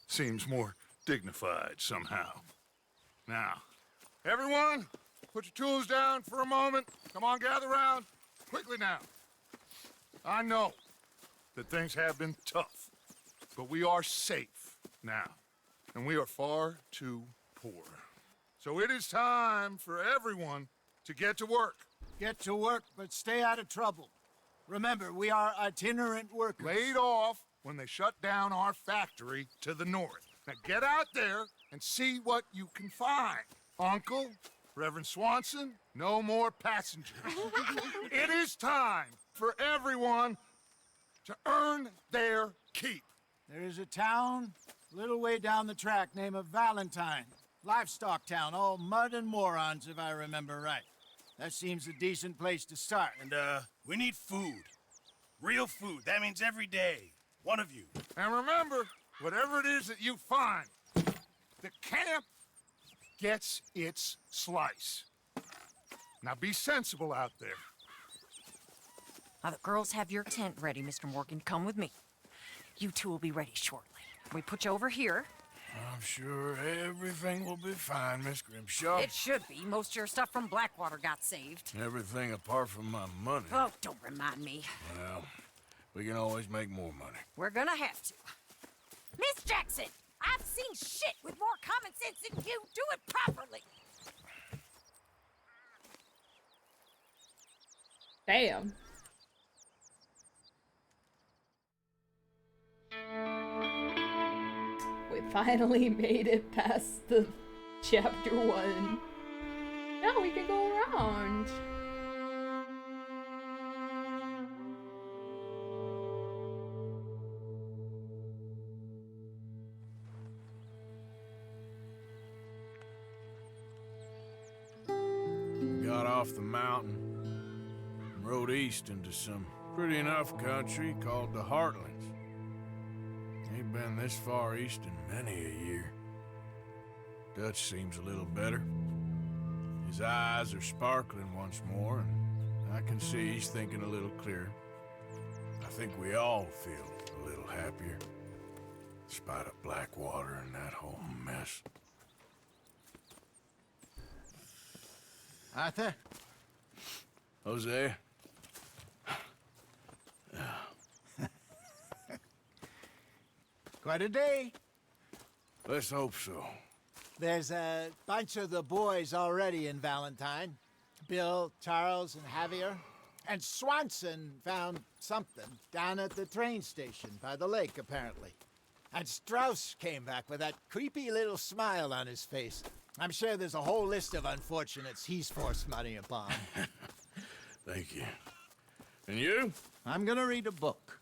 Seems more dignified somehow. Now, everyone, put your tools down for a moment. Come on, gather round. Quickly now. I know that things have been tough, but we are safe now, and we are far too poor. So it is time for everyone to get to work. Get to work, but stay out of trouble. Remember, we are itinerant workers. Laid off when they shut down our factory to the north. Now get out there and see what you can find. Uncle, Reverend Swanson, no more passengers. It is time for everyone to earn their keep. There is a town a little way down the track named Valentine. Livestock town, all mud and morons, if I remember right. That seems a decent place to start. And, we need food. Real food. That means every day. One of you. And remember, whatever it is that you find, the camp gets its slice. Now be sensible out there. Now the girls have your tent ready, Mr. Morgan. Come with me. You two will be ready shortly. We put you over here. I'm sure everything will be fine, Miss Grimshaw. It should be. Most of your stuff from Blackwater got saved. Everything apart from my money. Oh, don't remind me. Well, we can always make more money. We're gonna have to. Miss Jackson, I've seen shit with more common sense than you. Do it properly. Damn. We finally made it past the chapter 1. Now we can go around. Got off the mountain and rode east into some pretty enough country called the Heartlands. Ain't been this far east in many a year. Dutch seems a little better. His eyes are sparkling once more, and I can see he's thinking a little clearer. I think we all feel a little happier, despite of Blackwater and that whole mess. Arthur? Hosea? Quite a day. Let's hope so. There's a bunch of the boys already in Valentine. Bill, Charles, and Javier. And Swanson found something down at the train station by the lake, apparently. And Strauss came back with that creepy little smile on his face. I'm sure there's a whole list of unfortunates he's forced money upon. Thank you. And you? I'm gonna read a book.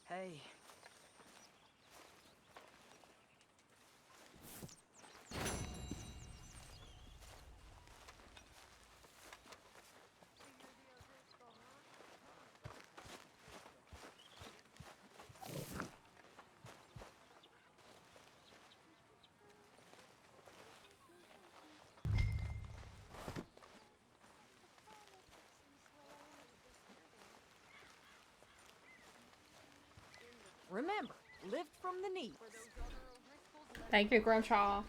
Hey. Remember, lift from the knees. Thank you, Grimshaw.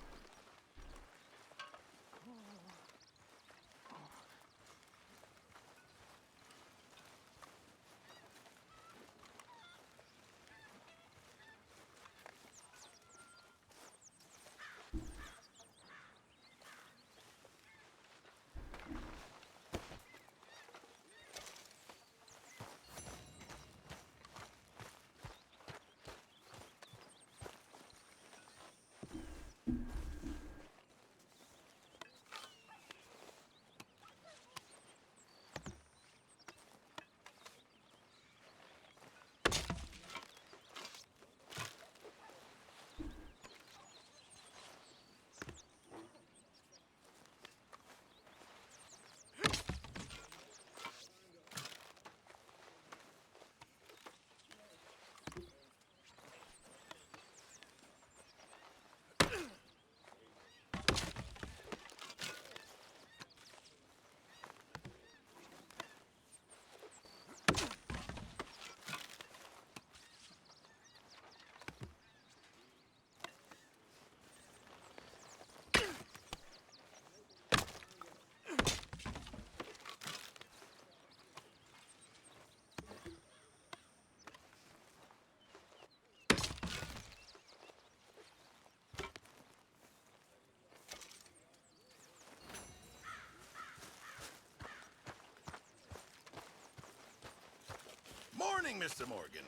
Morning, Mr. Morgan.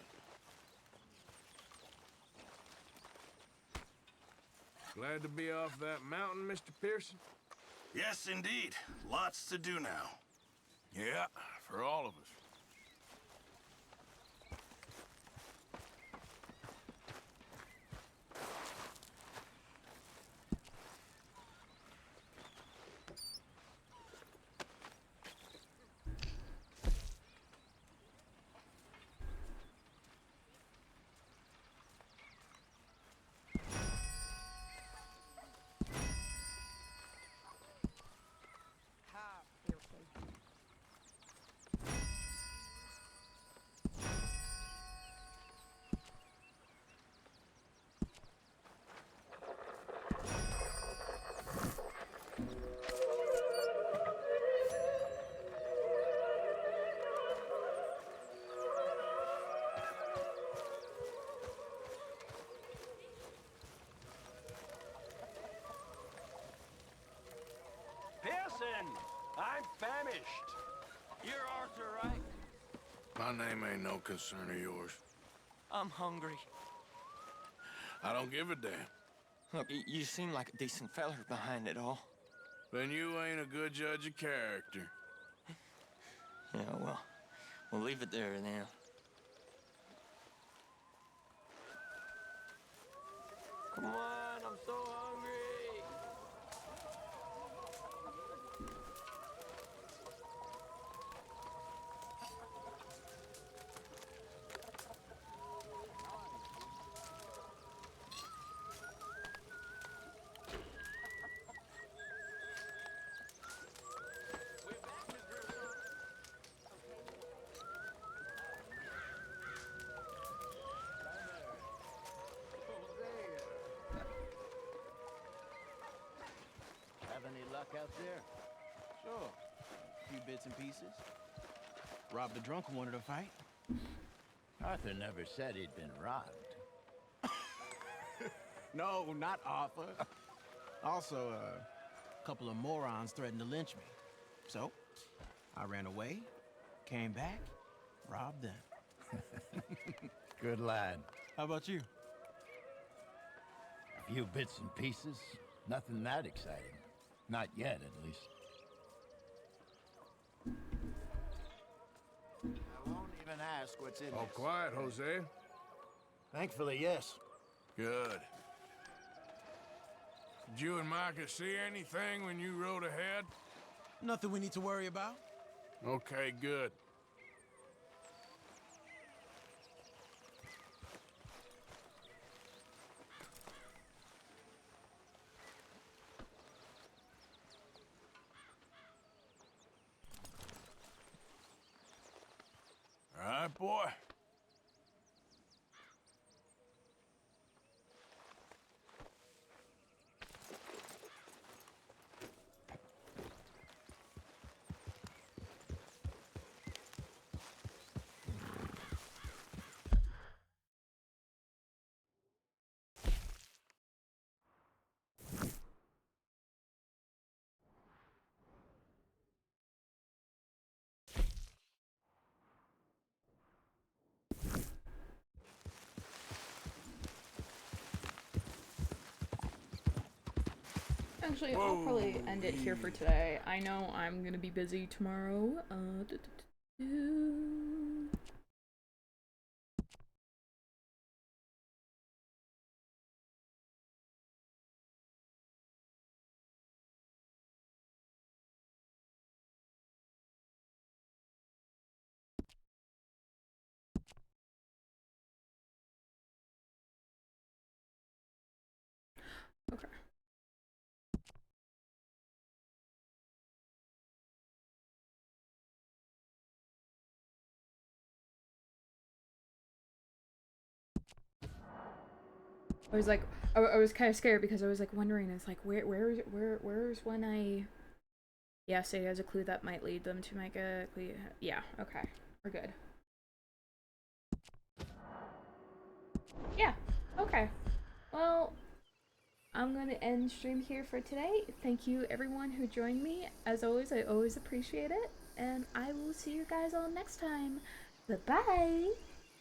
Glad to be off that mountain, Mr. Pearson? Yes, indeed. Lots to do now. Yeah, for all of us. Pearson, I'm famished. You're Arthur, right? My name ain't no concern of yours. I'm hungry. I don't give a damn. Look, you seem like a decent feller behind it all. Then you ain't a good judge of character. Yeah, well, we'll leave it there now. Come on, I'm so hungry. Have any luck out there? Sure. A few bits and pieces. Robbed a drunk who wanted to fight. Arthur never said he'd been robbed. No, not Arthur. Also, a couple of morons threatened to lynch me. So, I ran away, came back, robbed them. Good lad. How about you? A few bits and pieces. Nothing that exciting. Not yet, at least. I won't even ask what's in Oh, this. quiet, Jose. Thankfully, yes. Good. Did you and Micah see anything when you rode ahead? Nothing we need to worry about. Okay, good. All right, boy. Actually, I'll probably end it here for today. I know I'm gonna be busy tomorrow. Okay. I was like, I was kind of scared because I was like wondering, it's like, where's when I, yeah, say as a clue that might lead them to make a clue. Yeah, okay, we're good. Yeah, okay. Well, I'm gonna end stream here for today. Thank you everyone who joined me. As always, I always appreciate it, and I will see you guys all next time. Bye-bye.